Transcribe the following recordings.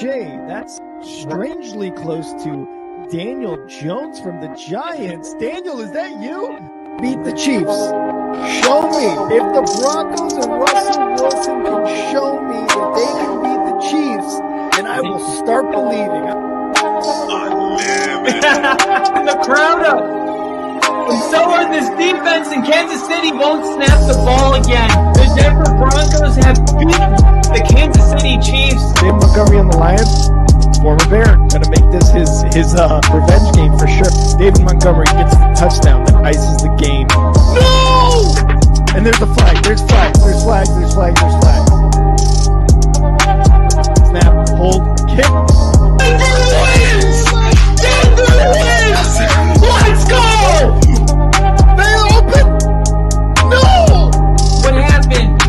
That's strangely close to Daniel Jones from the Giants. Daniel, is that you? Beat the Chiefs. Show me. If the Broncos and Russell Wilson can show me that they can beat the Chiefs, then I will start believing. And the crowd up. And so are this defense, and Kansas City won't snap the ball again. The Denver Broncos have beaten the Kansas City Chiefs. Dave Montgomery on the Lions, former Bear, gonna make this his revenge game for sure. David Montgomery gets the touchdown that ices the game. No! And there's a flag. There's flag. Snap, hold, kick. Let's go! They open! No! What happened?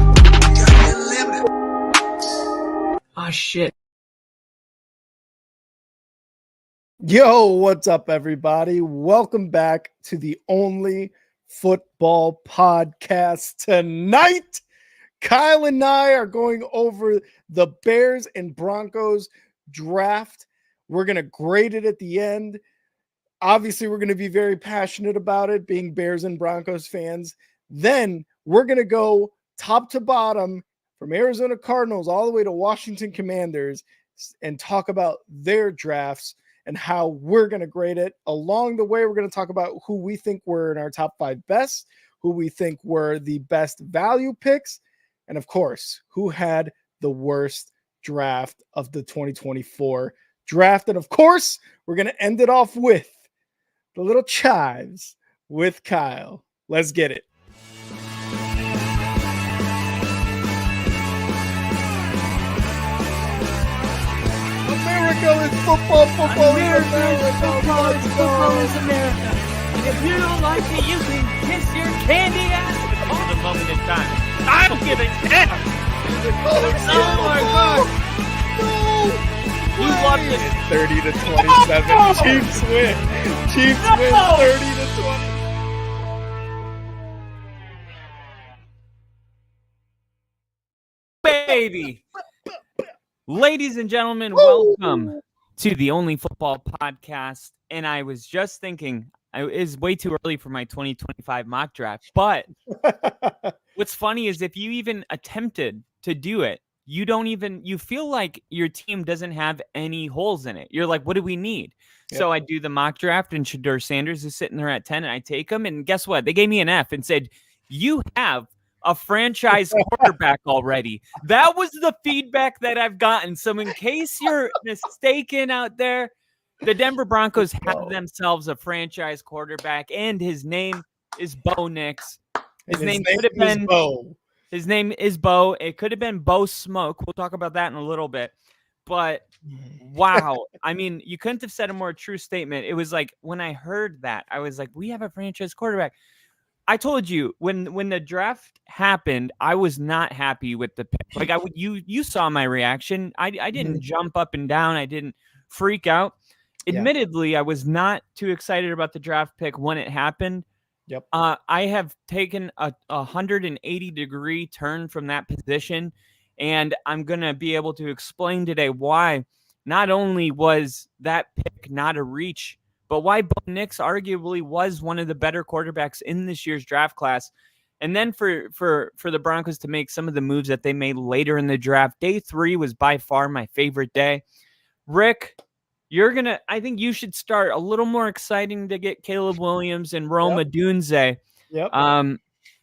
Oh, shit. Yo, what's up, everybody? Welcome back to the only football podcast tonight. Kyle and I are going over the Bears and Broncos draft. We're going to grade it at the end. Obviously, we're going to be very passionate about it, being Bears and Broncos fans. Then we're going to go top to bottom from Arizona Cardinals all the way to Washington Commanders and talk about their drafts and how we're going to grade it. Along the way, we're going to talk about who we think were in our top 5 best, who we think were the best value picks, and of course, who had the worst draft of the 2024 draft. And of course, we're going to end it off with the little chives with Kyle. Let's get it. America is football. America is America. And if you don't like it, you can kiss your candy ass. For the moment in time, I don't give a damn. Oh my God! You love it. 30 to 27. No! Chiefs win. Chiefs win 30 to 20. Baby. Ladies and gentlemen, welcome to the Only Football Podcast. And I was just thinking, it is way too early for my 2025 mock draft. But what's funny is if you even attempted to do it, you feel like your team doesn't have any holes in it. You're like, what do we need? Yep. So I do the mock draft and Shedeur Sanders is sitting there at 10 and I take him. And guess what? They gave me an F and said, you have a franchise quarterback already. That was the feedback that I've gotten. So in case you're mistaken out there, the Denver Broncos have themselves a franchise quarterback and his name is Bo Nix. His name could have been Bo. His name is Bo. It could have been Bo Smoke. We'll talk about that in a little bit. But wow. I mean, you couldn't have said a more true statement. It was like when I heard that, I was like, we have a franchise quarterback. I told you when the draft happened, I was not happy with the pick. Like you saw my reaction. I didn't jump up and down. I didn't freak out. Admittedly, I was not too excited about the draft pick when it happened. Yep. I have taken a 180-degree turn from that position, and I'm going to be able to explain today why not only was that pick not a reach, but why Bo Nix arguably was one of the better quarterbacks in this year's draft class. And then for the Broncos to make some of the moves that they made later in the draft, day 3 was by far my favorite day. Rick, I think you should start a little more exciting to get Caleb Williams and Rome Odunze. Yep.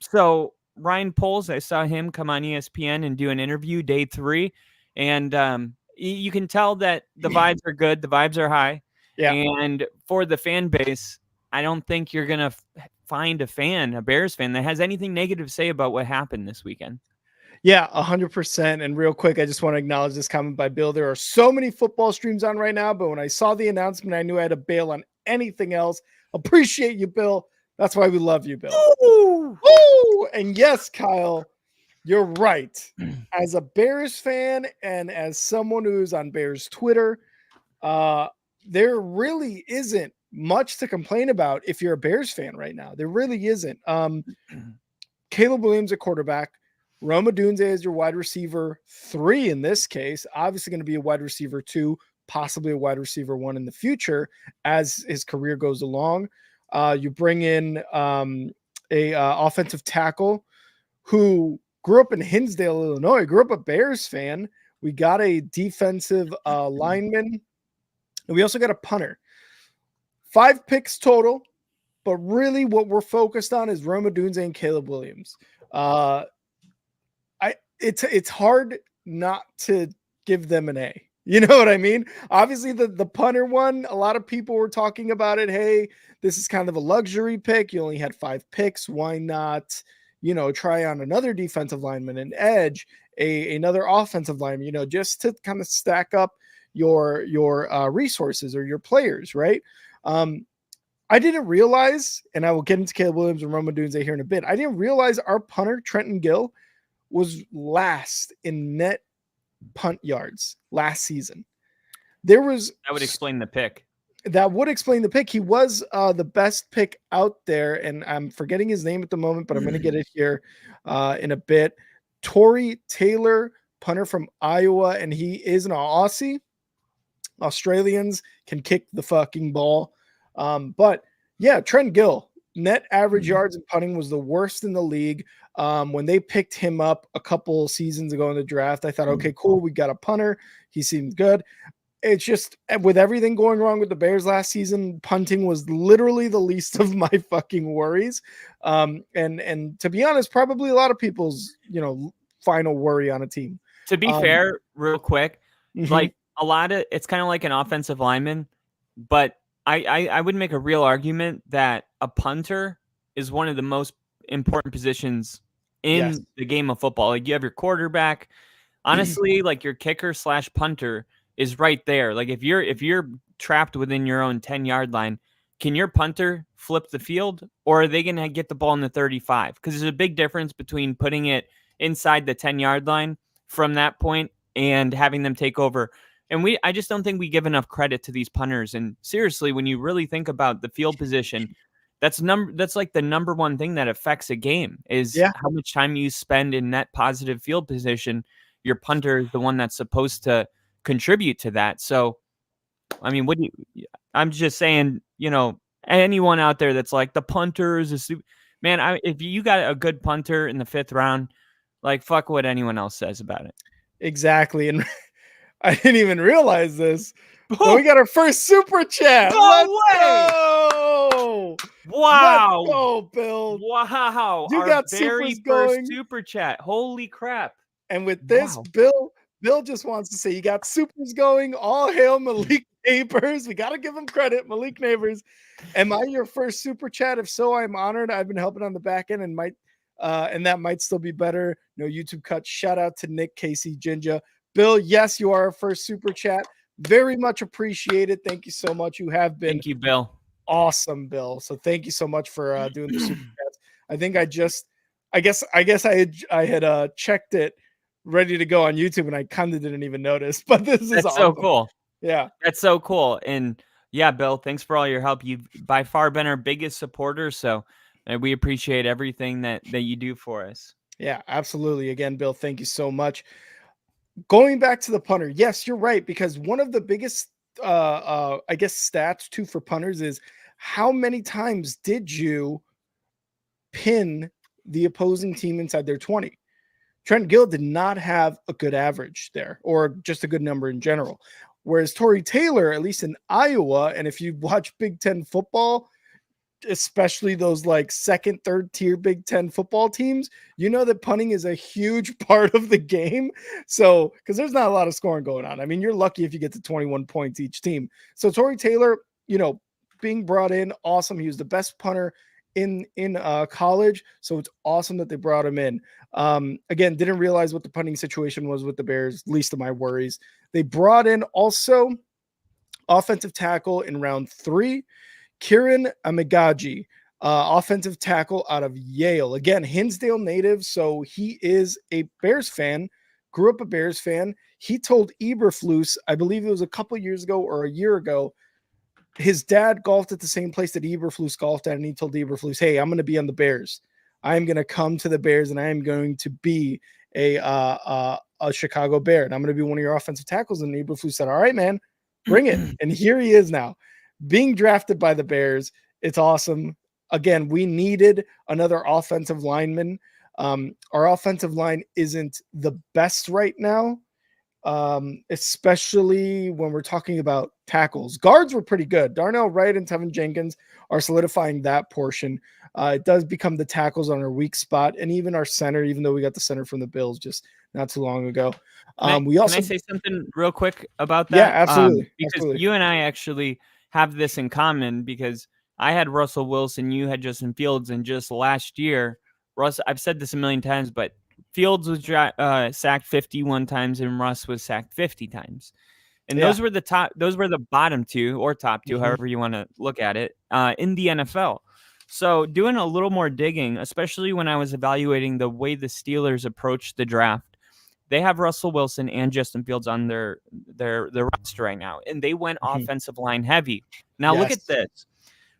So Ryan Poles, I saw him come on ESPN and do an interview day 3. And you can tell that the vibes are good. The vibes are high. Yeah. And for the fan base, I don't think you're going to find a Bears fan that has anything negative to say about what happened this weekend. Yeah, 100%. And real quick, I just want to acknowledge this comment by Bill. There are so many football streams on right now, but when I saw the announcement, I knew I had to bail on anything else. Appreciate you, Bill. That's why we love you, Bill. Ooh. Ooh. And yes, Kyle, you're right. As a Bears fan and as someone who's on Bears Twitter, there really isn't much to complain about if you're a Bears fan right now. There really isn't. Caleb Williams, a quarterback. Rome Odunze is your wide receiver 3 in this case. Obviously going to be a wide receiver 2, possibly a wide receiver 1 in the future as his career goes along. You bring in a offensive tackle who grew up in Hinsdale, Illinois, grew up a Bears fan. We got a defensive lineman, and we also got a punter. 5 picks total, but really what we're focused on is Rome Odunze and Caleb Williams. It's hard not to give them an A. You know what I mean? Obviously, the punter one, a lot of people were talking about it. Hey, this is kind of a luxury pick. You only had 5 picks. Why not, try on another defensive lineman, an edge, another offensive lineman, just to kind of stack up your resources or your players, right? I didn't realize, and I will get into Caleb Williams and Rome Odunze here in a bit. I didn't realize our punter, Trenton Gill, was last in net punt yards last season. That would explain the pick. That would explain the pick. He was the best pick out there, and I'm forgetting his name at the moment, but I'm going to get it here in a bit. Tory Taylor, punter from Iowa, and he is an Aussie. Australians can kick the fucking ball. But yeah, Trent Gill, net average yards in punting was the worst in the league. When they picked him up a couple seasons ago in the draft, I thought, okay, cool. We got a punter. He seems good. It's just with everything going wrong with the Bears last season, punting was literally the least of my fucking worries. And to be honest, probably a lot of people's, final worry on a team. To be fair, real quick, like it's kind of like an offensive lineman, but I would make a real argument that a punter is one of the most important positions in the game of football. Like you have your quarterback, honestly, like your kicker / punter is right there. Like if you're trapped within your own 10-yard line, can your punter flip the field, or are they going to get the ball in the 35? Because there's a big difference between putting it inside the 10-yard line from that point and having them take over. And I just don't think we give enough credit to these punters. And seriously, when you really think about the field position, that's like the number one thing that affects a game is how much time you spend in net positive field position. Your punter is the one that's supposed to contribute to that. So, I mean, I'm just saying, anyone out there that's like the punter is a stupid man. If you got a good punter in the 5th round, like fuck what anyone else says about it. Exactly. And I didn't even realize this. But we got our first super chat. Let's go! Wow. Let's go, Bill. Wow. You got very first going. Super chat. Holy crap. And with this, Bill just wants to say you got supers going. All hail Malik Neighbors. We got to give him credit. Malik Neighbors. Am I your first super chat? If so, I'm honored. I've been helping on the back end and that might still be better. No YouTube cut. Shout out to Nick, Casey, Jinja. Bill, yes, you are our first super chat. Very much appreciated. Thank you so much. You have been. Thank you, Bill. Awesome, Bill. So thank you so much for doing the super chats. I think I guess I had checked it ready to go on YouTube and I kind of didn't even notice, but this is awesome. So cool. Yeah. That's so cool. And yeah, Bill, thanks for all your help. You've by far been our biggest supporter. So we appreciate everything that you do for us. Yeah, absolutely. Again, Bill, thank you so much. Going back to the punter. Yes, you're right. Because one of the biggest, stats too for punters is how many times did you pin the opposing team inside their 20? Trent Gill did not have a good average there, or just a good number in general. Whereas Tory Taylor, at least in Iowa, and if you watch Big Ten football, especially those like second, third tier Big Ten football teams, you know that punting is a huge part of the game. So, because there's not a lot of scoring going on. I mean, you're lucky if you get to 21 points each team. So Tory Taylor, being brought in, awesome. He was the best punter in college. So it's awesome that they brought him in. Again, didn't realize what the punting situation was with the Bears, least of my worries. They brought in also offensive tackle in round 3, Kieran Amagaji, offensive tackle out of Yale. Again, Hinsdale native, so he is a Bears fan, grew up a Bears fan. He told Eberflus, I believe it was a couple years ago or a year ago, his dad golfed at the same place that Eberflus golfed at, and he told Eberflus, hey, I'm going to be on the Bears. I'm going to come to the Bears and I am going to be a Chicago Bear, and I'm going to be one of your offensive tackles. And Eberflus said, all right, man, bring it. And here he is now being drafted by the Bears. It's awesome. Again, we needed another offensive lineman. Our offensive line isn't the best right now, especially when we're talking about tackles. Guards were pretty good. Darnell Wright and Tevin Jenkins are solidifying that portion. It does become the tackles on our weak spot, and even our center, even though we got the center from the Bills just not too long ago. Can I say something real quick about that? Yeah, absolutely. Because absolutely. you and I actually have this in common, because I had Russell Wilson, you had Justin Fields, and just last year, I've said this a million times, but Fields was sacked 51 times and Russ was sacked 50 times. And those were the bottom two or top two, however you want to look at it, in the NFL. So doing a little more digging, especially when I was evaluating the way the Steelers approached the draft, they have Russell Wilson and Justin Fields on their roster right now, and they went offensive line heavy. Now look at this.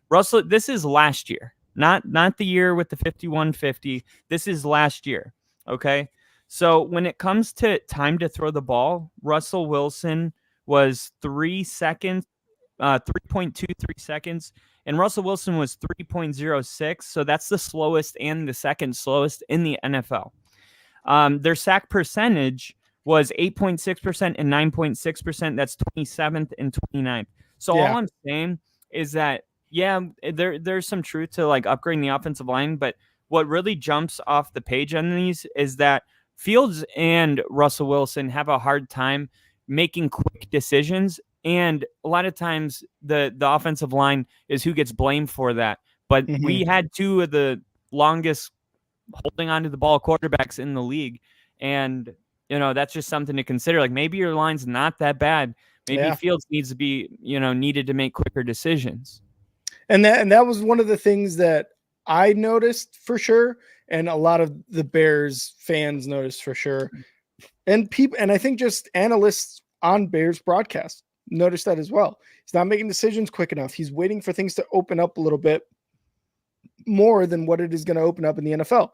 Russell, this is last year, not the year with the 51-50. This is last year, okay? So when it comes to time to throw the ball, Russell Wilson was 3.23 seconds, and Russell Wilson was 3.06. So that's the slowest and the second slowest in the NFL. Their sack percentage was 8.6% and 9.6%. That's 27th and 29th. So all I'm saying is that, there's some truth to like upgrading the offensive line, but what really jumps off the page on these is that Fields and Russell Wilson have a hard time making quick decisions, and a lot of times the offensive line is who gets blamed for that. But we had two of the longest holding on to the ball quarterbacks in the league, and that's just something to consider. Like, maybe your line's not that bad. Maybe Fields needs to be needed to make quicker decisions. And that was one of the things that I noticed for sure, and a lot of the Bears fans noticed for sure, and I think just analysts on Bears broadcast noticed that as well. He's not making decisions quick enough. He's waiting for things to open up a little bit more than what it is going to open up in the NFL.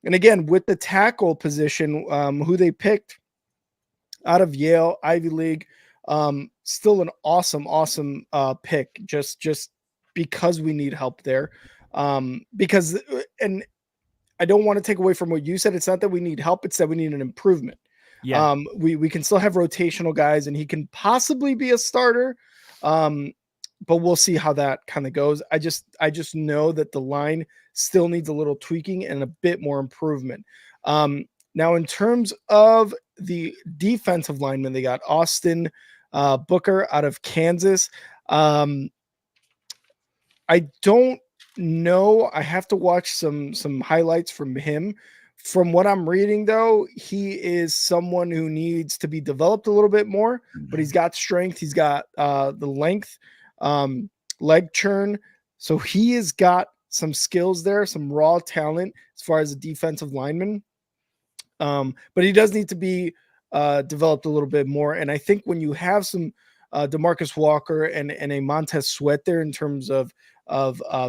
And again, with the tackle position, who they picked out of Yale, Ivy League, still an awesome pick, just because we need help there. Because, and I don't want to take away from what you said. It's not that we need help. It's that we need an improvement. Yeah. We can still have rotational guys, and he can possibly be a starter. But we'll see how that kind of goes. I just know that the line still needs a little tweaking and a bit more improvement. Now, in terms of the defensive lineman, they got Austin Booker out of Kansas. I don't know. I have to watch some highlights from him. From what I'm reading, though, he is someone who needs to be developed a little bit more, but he's got strength. He's got the length, leg churn. So he has got some skills there, some raw talent as far as a defensive lineman. But he does need to be developed a little bit more. And I think when you have some DeMarcus Walker and a Montez Sweat there in terms of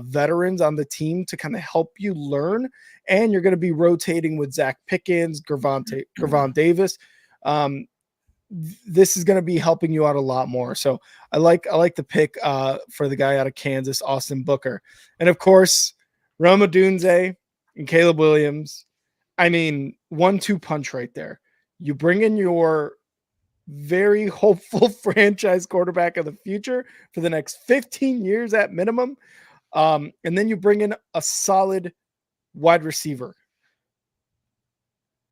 veterans on the team to kind of help you learn, and you're going to be rotating with Zach Pickens, Gervon Davis. This is going to be helping you out a lot more. So I like the pick for the guy out of Kansas, Austin Booker. And of course, Rome Odunze and Caleb Williams. I mean, 1-2 punch right there. You bring in your very hopeful franchise quarterback of the future for the next 15 years at minimum. And then you bring in a solid wide receiver.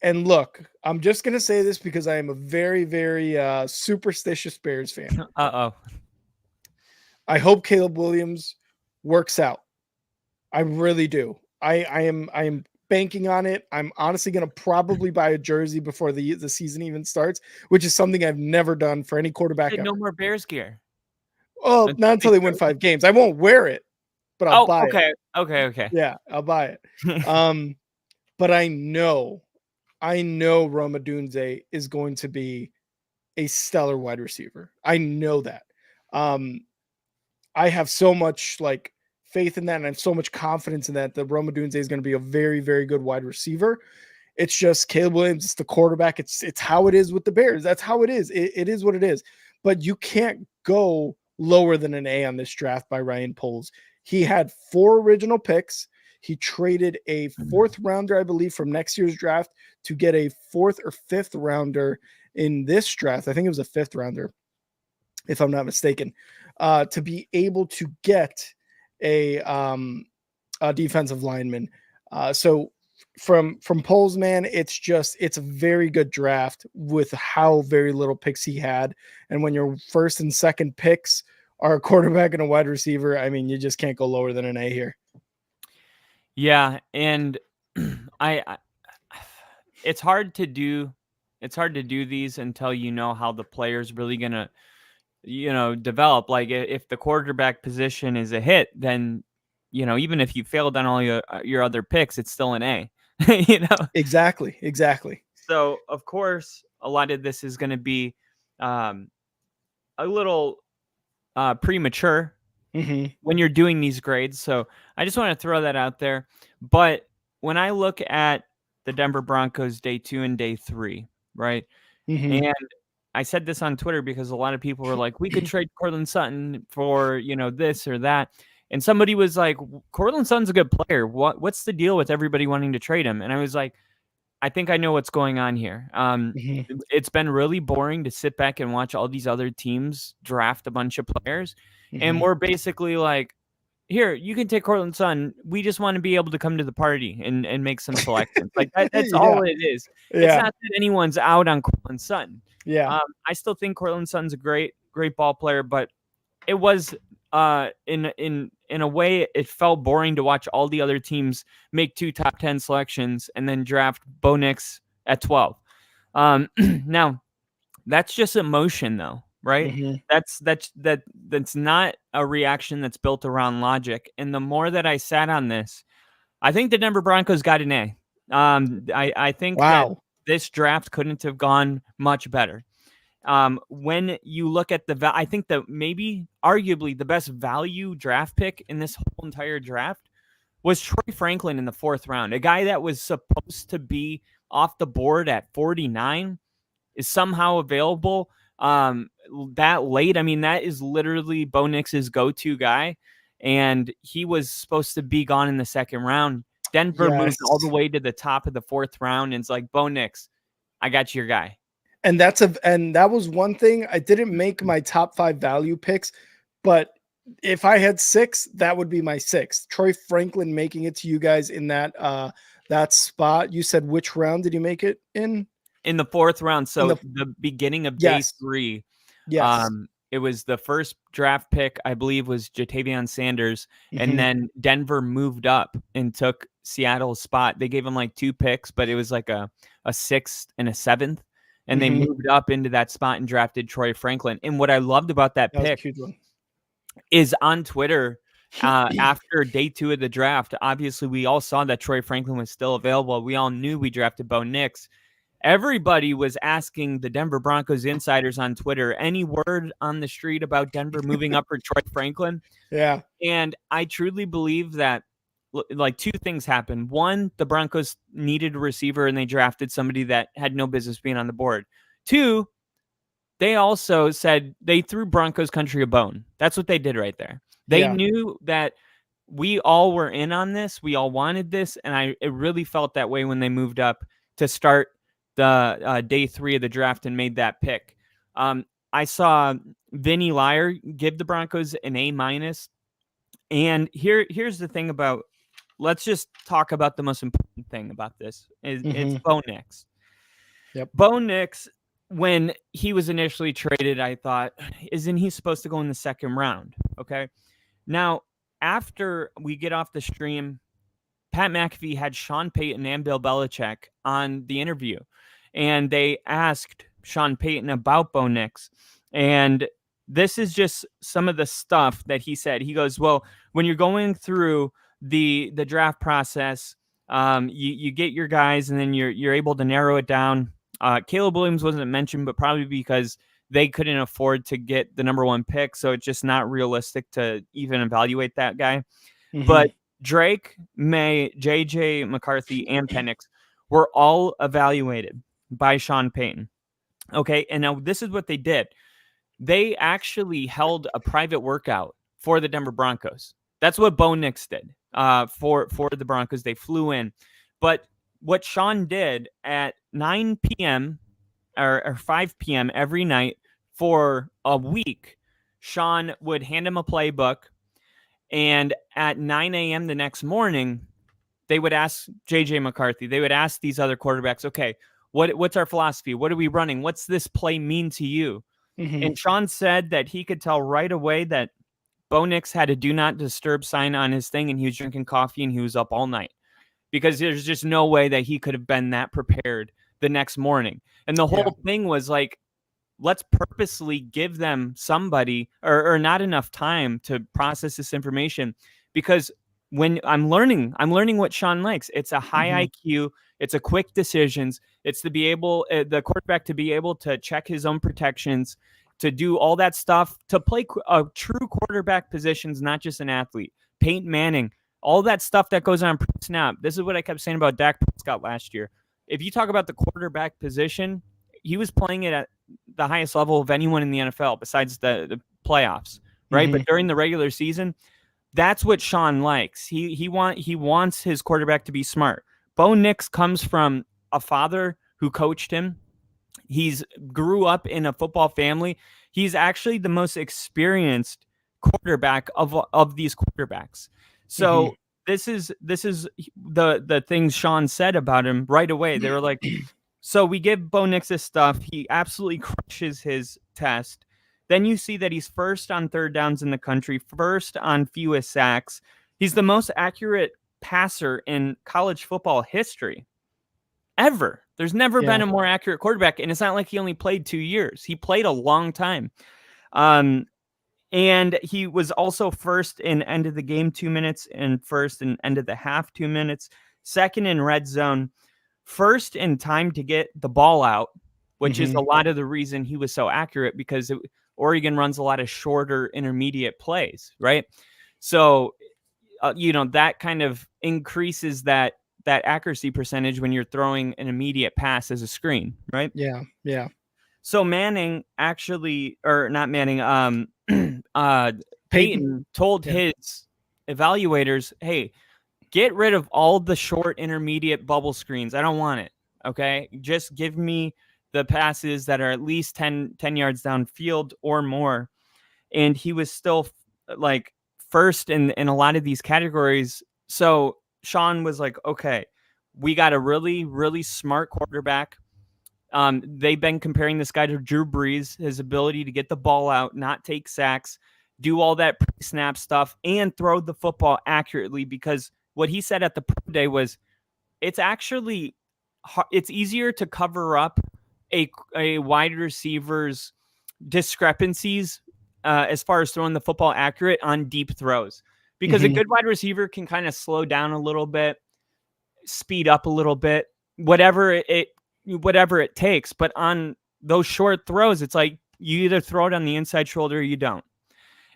And look, I'm just going to say this because I am a very, very superstitious Bears fan. Uh-oh. I hope Caleb Williams works out. I really do. I am banking on it. I'm honestly going to probably buy a jersey before the season even starts, which is something I've never done for any quarterback. No more Bears gear. Oh, not until they win 5 games. I won't wear it, but I'll buy it. Okay. Yeah, I'll buy it. But I know Rome Odunze is going to be a stellar wide receiver. I know that. I have so much faith in that, and I have so much confidence in that Rome Odunze is going to be a very, very good wide receiver. It's just Caleb Williams, it's the quarterback. It's how it is with the Bears. That's how it is. It is what it is. But you can't go lower than an A on this draft by Ryan Poles. He had 4 original picks. He traded a 4th rounder, I believe, from next year's draft to get a 4th or 5th rounder in this draft. I think it was a 5th rounder, if I'm not mistaken, to be able to get a defensive lineman. So from Poles, man, it's a very good draft with how very little picks he had. And when your first and second picks are a quarterback and a wide receiver, I mean, you just can't go lower than an A here. Yeah, and it's hard to do these until you know how the player's really gonna, develop. Like if the quarterback position is a hit, then even if you failed on all your other picks, it's still an A. Exactly. So of course, a lot of this is going to be a little premature when you're doing these grades. So I just want to throw that out there. But when I look at the Denver Broncos day 2 and day 3, right? And I said this on Twitter because a lot of people were like, we could trade Courtland Sutton for, this or that. And somebody was like, Courtland Sutton's a good player. What's the deal with everybody wanting to trade him? And I was like, I think I know what's going on here. It's been really boring to sit back and watch all these other teams draft a bunch of players. And we're basically like, here, you can take Courtland Sutton. We just want to be able to come to the party and make some selections. Like that's all it is. It's not that anyone's out on Courtland Sutton. Yeah. I still think Courtland Sutton's a great ball player, but it was in a way it felt boring to watch all the other teams make 2 top 10 selections and then draft Bo Nix at 12. Now that's just emotion though, right? That's not a reaction that's built around logic. And the more that I sat on this, I think the Denver Broncos got an A. I think that this draft couldn't have gone much better. When you look at I think that maybe arguably the best value draft pick in this whole entire draft was Troy Franklin in the 4th round. A guy that was supposed to be off the board at 49 is somehow available that late. I mean, that is literally Bo Nix's go-to guy, and he was supposed to be gone in the 2nd round. Denver moved all the way to the top of the 4th round, and it's like, Bo Nix, I got your guy. And that was one thing. I didn't make my top 5 value picks, but if I had 6, that would be my 6th. Troy Franklin making it to you guys in that spot. You said which round did you make it in? In the 4th round. So the beginning of day 3. Yes. It was the first draft pick, I believe, was Jatavion Sanders. And then Denver moved up and took Seattle's spot. They gave him like 2 picks, but it was like a 6th and a 7th. And they moved up into that spot and drafted Troy Franklin. And what I loved about that pick is on Twitter, after day 2 of the draft, obviously we all saw that Troy Franklin was still available. We all knew we drafted Bo Nix. Everybody was asking the Denver Broncos insiders on Twitter, any word on the street about Denver moving up for Troy Franklin? Yeah. And I truly believe that like 2 things happened. One, the Broncos needed a receiver and they drafted somebody that had no business being on the board. 2, they also said they threw Broncos country a bone. That's what they did right there. They knew that we all were in on this. We all wanted this. And it really felt that way when they moved up to start the day 3 of the draft and made that pick. I saw Vinny Liar give the Broncos an A-. And here's the thing about, let's just talk about the most important thing about this. It's Bo Nix. Yep. Bo Nix, when he was initially traded, I thought, isn't he supposed to go in the 2nd round? Okay. Now, after we get off the stream, Pat McAfee had Sean Payton and Bill Belichick on the interview, and they asked Sean Payton about Bo Nix. And this is just some of the stuff that he said. He goes, well, when you're going through the draft process, you get your guys and then you're able to narrow it down. Caleb Williams wasn't mentioned, but probably because they couldn't afford to get the number 1 pick. So it's just not realistic to even evaluate that guy. But Drake, May, JJ McCarthy, and Penix were all evaluated by Sean Payton. Okay, and now this is what they did. They actually held a private workout for the Denver Broncos. That's what Bo Nix did for the Broncos. They flew in. But what Sean did at 9 p.m. or 5 p.m. every night for a week, Sean would hand him a playbook. And at 9 a.m. the next morning, they would ask JJ McCarthy, they would ask these other quarterbacks, okay, what's our philosophy? What are we running? What's this play mean to you? And Sean said that he could tell right away that Bo Nix had a do not disturb sign on his thing, and he was drinking coffee and he was up all night, because there's just no way that he could have been that prepared the next morning. And the whole thing was like, let's purposely give them somebody or not enough time to process this information, because when I'm learning what Sean likes. It's a high IQ. It's a quick decisions. It's to be able, the quarterback to be able to check his own protections, to do all that stuff, to play a true quarterback positions, not just an athlete. Peyton Manning, all that stuff that goes on pre-snap. This is what I kept saying about Dak Prescott last year. If you talk about the quarterback position, he was playing it at the highest level of anyone in the NFL besides the playoffs, right? But during the regular season, that's what Sean likes. He wants his quarterback to be smart. Bo Nix comes from a father who coached him. He's grew up in a football family. He's actually the most experienced quarterback of these quarterbacks. So this is the things Sean said about him right away. They were like, so we give Bo Nix this stuff. He absolutely crushes his test. Then you see that he's first on third downs in the country, first on fewest sacks. He's the most accurate passer in college football history ever. There's never been a more accurate quarterback, and it's not like he only played 2 years. He played a long time. And he was also first in end of the game 2 minutes, and first in end of the half 2 minutes, second in red zone, first in time to get the ball out, which is a lot of the reason he was so accurate, because Oregon runs a lot of shorter intermediate plays, right? So, that kind of increases that accuracy percentage when you're throwing an immediate pass as a screen, right? Yeah. So Manning actually, or not Manning, Peyton told his evaluators, hey, get rid of all the short intermediate bubble screens. I don't want it. Okay. Just give me the passes that are at least 10 yards downfield or more. And he was still like first in a lot of these categories. So Sean was like, okay, we got a really, really smart quarterback. They've been comparing this guy to Drew Brees, his ability to get the ball out, not take sacks, do all that pre-snap stuff, and throw the football accurately. Because what he said at the pro day was, it's easier to cover up a wide receiver's discrepancies as far as throwing the football accurate on deep throws, because a good wide receiver can kind of slow down a little bit, speed up a little bit, whatever it takes. But on those short throws, it's like you either throw it on the inside shoulder or you don't.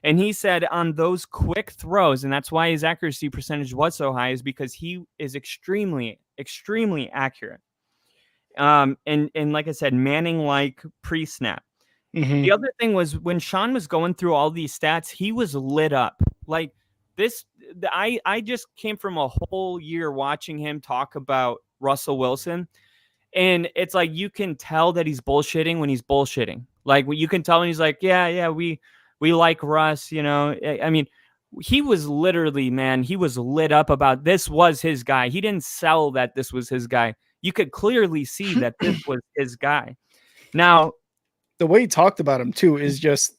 And he said on those quick throws, and that's why his accuracy percentage was so high, is because he is extremely, extremely accurate. And like I said, Manning-like pre-snap. The other thing was, when Sean was going through all these stats, he was lit up. Like this, I just came from a whole year watching him talk about Russell Wilson. And it's like, you can tell that he's bullshitting when he's bullshitting. Like, you can tell when he's like, yeah, we like Russ, I mean, he was literally, man, he was lit up about this was his guy. He didn't sell that this was his guy. You could clearly see that this was his guy. Now, the way he talked about him too is just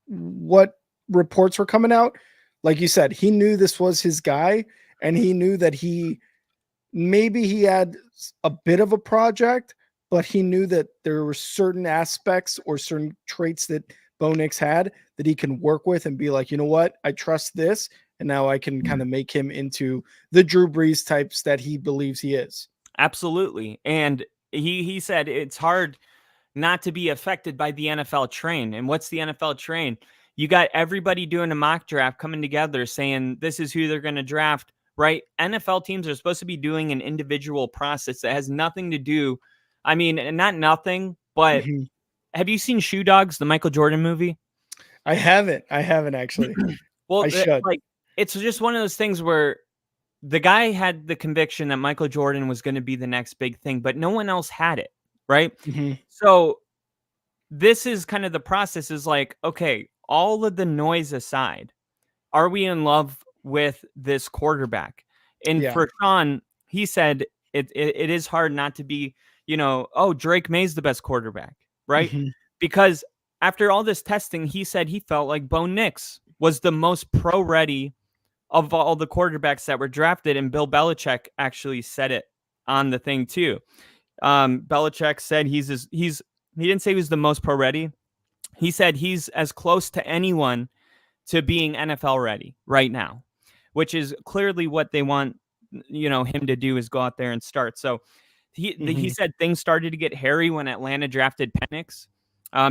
what reports were coming out. Like you said, he knew this was his guy, and he knew that maybe he had a bit of a project, but he knew that there were certain aspects or certain traits that Bo Nix had that he can work with and be like, you know what, I trust this, and now I can kind of make him into the Drew Brees types that he believes he is. Absolutely. And he said it's hard not to be affected by the NFL train. And what's the NFL train? You got everybody doing a mock draft coming together saying this is who they're going to draft, right? NFL teams are supposed to be doing an individual process that has nothing to do. I mean, not nothing, but Mhm. have you seen Shoe Dogs, the Michael Jordan movie? I haven't actually. Well, I should. like, it's just one of those things where the guy had the conviction that Michael Jordan was going to be the next big thing, but no one else had it, right? Mhm. So this is kind of the process is like, okay, all of the noise aside, are we in love with this quarterback? And Yeah. for Sean, he said it is hard not to be, oh, Drake May's the best quarterback, right? Mhm. Because after all this testing, he said he felt like Bo Nix was the most pro ready of all the quarterbacks that were drafted, and Bill Belichick actually said it on the thing too. Belichick said he didn't say he was the most pro ready. He said he's as close to anyone to being NFL ready right now, which is clearly what they want, him to do is go out there and start. So he Mhm. said things started to get hairy when Atlanta drafted Penix,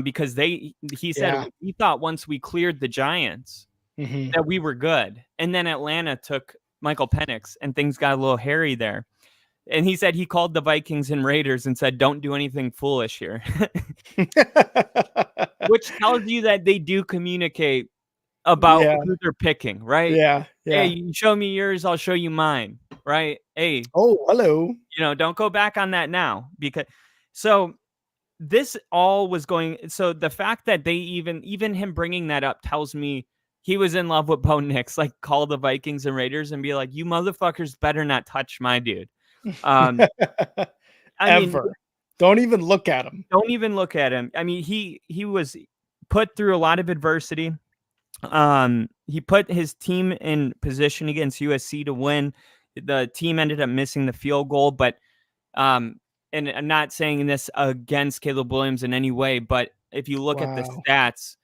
because he said Yeah. he thought once we cleared the Giants Mhm. that we were good, and then Atlanta took Michael Penix and things got a little hairy there. And he said he called the Vikings and Raiders and said, "Don't do anything foolish here," which tells you that they do communicate about Yeah. who they're picking, right? Yeah. Hey, Yeah. you show me yours, I'll show you mine, right? Hey, Oh, hello. don't go back on that now because so this all was going. So the fact that they even him bringing that up tells me he was in love with Bo Nix. Like, call the Vikings and Raiders and be like, "You motherfuckers better not touch my dude." Um, I mean, Ever. Don't even look at him. don't even look at him. I mean, he was put through a lot of adversity. He put his team in position against USC to win. The team ended up missing the field goal, but and I'm not saying this against Caleb Williams in any way, but if you look at the Wow. stats,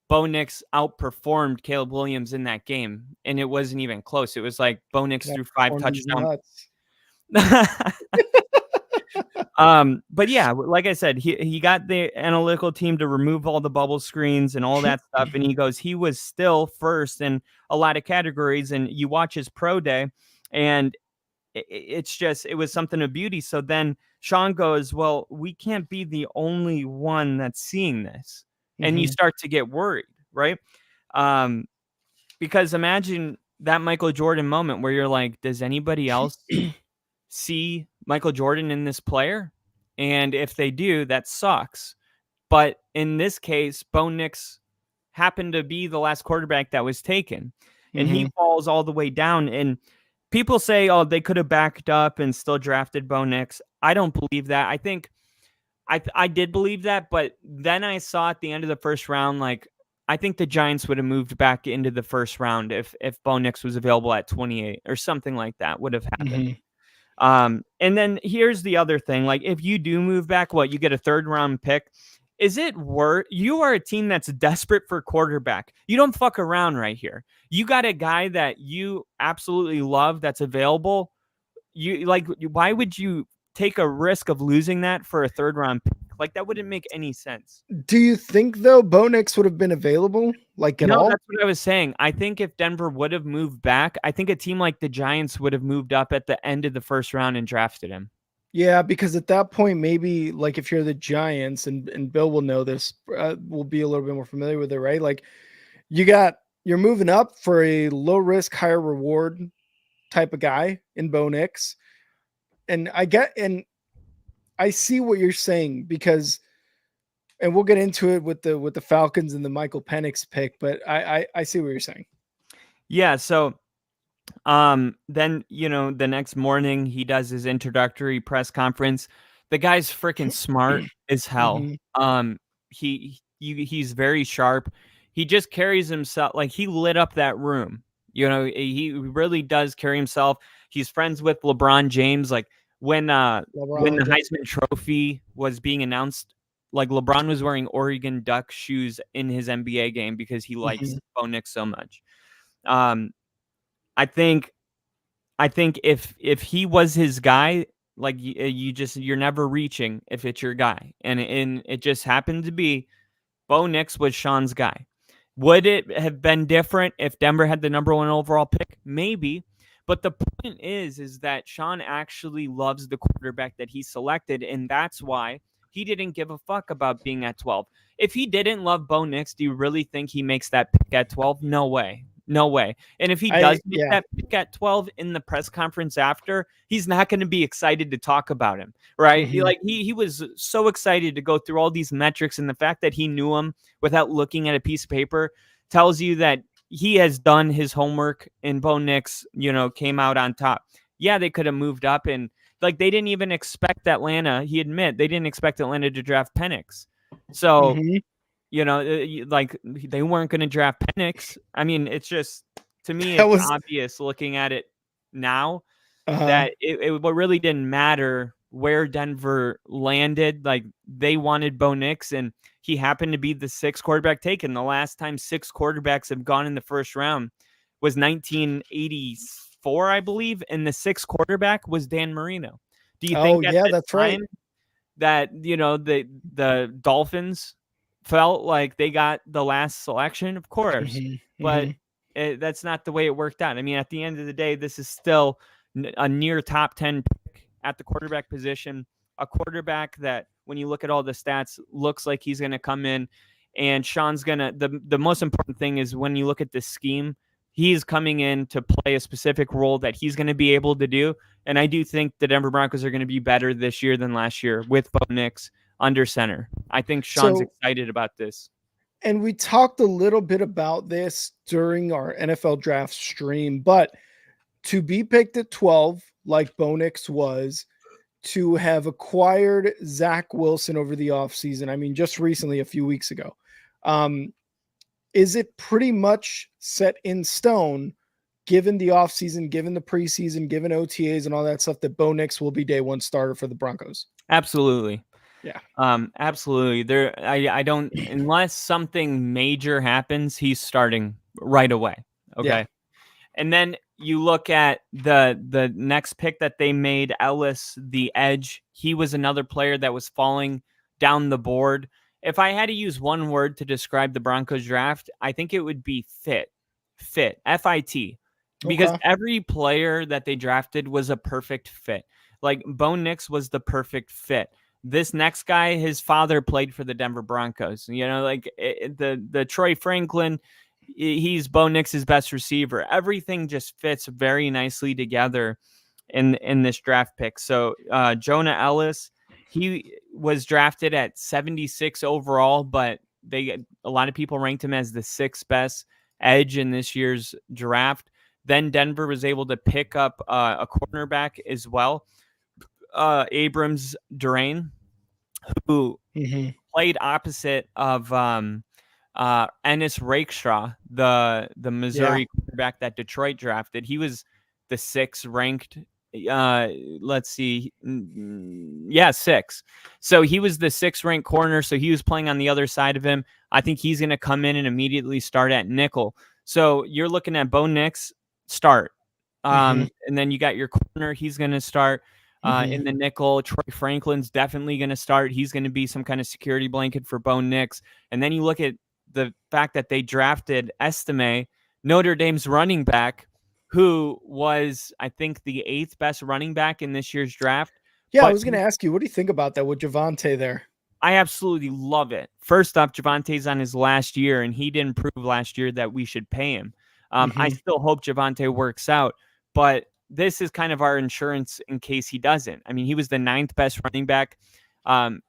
Bo Nix outperformed Caleb Williams in that game, and it wasn't even close. It was like Bo Nix That threw 5 performed is touchdowns. nuts. But yeah, like I said, he got the analytical team to remove all the bubble screens and all that stuff, and he goes, he was still first in a lot of categories. And you watch his pro day, and it's just, it was something of beauty. So then Sean goes, well, we can't be the only one that's seeing this, and you Mhm. start to get worried, right? Because imagine that Michael Jordan moment where you're like, does anybody else see Michael Jordan in this player? And if they do, that sucks. But in this case, Bo Nix happened to be the last quarterback that was taken, and he Mhm. falls all the way down. And people say, oh, they could have backed up and still drafted Bo Nix. I don't believe that. I think I did believe that, but then I saw at the end of the first round, like, I think the Giants would have moved back into the first round if Bo Nix was available at 28 or something like that would have happened. Mhm. And then here's the other thing. Like, if you do move back, you get a 3rd round pick. Is it worth? You are a team that's desperate for quarterback. You don't fuck around right here. You got a guy that you absolutely love that's available. You like, why would you take a risk of losing that for a 3rd round pick? Like, that wouldn't make any sense. Do you think though Bo Nix would have been available like at No, all? that's what I was saying. I think if Denver would have moved back, I think a team like the Giants would have moved up at the end of the first round and drafted him. Yeah, because at that point, maybe like if you're the Giants, and Bill will know this, will be a little bit more familiar with it, right? Like you're moving up for a low risk, higher reward type of guy in Bo Nix, and I see what you're saying because, and we'll get into it with the Falcons and the Michael Penix pick, but I see what you're saying. Yeah, so then the next morning he does his introductory press conference. The guy's freaking smart as hell. Mhm. He's very sharp. He just carries himself like he lit up that room. He really does carry himself. He's friends with LeBron James. Like, when the LeBron James. Heisman Trophy was being announced, like, LeBron was wearing Oregon Duck shoes in his NBA game because he likes Mhm. Bo Nix so much. Um, I think if he was his guy, like, you're never reaching if it's your guy, and it just happened to be Bo Nix was Sean's guy. Would it have been different if Denver had the number 1 overall pick? Maybe. But the point is that Sean actually loves the quarterback that he selected, and that's why he didn't give a fuck about being at 12. If he didn't love Bo Nix, do you really think he makes that pick at 12? No way. No way. And if he does make that pick at 12 in the press conference after, he's not going to be excited to talk about him, right? Mm-hmm. He was so excited to go through all these metrics, and the fact that he knew him without looking at a piece of paper tells you that he has done his homework, and Bo Nix, came out on top. Yeah, they could have moved up, and they didn't even expect Atlanta. He admit they didn't expect Atlanta to draft Penix. So, Mm-hmm. they weren't going to draft Penix. I mean, it's just, to me, That it's was obvious looking at it now uh that it really didn't matter where Denver landed. Like, they wanted Bo Nix, and he happened to be the 6th quarterback taken. The last time 6 quarterbacks have gone in the first round was 1984, I believe, and the 6th quarterback was Dan Marino. Do you think at yeah, the that's right. time that the Dolphins felt like they got the last selection? Of course, Mm-hmm. but Mm-hmm. that's not the way it worked out. I mean, at the end of the day, this is still a near top 10 pick at the quarterback position, a quarterback that, when you look at all the stats, looks like he's going to come in, and Sean's going to, the most important thing is, when you look at this scheme, he's coming in to play a specific role that he's going to be able to do. And I do think the Denver Broncos are going to be better this year than last year with Bo Nix under center. I think Sean's So, excited about this. and we talked a little bit about this during our NFL draft stream, but to be picked at 12, like Bo Nix was, to have acquired Zach Wilson over the offseason, I mean, just recently, a few weeks ago, is it pretty much set in stone, given the offseason, given the preseason, given OTAs and all that stuff, that Bo Nix will be day 1 starter for the Broncos? Absolutely. Yeah. Absolutely. I don't, unless something major happens, he's starting right away. Okay. Yeah. And then you look at the next pick that they made, Ellis, the edge. He was another player that was falling down the board. If I had to use one word to describe the Broncos draft, I think it would be fit, FIT, because Okay. every player that they drafted was a perfect fit. Like, Bo Nix was the perfect fit. This next guy, his father played for the Denver Broncos. The Troy Franklin, he's Bo Nix's best receiver. Everything just fits very nicely together in this draft pick. So Jonah Ellis, he was drafted at 76 overall, but a lot of people ranked him as the 6th best edge in this year's draft. Then Denver was able to pick up a cornerback as well, Abrams Durain, who played opposite of Ennis Rakestraw, the Missouri quarterback that Detroit drafted. He was the 6th ranked. Let's see, 6. So he was the 6th ranked corner. So he was playing on the other side of him. I think he's going to come in and immediately start at nickel. So you're looking at Bo Nix start, and then you got your corner. He's going to start. In the nickel. Troy Franklin's definitely going to start. He's going to be some kind of security blanket for Bo Nix. And then you look at the fact that they drafted Estime, Notre Dame's running back, who was, I think, the 8th best running back in this year's draft. Yeah, but I was going to ask you, what do you think about that with Javonte there? I absolutely love it. First off, Javonte's on his last year, and he didn't prove last year that we should pay him. I still hope Javonte works out, but this is kind of our insurance in case he doesn't. I mean, he was the 9th best running back.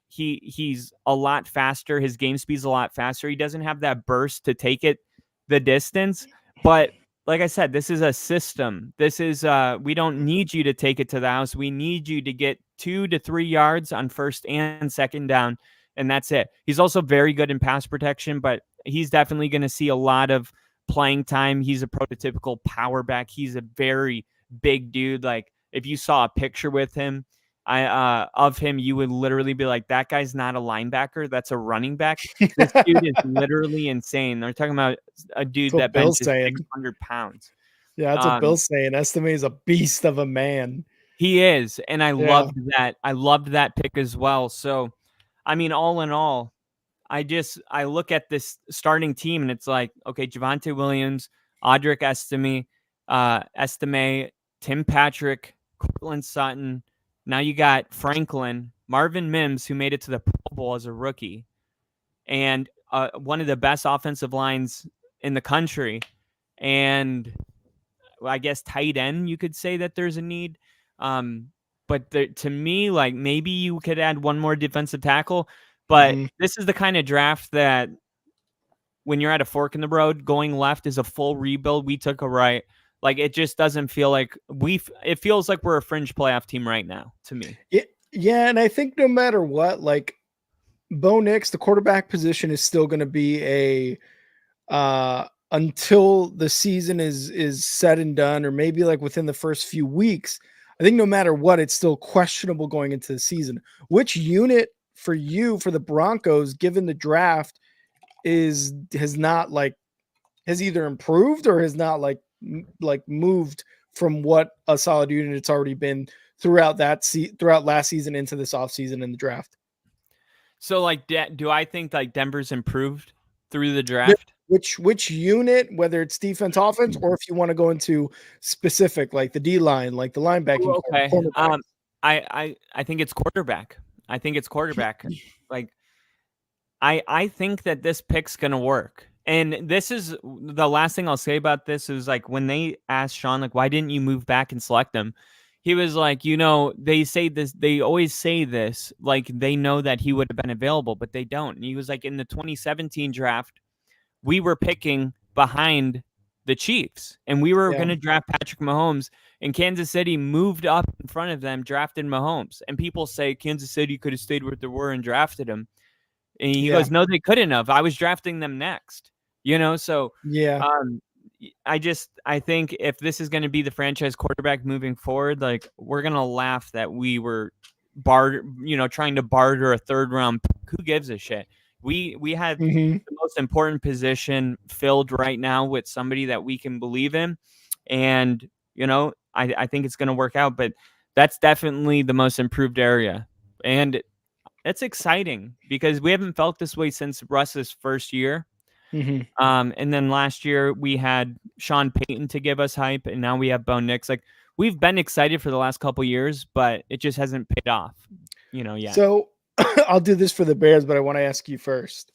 He's a lot faster. His game speed's a lot faster. He doesn't have that burst to take it the distance. But like I said, this is a system. This is we don't need you to take it to the house. We need you to get 2 to 3 yards on first and second down, and that's it. He's also very good in pass protection, but he's definitely going to see a lot of playing time. He's a prototypical power back. He's a very big dude. Like, if you saw a picture with him, of him, you would literally be like, that guy's not a linebacker, that's a running back. This dude is literally insane. They're talking about a dude that benches 600 pounds. Yeah, that's what Bill's saying. Estime is a beast of a man. He is, and I loved that. I loved that pick as well. So, I mean, all in all, I look at this starting team and it's like, okay, Javonte Williams, Audric Estime, Tim Patrick, Cortland Sutton. Now you got Franklin, Marvin Mims, who made it to the Pro Bowl as a rookie, and one of the best offensive lines in the country. And I guess tight end, you could say that there's a need. But to me, like maybe you could add one more defensive tackle. But this is the kind of draft that when you're at a fork in the road, going left is a full rebuild. We took a right. Like it just doesn't feel like it feels like we're a fringe playoff team right now to me. Yeah. And I think no matter what, like Bo Nix, the quarterback position is still going to be until the season is said and done, or maybe like within the first few weeks. I think no matter what, it's still questionable going into the season. Which unit for the Broncos, given the draft, has either improved or has not moved from what a solid unit it's already been throughout last season into this offseason in the draft. So like, do I think like Denver's improved through the draft? Which unit, whether it's defense, offense, or if you want to go into specific, like the D line, like the linebacking. Okay. I think it's quarterback. Like, I think that this pick's gonna work. And this is the last thing I'll say about this is like when they asked Sean, like, why didn't you move back and select him? He was like, they always say this, like they know that he would have been available, but they don't. And he was like, in the 2017 draft, we were picking behind the Chiefs and we were going to draft Patrick Mahomes, and Kansas City moved up in front of them, drafted Mahomes. And people say Kansas City could have stayed where they were and drafted him. And he goes, no, they couldn't have. I was drafting them next, So I think if this is going to be the franchise quarterback moving forward, like we're going to laugh that we were trying to barter a third round pick. Who gives a shit? We had the most important position filled right now with somebody that we can believe in. And, I think it's going to work out, but that's definitely the most improved area. And it's exciting because we haven't felt this way since Russ's first year. And then last year we had Sean Payton to give us hype, and now we have Bo Nix. Like we've been excited for the last couple years, but it just hasn't paid off, yet. So I'll do this for the Bears, but I want to ask you first.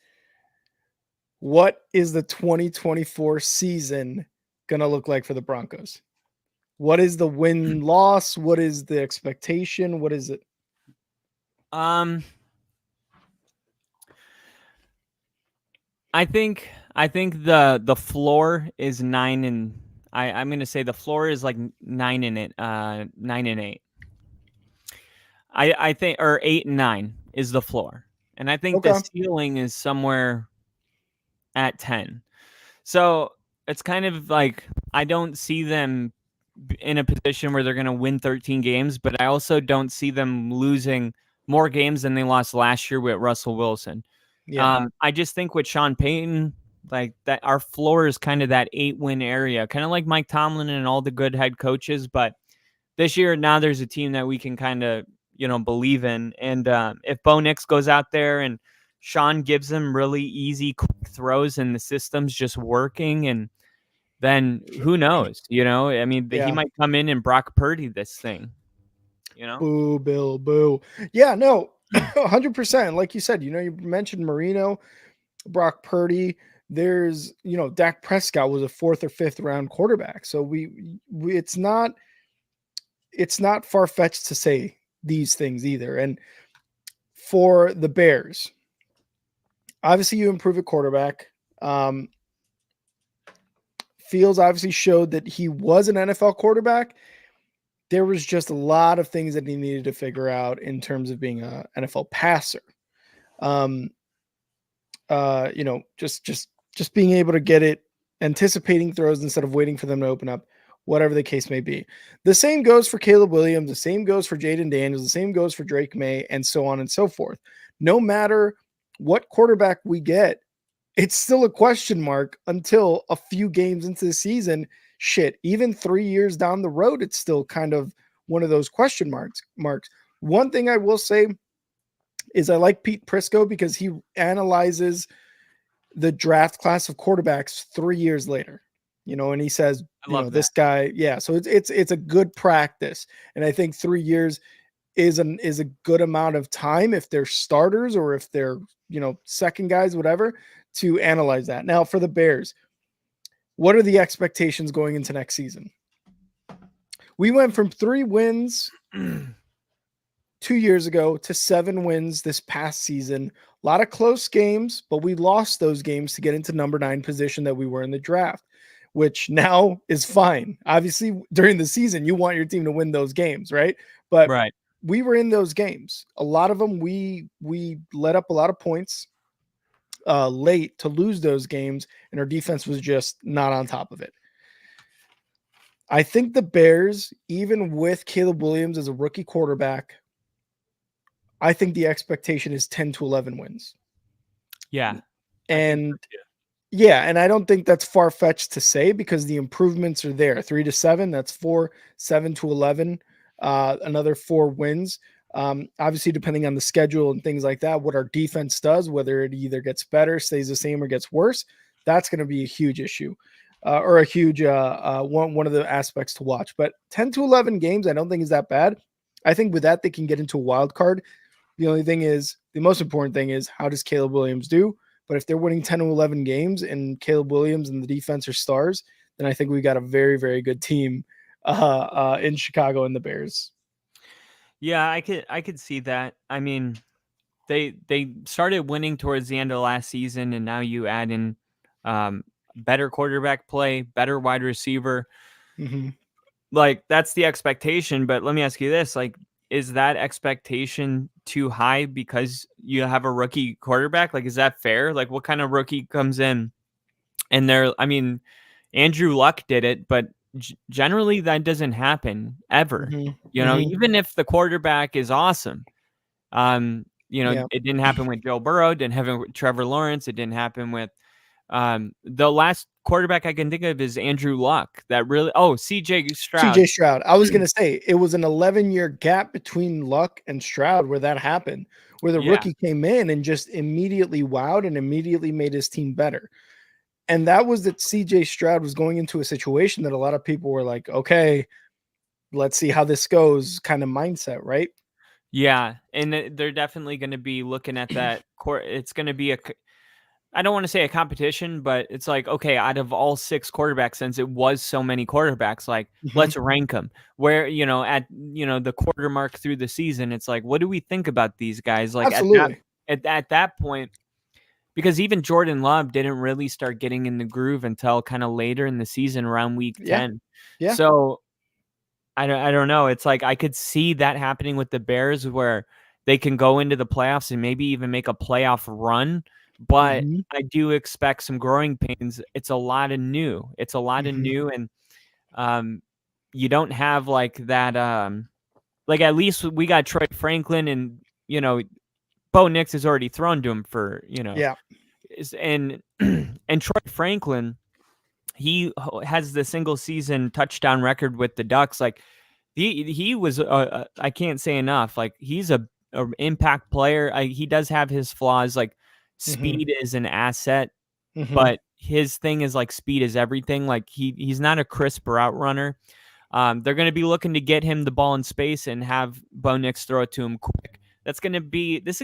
What is the 2024 season going to look like for the Broncos? What is the win-loss? What is the expectation? What is it? I think the floor is 9 and I'm going to say the floor is like 9 and 8. I think, or 8 and 9 is the floor. And I think the ceiling is somewhere at 10. So it's kind of like, I don't see them in a position where they're going to win 13 games, but I also don't see them losing more games than they lost last year with Russell Wilson. Yeah. I just think with Sean Payton, like that, our floor is kind of that 8-win area, kind of like Mike Tomlin and all the good head coaches. But this year, now there's a team that we can kind of, believe in. And if Bo Nix goes out there and Sean gives them really easy, quick throws and the system's just working, and then who knows, he might come in and Brock Purdy this thing, Boo, Bill, boo. Yeah, no. 100%. Like you said, you mentioned Marino, Brock Purdy. There's, Dak Prescott was a 4th or 5th round quarterback. So it's not far-fetched to say these things either. And for the Bears, obviously you improve at quarterback. Fields obviously showed that he was an NFL quarterback. There was just a lot of things that he needed to figure out in terms of being an NFL passer. Just being able to get it, anticipating throws instead of waiting for them to open up, whatever the case may be. The same goes for Caleb Williams. The same goes for Jaden Daniels. The same goes for Drake May, and so on and so forth. No matter what quarterback we get, it's still a question mark until a few games into the season. Shit, even 3 years down the road, it's still kind of one of those question marks. One thing I will say, is I like Pete Prisco because he analyzes the draft class of quarterbacks 3 years later, and he says, I love that. this guy, yeah. So it's a good practice. And I think 3 years is a good amount of time if they're starters or if they're, second guys, whatever, to analyze that. Now for the Bears, what are the expectations going into next season? We went from 3 wins 2 years ago to 7 wins this past season. A lot of close games, but we lost those games to get into number 9 position that we were in the draft, which now is fine. Obviously, during the season, you want your team to win those games, right? But Right. we were in those games. A lot of them, we let up a lot of points late to lose those games, and our defense was just not on top of it. I think the Bears, even with Caleb Williams as a rookie quarterback, I think the expectation is 10 to 11 wins. Yeah. And and I don't think that's far-fetched to say because the improvements are there. 3 to 7, that's 4, 7 to 11, another 4 wins. Obviously, depending on the schedule and things like that, what our defense does, whether it either gets better, stays the same, or gets worse, that's going to be a huge issue. Or a huge one of the aspects to watch. But 10 to 11 games, I don't think is that bad. I think with that, they can get into a wild card. The most important thing is how does Caleb Williams do? But if they're winning 10 to 11 games and Caleb Williams and the defense are stars, then I think we got a very, very good team in Chicago and the Bears. Yeah, I could see that. I mean, they started winning towards the end of last season, and now you add in better quarterback play, better wide receiver. Mm-hmm. Like that's the expectation. But let me ask you this: like, is that expectation too high because you have a rookie quarterback? Like, is that fair? Like, what kind of rookie comes in and Andrew Luck did it, but generally that doesn't happen ever. Mm-hmm. Even if the quarterback is awesome. It didn't happen with Joe Burrow, didn't happen with Trevor Lawrence, it didn't happen with the last quarterback I can think of is Andrew Luck. CJ Stroud. I was going to say it was an 11-year gap between Luck and Stroud where that happened, where the rookie came in and just immediately wowed and immediately made his team better. And that was that CJ Stroud was going into a situation that a lot of people were like, okay, let's see how this goes kind of mindset, right? Yeah. And they're definitely going to be looking at that court. It's going to be I don't want to say a competition, but it's like, okay, out of all 6 quarterbacks, since it was so many quarterbacks, like let's rank them where, at the quarter mark through the season, it's like, what do we think about these guys? Like absolutely. At that point, because even Jordan Love didn't really start getting in the groove until kind of later in the season around week 10. Yeah. So I don't know. It's like, I could see that happening with the Bears where they can go into the playoffs and maybe even make a playoff run. But I do expect some growing pains. It's a lot of new. And you don't have like that. Like at least we got Troy Franklin, and Bo Nix has already thrown to him for and Troy Franklin, he has the single season touchdown record with the Ducks. Like he was I can't say enough. Like he's a impact player. He does have his flaws. Like speed is an asset, but his thing is like speed is everything. Like he's not a crisp route runner. They're going to be looking to get him the ball in space and have Bo Nix throw it to him quick. This is going to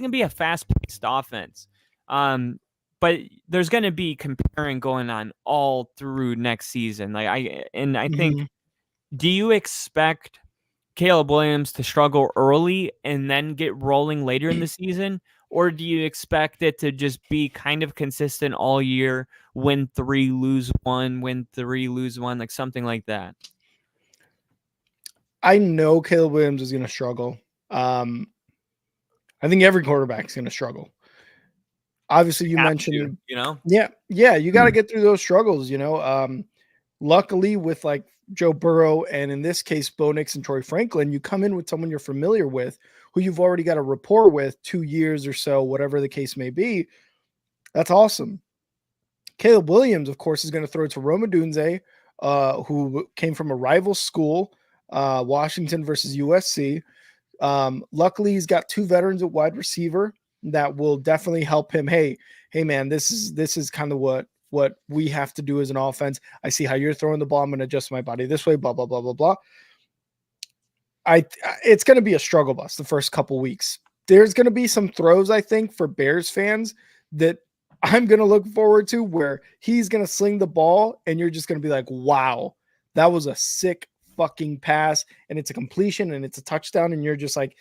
be a fast-paced offense. But there's going to be comparing going on all through next season. I think, do you expect Caleb Williams to struggle early and then get rolling later in the season? Or do you expect it to just be kind of consistent all year, win 3, lose 1, win 3, lose 1, like something like that? I know Caleb Williams is going to struggle. I think every quarterback is going to struggle. Obviously, you mentioned, you got to get through those struggles, luckily with like Joe Burrow and in this case, Bo Nix and Troy Franklin, you come in with someone you're familiar with, who you've already got a rapport with 2 years or so, whatever the case may be. That's awesome. Caleb Williams, of course, is going to throw it to Rome Odunze, who came from a rival school, Washington versus USC. Luckily, he's got 2 veterans at wide receiver that will definitely help him. Hey, man, this is kind of what we have to do as an offense. I see how you're throwing the ball. I'm going to adjust my body this way, blah, blah, blah, blah, blah. It's going to be a struggle bus the first couple weeks. There's going to be some throws, I think, for Bears fans that I'm going to look forward to where he's going to sling the ball and you're just going to be like, wow, that was a sick fucking pass, and it's a completion and it's a touchdown, and you're just like,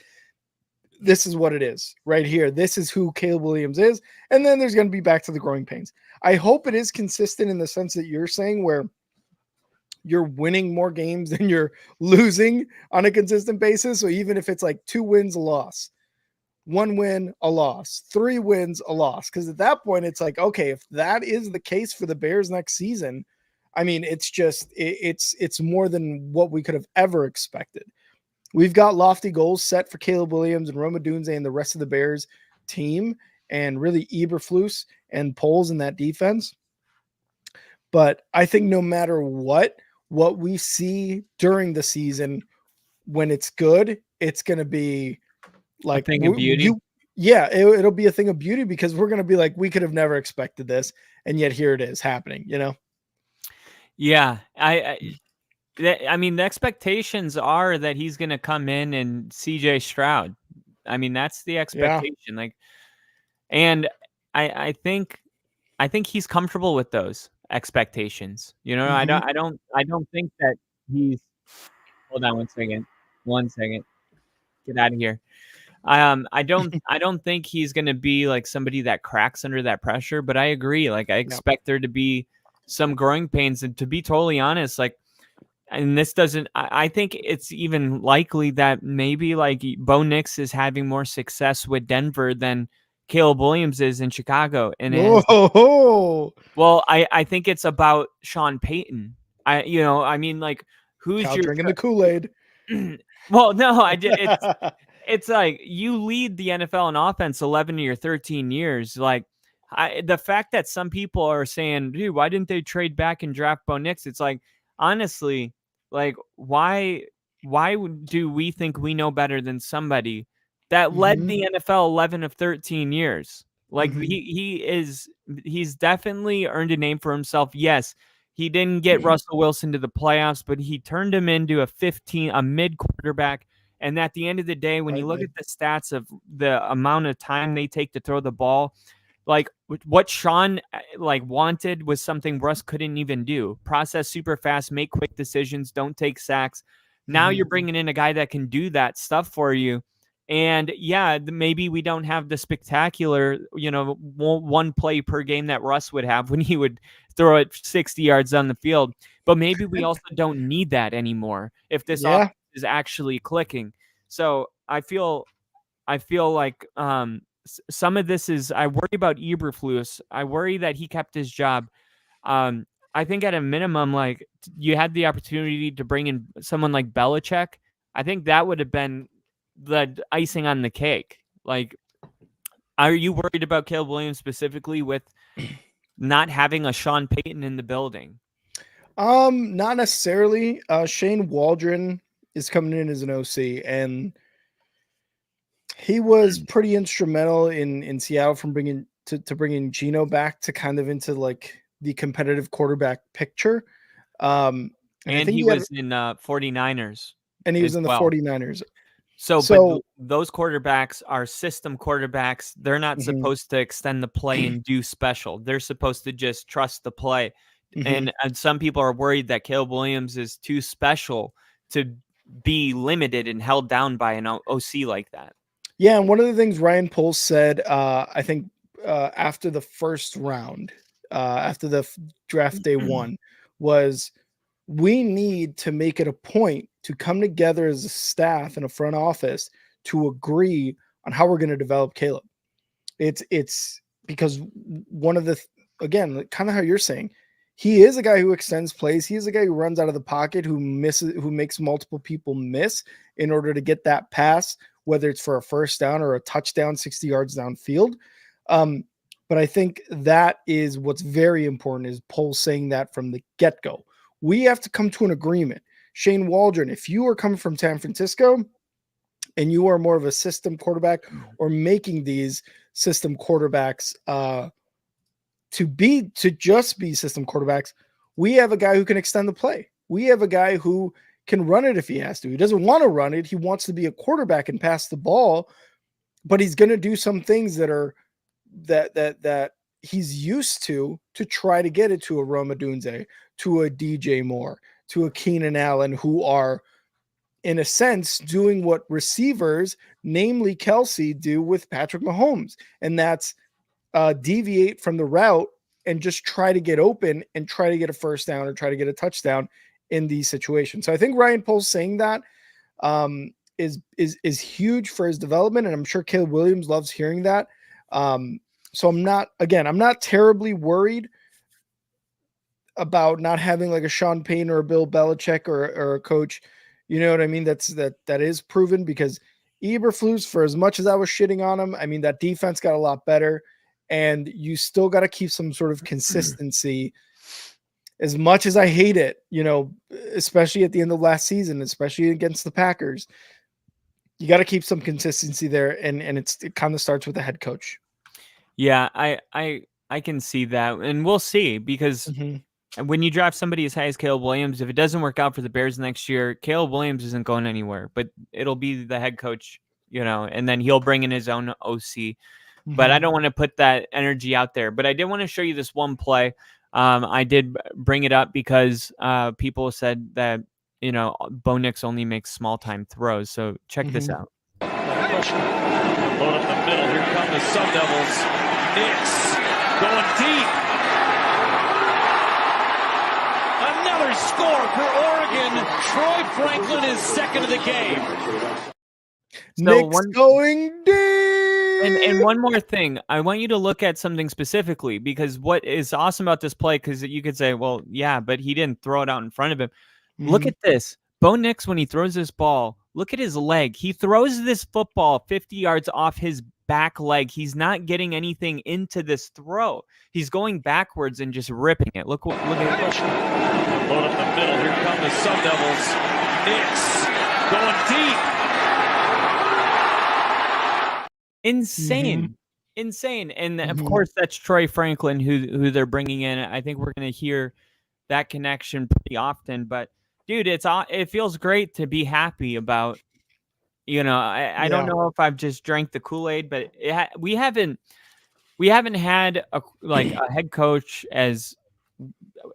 this is what it is right here. This is who Caleb Williams is. And then there's going to be back to the growing pains. I hope it is consistent in the sense that you're saying, where you're winning more games than you're losing on a consistent basis. So even if it's like 2 wins, a loss, 1 win, a loss, 3 wins, a loss. Because at that point, it's like, okay, if that is the case for the Bears next season, I mean, it's just, it's more than what we could have ever expected. We've got lofty goals set for Caleb Williams and Rome Odunze and the rest of the Bears team, and really Eberflus and Poles in that defense. But I think no matter what we see during the season, when it's good, it's going to be like a thing of beauty. It'll be a thing of beauty, because we're going to be like, we could have never expected this, and yet here it is happening, you know? Yeah, I mean, the expectations are that he's going to come in and CJ Stroud. I mean, that's the expectation. Yeah. Like, and I think he's comfortable with those expectations. You know, I don't think that he's. Hold on 1 second. Get out of here. I don't think he's going to be like somebody that cracks under that pressure. But I agree. Like, I expect there to be some growing pains, and to be totally honest, like. And this doesn't, I think it's even likely that maybe like Bo Nix is having more success with Denver than Caleb Williams is in Chicago. And well, I think it's about Sean Payton. I mean, like, who's Kyle drinking the Kool-Aid? Well, no, it's like, you lead the NFL in offense 11 of your 13 years. Like, the fact that some people are saying, dude, why didn't they trade back and draft Bo Nix? It's like, honestly, like, why do we think we know better than somebody that led the NFL 11 of 13 years? Like, he's definitely earned a name for himself. Yes, he didn't get Russell Wilson to the playoffs, but he turned him into a mid quarterback. And at the end of the day, when you look at the stats of the amount of time they take to throw the ball, like, what Sean wanted was something Russ couldn't even do. Process super fast, make quick decisions, don't take sacks. Now you're bringing in a guy that can do that stuff for you. And yeah, maybe we don't have the spectacular, 1 play per game that Russ would have when he would throw it 60 yards down the field. But maybe we also don't need that anymore if this offense is actually clicking. So I feel like some of this is, I worry about Eberflus. I worry that he kept his job. I think at a minimum, like, you had the opportunity to bring in someone like Belichick. I think that would have been the icing on the cake. Like, are you worried about Caleb Williams specifically with not having a Sean Payton in the building? Not necessarily. Shane Waldron is coming in as an OC, and he was pretty instrumental in Seattle from bringing Geno back to kind of into like the competitive quarterback picture. And he was in 49ers. And he was in the 49ers. So but those quarterbacks are system quarterbacks. They're not supposed to extend the play and do special. They're supposed to just trust the play. And some people are worried that Caleb Williams is too special to be limited and held down by an OC like that. Yeah, and one of the things Ryan Poles said, I think after the first round, after the draft day 1, was we need to make it a point to come together as a staff and a front office to agree on how we're going to develop Caleb. It's because one of the, again, kind of how you're saying, he is a guy who extends plays. He is a guy who runs out of the pocket, who makes multiple people miss in order to get that pass, whether it's for a first down or a touchdown 60 yards downfield. But I think that is what's very important, is Poles saying that from the get-go. We have to come to an agreement. Shane Waldron, if you are coming from San Francisco, and you are more of a system quarterback or making these system quarterbacks to just be system quarterbacks, we have a guy who can extend the play. We have a guy who can run it if he has to. He doesn't want to run it. He wants to be a quarterback and pass the ball, but he's going to do some things that he's used to try to get it to a Rome Odunze, to a DJ Moore, to a Keenan Allen, who are, in a sense, doing what receivers, namely Kelsey, do with Patrick Mahomes. And that's deviate from the route and just try to get open and try to get a first down or try to get a touchdown in these situations. So I think Ryan Poles saying that is huge for his development. And I'm sure Caleb Williams loves hearing that. So I'm not terribly worried about not having like a Sean Payton or a Bill Belichick or a coach, you know what I mean? That is proven, because Eberflus, for as much as I was shitting on him, I mean, that defense got a lot better, and you still got to keep some sort of consistency. As much as I hate it, especially at the end of last season, especially against the Packers, you got to keep some consistency there. And it kind of starts with the head coach. Yeah, I can see that, and we'll see, because when you draft somebody as high as Caleb Williams, if it doesn't work out for the Bears next year, Caleb Williams isn't going anywhere, but it'll be the head coach, and then he'll bring in his own OC. But I don't want to put that energy out there. But I did want to show you this one play. I did bring it up because people said that, Bo Nix only makes small time throws. So check this out. Load up the middle. Here come the Sun Devils. Nix going deep. Another score for Oregon. Troy Franklin is second of the game. Nix going deep. And one more thing, I want you to look at something specifically, because what is awesome about this play, because you could say, well, yeah, but he didn't throw it out in front of him. Look at this. Bo Nix, when he throws this ball, look at his leg. He throws this football 50 yards off his back leg. He's not getting anything into this throw. He's going backwards and just ripping it. Look at it. Load up the middle. Here come the Sun Devils. Nix going deep. Insane. And of course, that's Troy Franklin who they're bringing in. I think we're going to hear that connection pretty often. But dude, it feels great to be happy about. I don't know if I've just drank the Kool-Aid, but we haven't had a head coach as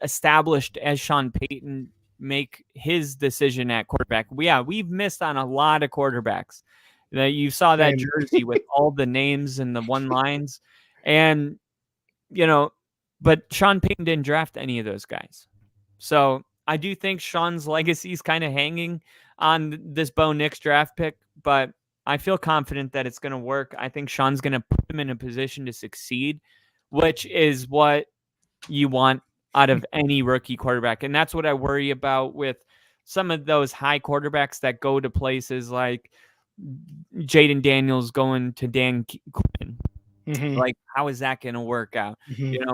established as Sean Payton make his decision at quarterback. We've missed on a lot of quarterbacks. You saw that jersey with all the names and the one lines, and but Sean Payton didn't draft any of those guys. So I do think Sean's legacy is kind of hanging on this Bo Nix draft pick, but I feel confident that it's going to work. I think Sean's going to put him in a position to succeed, which is what you want out of any rookie quarterback. And that's what I worry about with some of those high quarterbacks that go to places like Jaden Daniels going to Dan Quinn. Like, how is that going to work out?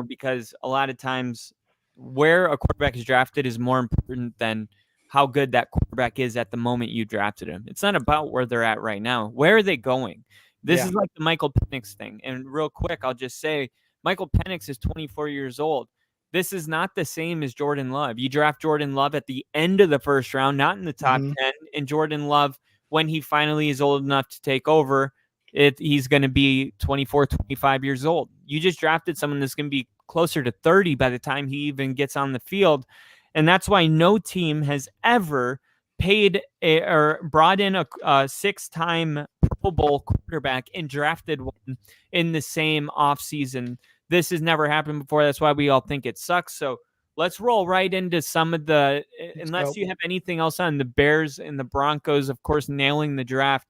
Because a lot of times where a quarterback is drafted is more important than how good that quarterback is at the moment you drafted him. It's not about where they're at right now. Where are they going? This is like the Michael Penix thing. And real quick, I'll just say Michael Penix is 24 years old. This is not the same as Jordan Love. You draft Jordan Love at the end of the first round, not in the top 10. And Jordan Love, when he finally is old enough to take over, he's going to be 24, 25 years old. You just drafted someone that's going to be closer to 30 by the time he even gets on the field. And that's why no team has ever paid or brought in a 6-time Pro Bowl quarterback and drafted one in the same offseason. This has never happened before. That's why we all think it sucks. So let's roll right into some of the, unless you have anything else on the Bears and the Broncos, of course, nailing the draft.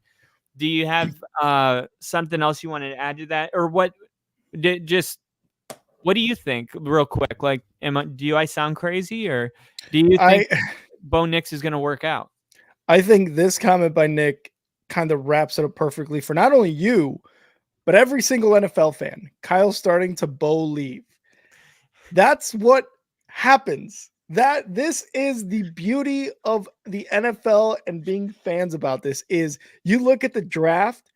Do you have something else you want to add to that? Or what do you think real quick? Like, do I sound crazy, or do you think Bo Nix is going to work out? I think this comment by Nick kind of wraps it up perfectly for not only you, but every single NFL fan. Kyle starting to Bo leave. That's what happens. This is the beauty of the NFL and being fans about this is you look at the draft,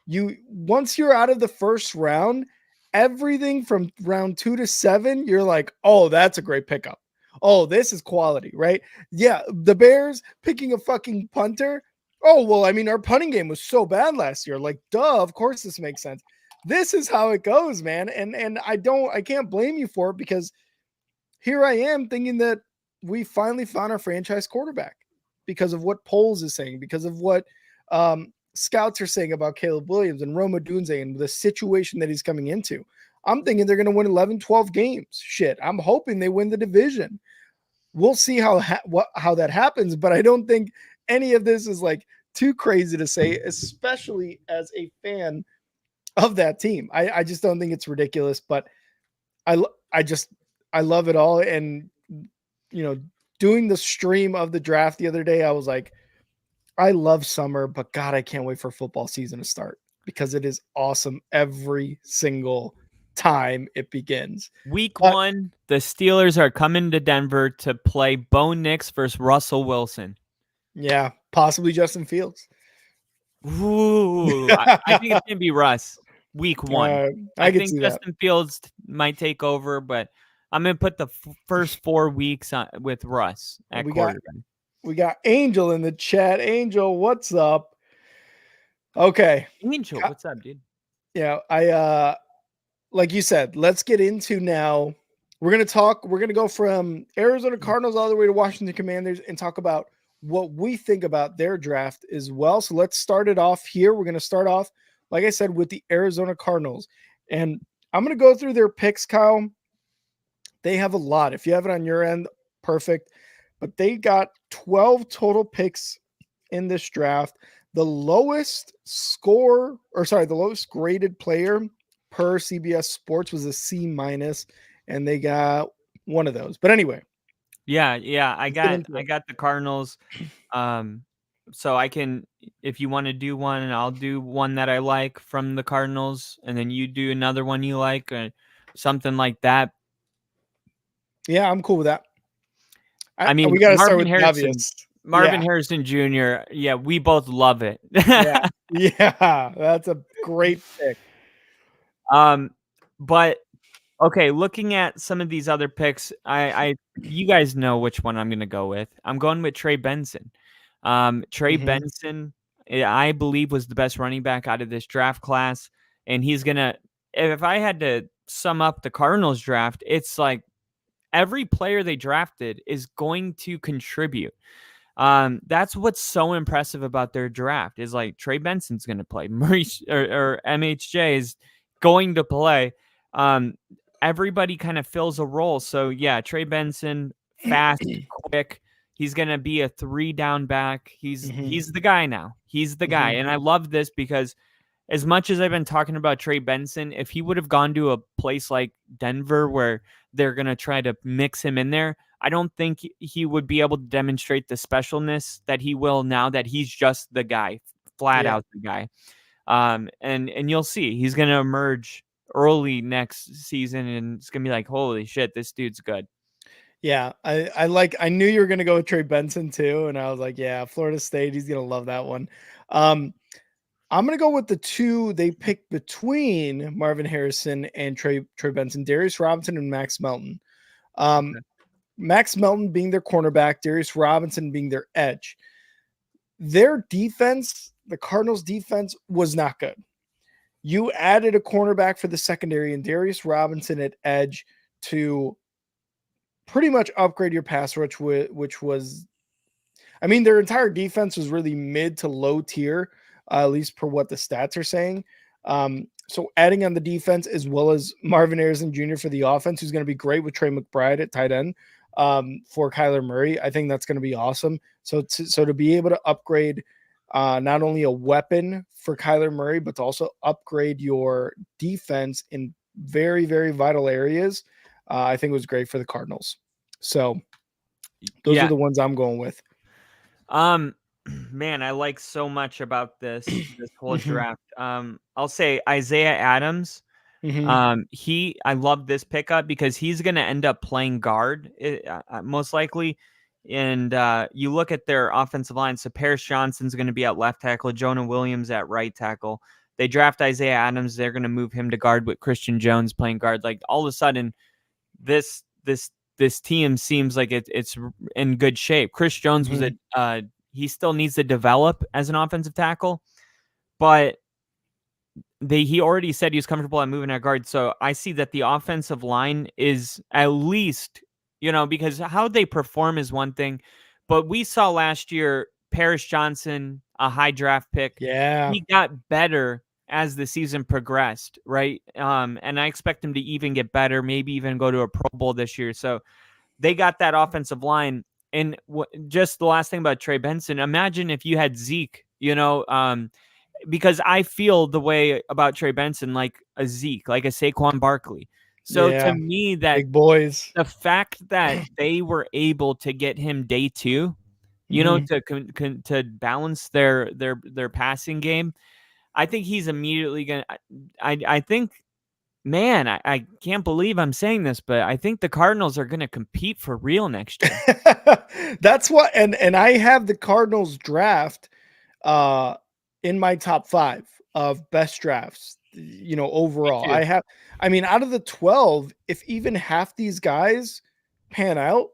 once you're out of the first round, everything from round 2 to 7, you're like, "Oh, that's a great pickup. Oh, this is quality," right? Yeah, the Bears picking a fucking punter. Oh, well, I mean, our punting game was so bad last year. Like, duh, of course this makes sense. This is how it goes, man. And I can't blame you for it because here I am thinking that we finally found our franchise quarterback because of what Poles is saying, because of what scouts are saying about Caleb Williams and Roma Dunze and the situation that he's coming into. I'm thinking they're going to win 11, 12 games. Shit, I'm hoping they win the division. We'll see how that happens, but I don't think any of this is like too crazy to say, especially as a fan of that team. I just don't think it's ridiculous, but I love it all. And, doing the stream of the draft the other day, I was like, I love summer, but God, I can't wait for football season to start because it is awesome every single time it begins. Week 1, the Steelers are coming to Denver to play Bo Nix versus Russell Wilson. Yeah, possibly Justin Fields. Ooh, I think it's going to be Russ. Week 1. I think Justin Fields might take over, but I'm going to put the first 4 weeks with Russ at quarterback. We got Angel in the chat. Angel, what's up? Okay. Angel, what's up, dude? Yeah, I like you said, let's get into now. We're going to go from Arizona Cardinals all the way to Washington Commanders and talk about what we think about their draft as well. So let's start it off here. We're going to start off, like I said, with the Arizona Cardinals. And I'm going to go through their picks, Kyle. They have a lot. If you have it on your end, perfect. But they got 12 total picks in this draft. The lowest graded player per CBS Sports was a C-, and they got one of those. But anyway. Yeah, I got the Cardinals. So I can, if you want to do one, I'll do one that I like from the Cardinals, and then you do another one you like, or something like that. Yeah, I'm cool with that. I mean, we got to start with obvious. Marvin Harrison Jr. Yeah, we both love it. yeah, that's a great pick. But okay, looking at some of these other picks, you guys know which one I'm going to go with. I'm going with Trey Benson. Trey Benson, I believe, was the best running back out of this draft class, and he's gonna. If I had to sum up the Cardinals draft, it's like every player they drafted is going to contribute. That's what's so impressive about their draft is like Trey Benson's going to play, Maurice or MHJ is going to play. Everybody kind of fills a role. So yeah, Trey Benson, fast, quick. He's going to be a 3-down back. He's the guy now. He's the guy. And I love this because as much as I've been talking about Trey Benson, if he would have gone to a place like Denver where they're going to try to mix him in there, I don't think he would be able to demonstrate the specialness that he will now that he's just the guy, flat out the guy. And you'll see he's going to emerge early next season, and it's going to be like, holy shit, this dude's good. Yeah, I knew you were going to go with Trey Benson too, and I was like, yeah, Florida State, he's going to love that one. I'm going to go with the two they picked between Marvin Harrison and Trey Benson, Darius Robinson and Max Melton. Max Melton being their cornerback, Darius Robinson being their edge. Their defense, the Cardinals' defense, was not good. You added a cornerback for the secondary and Darius Robinson at edge to pretty much upgrade your pass rush, which was, I mean, their entire defense was really mid to low tier, at least per what the stats are saying. So adding on the defense as well as Marvin Harrison Jr. for the offense, who's going to be great with Trey McBride at tight end for Kyler Murray. I think that's going to be awesome. So to be able to upgrade not only a weapon for Kyler Murray, but to also upgrade your defense in very, very vital areas, I think it was great for the Cardinals. So those are the ones I'm going with. Man, I like so much about this whole draft. I'll say Isaiah Adams. I love this pickup because he's going to end up playing guard most likely. And you look at their offensive line. So Paris Johnson's going to be at left tackle, Jonah Williams at right tackle. They draft Isaiah Adams. They're going to move him to guard with Christian Jones playing guard. Like all of a sudden, this team seems like it's in good shape. Chris Jones was he still needs to develop as an offensive tackle, but he already said he was comfortable at moving at guard. So I see that the offensive line is at least, because how they perform is one thing, but we saw last year Paris Johnson, a high draft pick. Yeah. He got better as the season progressed, right? And I expect him to even get better, maybe even go to a Pro Bowl this year. So they got that offensive line. And just the last thing about Trey Benson, imagine if you had Zeke, because I feel the way about Trey Benson like a Zeke, like a Saquon Barkley. So to me, that big boys, the fact that they were able to get him day 2, to balance their passing game, I think he's immediately going to, I think, man, I can't believe I'm saying this, but I think the Cardinals are going to compete for real next year. That's what, and I have the Cardinals draft in my top 5 of best drafts, overall. Out of the 12, if even half these guys pan out,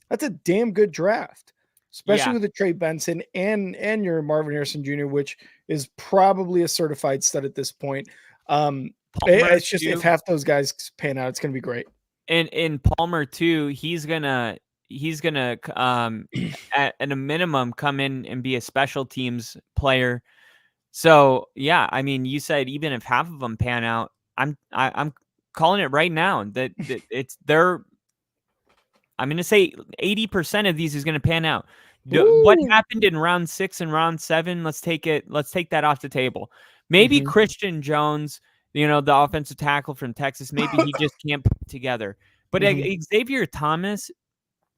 that's a damn good draft, especially with the Trey Benson and your Marvin Harrison Jr., which is probably a certified stud at this point. It's just, if half those guys pan out, it's going to be great. And in Palmer too, he's gonna at a minimum come in and be a special teams player. So yeah, you said even if half of them pan out, I'm calling it right now that it's their. I'm going to say 80% of these is going to pan out. What happened in round 6 and round 7? Let's take that off the table. Maybe Christian Jones, the offensive tackle from Texas, maybe he just can't put it together. But Xavier Thomas,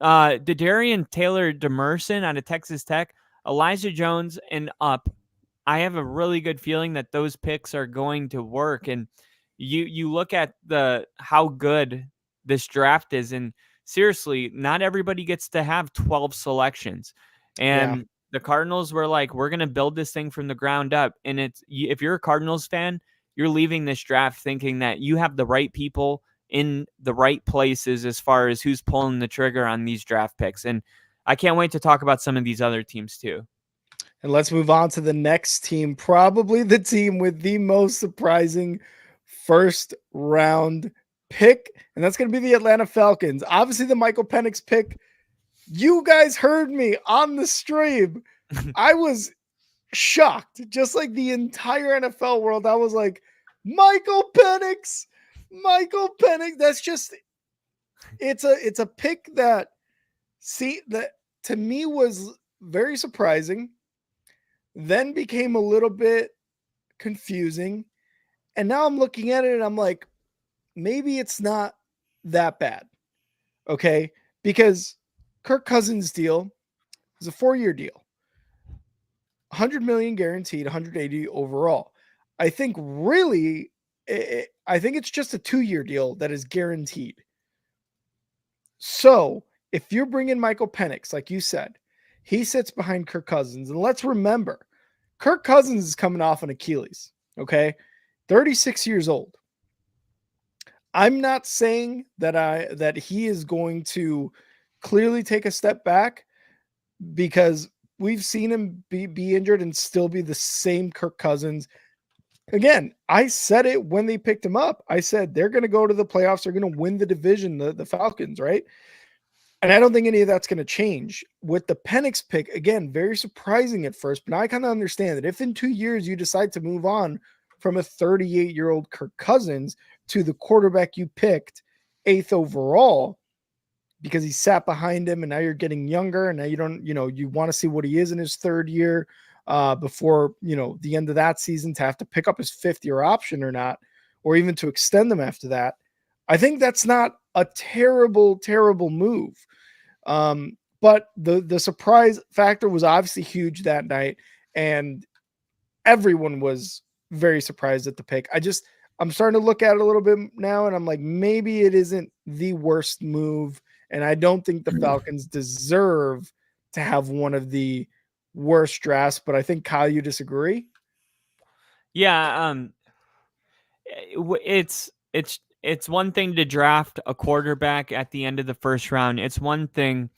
Dadarian Taylor Demerson out of Texas Tech, Elijah Jones, and up. I have a really good feeling that those picks are going to work. And you look at how good this draft is, and seriously, not everybody gets to have 12 selections. And the Cardinals were like, we're going to build this thing from the ground up. And if you're a Cardinals fan, you're leaving this draft thinking that you have the right people in the right places as far as who's pulling the trigger on these draft picks. And I can't wait to talk about some of these other teams too. And let's move on to the next team, probably the team with the most surprising first round pick, and that's going to be the Atlanta Falcons. Obviously, the Michael Penix pick. You guys heard me on the stream. I was shocked, just like the entire NFL world. I was like, Michael Penix. That's just, it's a pick that to me was very surprising, then became a little bit confusing, and now I'm looking at it and I'm like, maybe it's not that bad. Okay. Because Kirk Cousins' deal is a 4-year deal, $100 million guaranteed, 180 overall. I think really, I think it's just a 2-year deal that is guaranteed. So if you're bringing Michael Penix, like you said, he sits behind Kirk Cousins. And let's remember, Kirk Cousins is coming off an Achilles. Okay. 36 years old. I'm not saying that he is going to clearly take a step back, because we've seen him be injured and still be the same Kirk Cousins. Again, I said it when they picked him up. I said they're going to go to the playoffs. They're going to win the division, the Falcons, right? And I don't think any of that's going to change. With the Penix pick, again, very surprising at first, but now I kind of understand that if in 2 years you decide to move on from a 38-year-old Kirk Cousins to the quarterback you picked 8th overall, because he sat behind him and now you're getting younger and now you don't, you want to see what he is in his 3rd year before, the end of that season, to have to pick up his 5th-year option or not, or even to extend them after that. I think that's not a terrible, terrible move. But the surprise factor was obviously huge that night, and everyone was very surprised at the pick. I'm starting to look at it a little bit now, and I'm like, maybe it isn't the worst move. And I don't think the Falcons deserve to have one of the worst drafts, but I think, Kyle, you disagree? Yeah, it's one thing to draft a quarterback at the end of the first round. It's one thing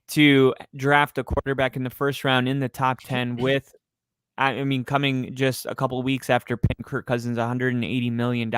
to draft a quarterback in the first round in the top 10 with, I mean, coming just a couple of weeks after paying Kirk Cousins $180 million.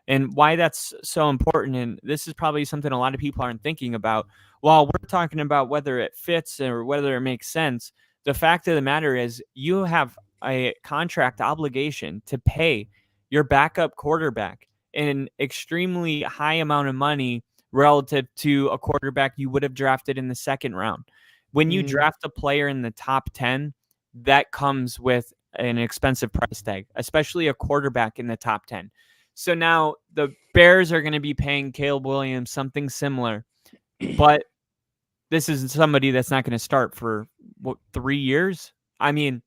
And why that's so important, and this is probably something a lot of people aren't thinking about. While we're talking about whether it fits or whether it makes sense, the fact of the matter is you have a contract obligation to pay your backup quarterback an extremely high amount of money relative to a quarterback you would have drafted in the second round. When you draft a player in the top 10, that comes with an expensive price tag, especially a quarterback in the top 10. So now the Bears are going to be paying Caleb Williams something similar, but this is somebody that's not going to start for 3 years. I mean,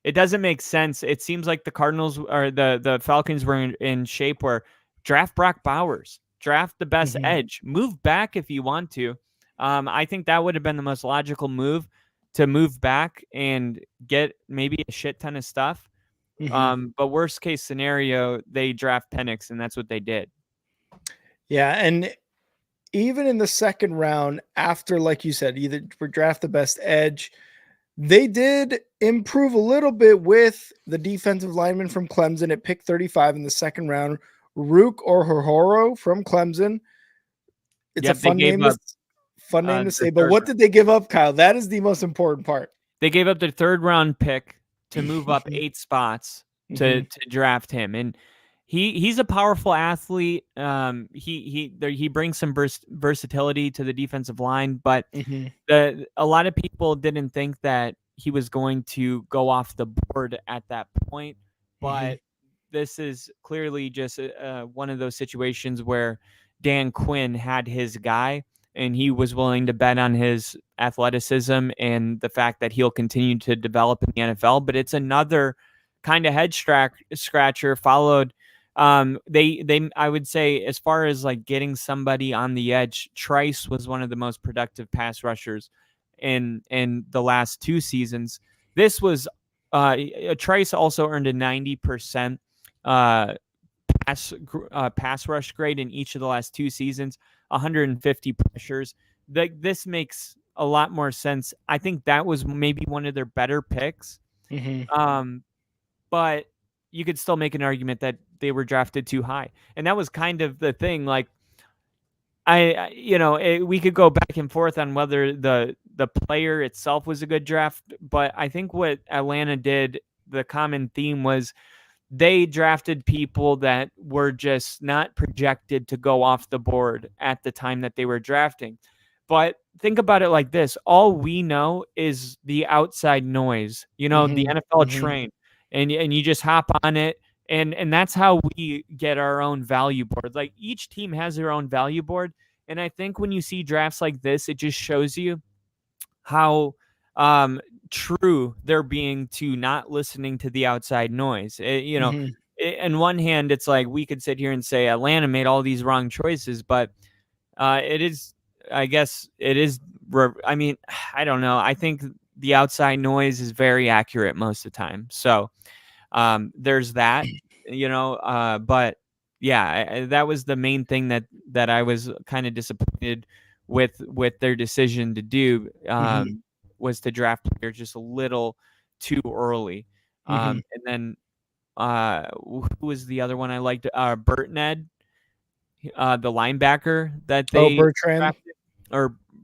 it doesn't make sense. It seems like the Cardinals or the Falcons were in shape where draft Brock Bowers, draft the best edge, move back if you want to. I think that would have been the most logical move, to move back and get maybe a shit ton of stuff. But worst case scenario, they draft Penix, and that's what they did. Yeah, and even in the second round, after, like you said, either draft the best edge, they did improve a little bit with the defensive lineman from Clemson at pick 35 in the second round, Rook Orhoro from Clemson. It's a fun name to say, but what did they give up, Kyle? That is the most important part. They gave up their third round pick to move up 8 spots to draft him, and he's a powerful athlete. He brings some versatility to the defensive line, but a lot of people didn't think that he was going to go off the board at that point. But this is clearly just one of those situations where Dan Quinn had his guy, and he was willing to bet on his athleticism and the fact that he'll continue to develop in the NFL. But it's another kind of head scratcher followed. I would say, as far as like getting somebody on the edge, Trice was one of the most productive pass rushers in the last 2 seasons. This was Trice also earned a 90% pass rush grade in each of the last 2 seasons, 150 pressures. This makes a lot more sense. I think that was maybe one of their better picks. But you could still make an argument that they were drafted too high. And that was kind of the thing. Like, we could go back and forth on whether the player itself was a good draft, but I think what Atlanta did, the common theme was they drafted people that were just not projected to go off the board at the time that they were drafting. But think about it like this. All we know is the outside noise, the NFL train, and you just hop on it. And that's how we get our own value board. Like, each team has their own value board. And I think when you see drafts like this, it just shows you how true they're being to not listening to the outside noise. On one hand, it's like we could sit here and say Atlanta made all these wrong choices, but it is, I guess it is. I mean, I don't know. I think the outside noise is very accurate most of the time. So there's that, but yeah, that was the main thing that I was kind of disappointed with their decision to do, was to draft players just a little too early. And then who was the other one I liked? Bertrand, the linebacker that they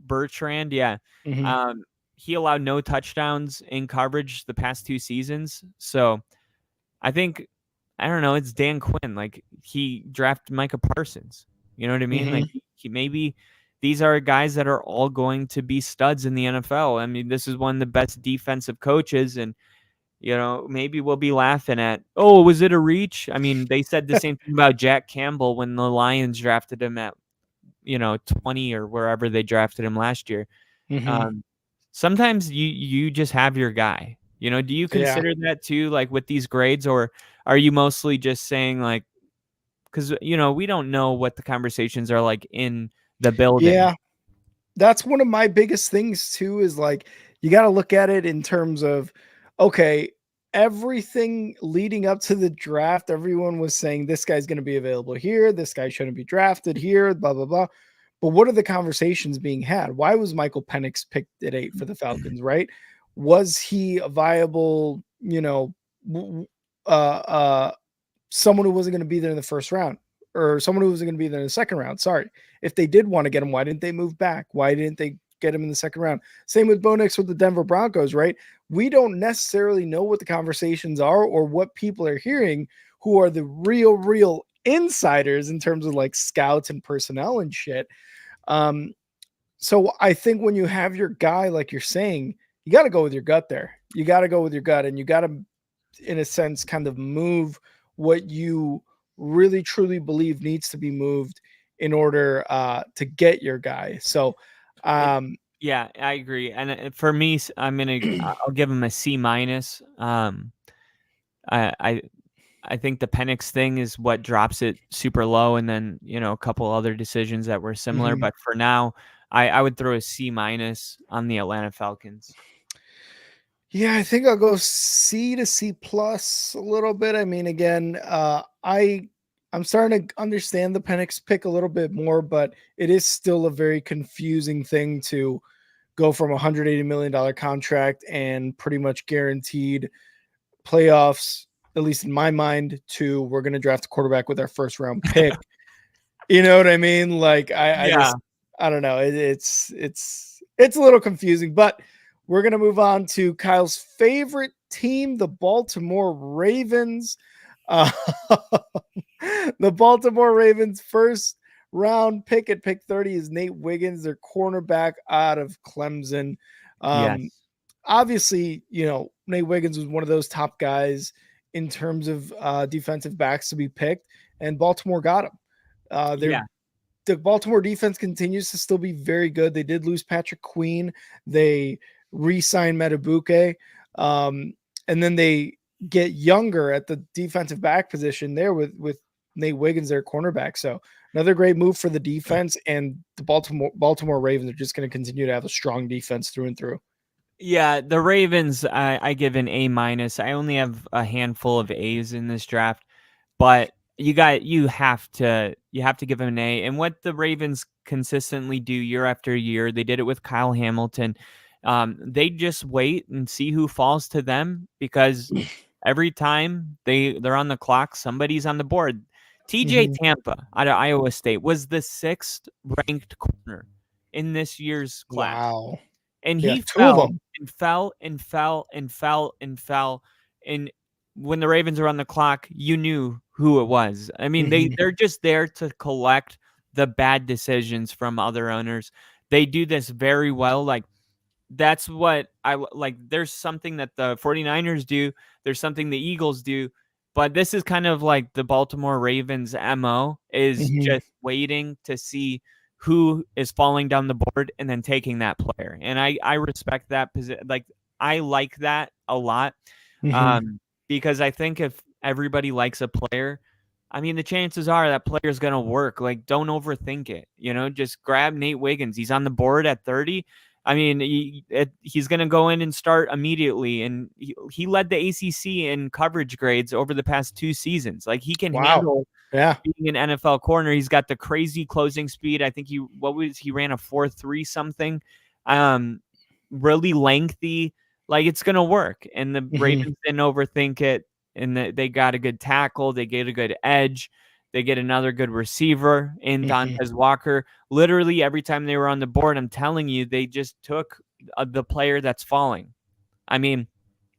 Bertrand, yeah. He allowed no touchdowns in coverage the past 2 seasons. So I think, I don't know, it's Dan Quinn. Like, he drafted Micah Parsons. You know what I mean? Like, he maybe these are guys that are all going to be studs in the NFL. I mean, this is one of the best defensive coaches, and maybe we'll be laughing at, oh, was it a reach? I mean, they said the same thing about Jack Campbell when the Lions drafted him at 20 or wherever they drafted him last year. Sometimes you just have your guy. Do you consider that too, like with these grades, or are you mostly just saying like, because we don't know what the conversations are like in the building. Yeah, that's one of my biggest things too, is like, you got to look at it in terms of, okay, everything leading up to the draft, everyone was saying this guy's going to be available here, this guy shouldn't be drafted here, blah, blah, blah. But what are the conversations being had? Why was Michael Penix picked at 8 for the Falcons, right? Was he a viable, someone who wasn't going to be there in the first round, or someone who wasn't going to be there in the second round? Sorry. If they did want to get him, why didn't they move back? Why didn't they get him in the second round? Same with Bo Nix with the Denver Broncos, right? We don't necessarily know what the conversations are or what people are hearing who are the real insiders in terms of like scouts and personnel and shit. So I think when you have your guy, like you're saying, you got to go with your gut there. You got to go with your gut, and you got to, in a sense, kind of move what you really truly believe needs to be moved in order to get your guy. So, yeah, I agree. And for me, I'll give him a C-. I think the Penix thing is what drops it super low, and then a couple other decisions that were similar. But for now, I would throw a C- on the Atlanta Falcons. Yeah, I think I'll go C to C+ a little bit. I mean, again, I'm starting to understand the Penix pick a little bit more, but it is still a very confusing thing to go from a $180 million contract and pretty much guaranteed playoffs, at least in my mind, to we're going to draft a quarterback with our first round pick. You know what I mean? Like, I don't know. It's a little confusing, but we're going to move on to Kyle's favorite team, the Baltimore Ravens. The Baltimore Ravens first round pick at pick 30 is Nate Wiggins, their cornerback out of Clemson. Yes. Obviously, Nate Wiggins was one of those top guys in terms of defensive backs to be picked, and Baltimore got him. The Baltimore defense continues to still be very good. They did lose Patrick Queen. They re-signed Metabuke. And then they get younger at the defensive back position there with Nate Wiggins, their cornerback. So another great move for the defense, and the Baltimore Ravens are just going to continue to have a strong defense through and through. Yeah, the Ravens, I give an A-. I only have a handful of A's in this draft, but you have to give them an A. And what the Ravens consistently do year after year, they did it with Kyle Hamilton. They just wait and see who falls to them, because every time they're on the clock, somebody's on the board. TJ Tampa out of Iowa State was the 6th ranked corner in this year's class. Wow. And he fell. And when the Ravens were on the clock, you knew who it was. I mean, they're just there to collect the bad decisions from other owners. They do this very well. Like, that's what I like. There's something that the 49ers do. There's something the Eagles do. But this is kind of like the Baltimore Ravens MO, is just waiting to see who is falling down the board and then taking that player. And I respect that position. Like, I like that a lot, because I think if everybody likes a player, I mean, the chances are that player is going to work. Like, don't overthink it. Just grab Nate Wiggins. He's on the board at 30. I mean, he's going to go in and start immediately. And he led the ACC in coverage grades over the past 2 seasons. Like, he can handle being an NFL corner. He's got the crazy closing speed. I think he ran a 4.3 something. Really lengthy. Like, it's going to work. And the Ravens didn't overthink it. And they got a good tackle. They get a good edge. They get another good receiver in Dontez Walker. Literally every time they were on the board, I'm telling you, they just took the player that's falling. I mean,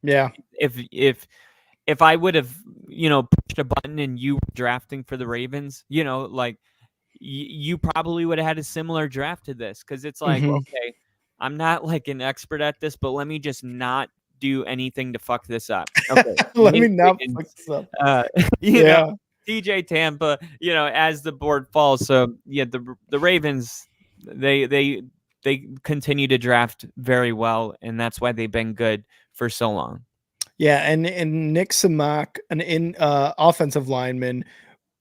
if I would have, pushed a button and you were drafting for the Ravens, like, you probably would have had a similar draft to this, because it's like, okay, I'm not like an expert at this, but let me just not do anything to fuck this up. Okay, let me not fuck this up. TJ Tampa, as the board falls. So yeah, the Ravens, they continue to draft very well, and that's why they've been good for so long. Yeah, and Nick Samak, an offensive lineman,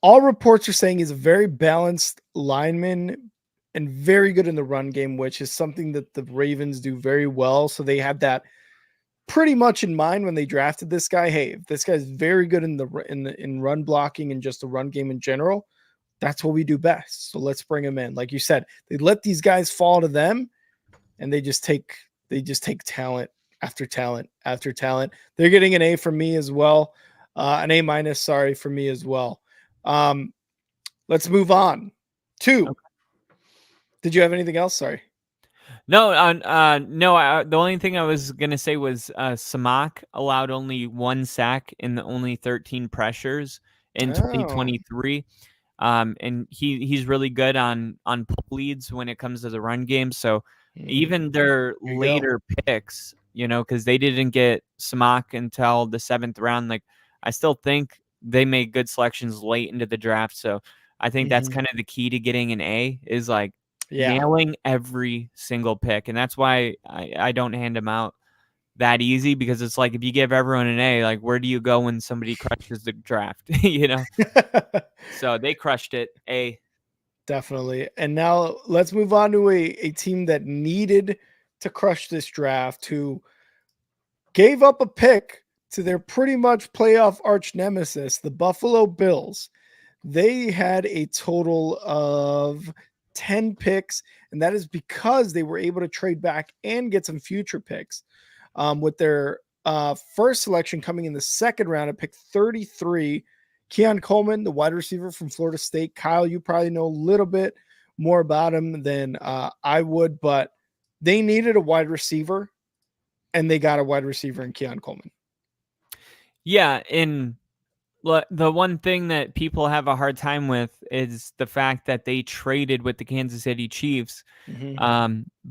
all reports are saying he's a very balanced lineman and very good in the run game, which is something that the Ravens do very well. So they had that pretty much in mind when they drafted this guy. Hey, if this guy's very good in run blocking and just the run game in general, that's what we do best. So let's bring him in. Like you said, they let these guys fall to them, and they just take talent after talent after talent. They're getting an A from me as well, an A-, sorry, for me as well. Let's move on to. Okay. Did you have anything else? Sorry. No, the only thing I was gonna say was Samak allowed only 1 sack in the only 13 pressures in 2023, and he's really good on pull leads when it comes to the run game. So even their later picks, because they didn't get Samak until the 7th round, like I still think they made good selections late into the draft. So I think that's kind of the key to getting an A is like. Nailing every single pick. And that's why I don't hand them out that easy, because it's like if you give everyone an A, like where do you go when somebody crushes the draft? So they crushed it. A. Definitely. And now let's move on to a team that needed to crush this draft, who gave up a pick to their pretty much playoff arch nemesis, the Buffalo Bills. They had a total of 10 picks, and that is because they were able to trade back and get some future picks, with their first selection coming in the 2nd round at pick 33. Keon Coleman, the wide receiver from Florida State. Kyle, you probably know a little bit more about him than I would, but they needed a wide receiver, and they got a wide receiver in Keon Coleman. Yeah, and the one thing that people have a hard time with is the fact that they traded with the Kansas City Chiefs,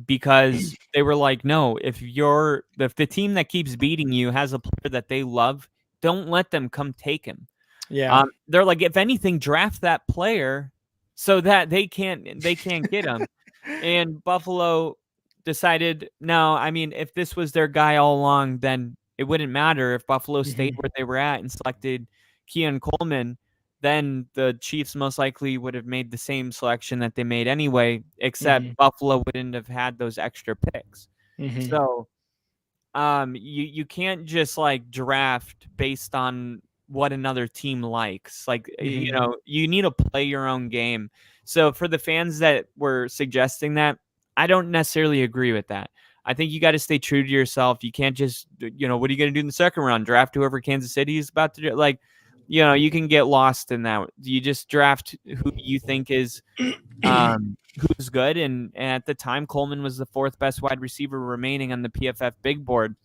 because they were like, no, if the team that keeps beating you has a player that they love, don't let them come take him. Yeah. They're like, if anything, draft that player so that they can't get him. And Buffalo decided, no, I mean, if this was their guy all along, then it wouldn't matter. If Buffalo stayed where they were at and selected Keon Coleman, then the Chiefs most likely would have made the same selection that they made anyway, except Buffalo wouldn't have had those extra picks. So you can't just like draft based on what another team likes. Like, you need to play your own game. So for the fans that were suggesting that, I don't necessarily agree with that. I think you got to stay true to yourself. You can't just, what are you going to do in the 2nd round? Draft whoever Kansas City is about to do? Like, you can get lost in that. You just draft who you think is who's good. And at the time, Coleman was the 4th best wide receiver remaining on the PFF big board.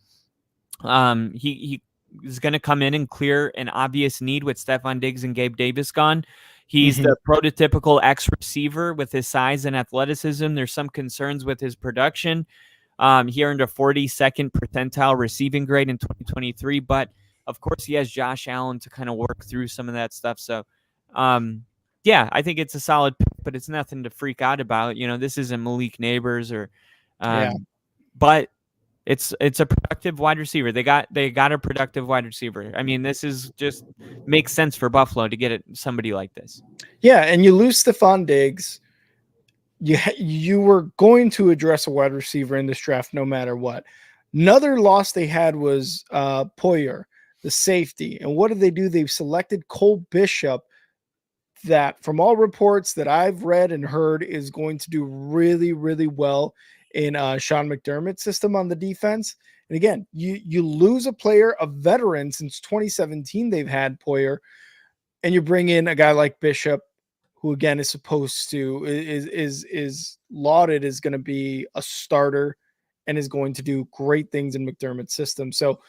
He is going to come in and clear an obvious need with Stephon Diggs and Gabe Davis gone. He's the prototypical X receiver with his size and athleticism. There's some concerns with his production. He earned a 42nd percentile receiving grade in 2023, but of course he has Josh Allen to kind of work through some of that stuff. So, yeah, I think it's a solid pick, but it's nothing to freak out about. This isn't Malik Neighbors but it's a productive wide receiver. They got a productive wide receiver. I mean, this is just makes sense for Buffalo to get somebody like this. Yeah, and you lose Stephon Diggs. You were going to address a wide receiver in this draft no matter what. Another loss they had was Poyer, the safety. And what did they do? They've selected Cole Bishop, that from all reports that I've read and heard is going to do really, really well in Sean McDermott's system on the defense. And again, you lose a player, a veteran since 2017 they've had Poyer, and you bring in a guy like Bishop, who again is supposed to is lauded as going to be a starter and is going to do great things in McDermott's system. So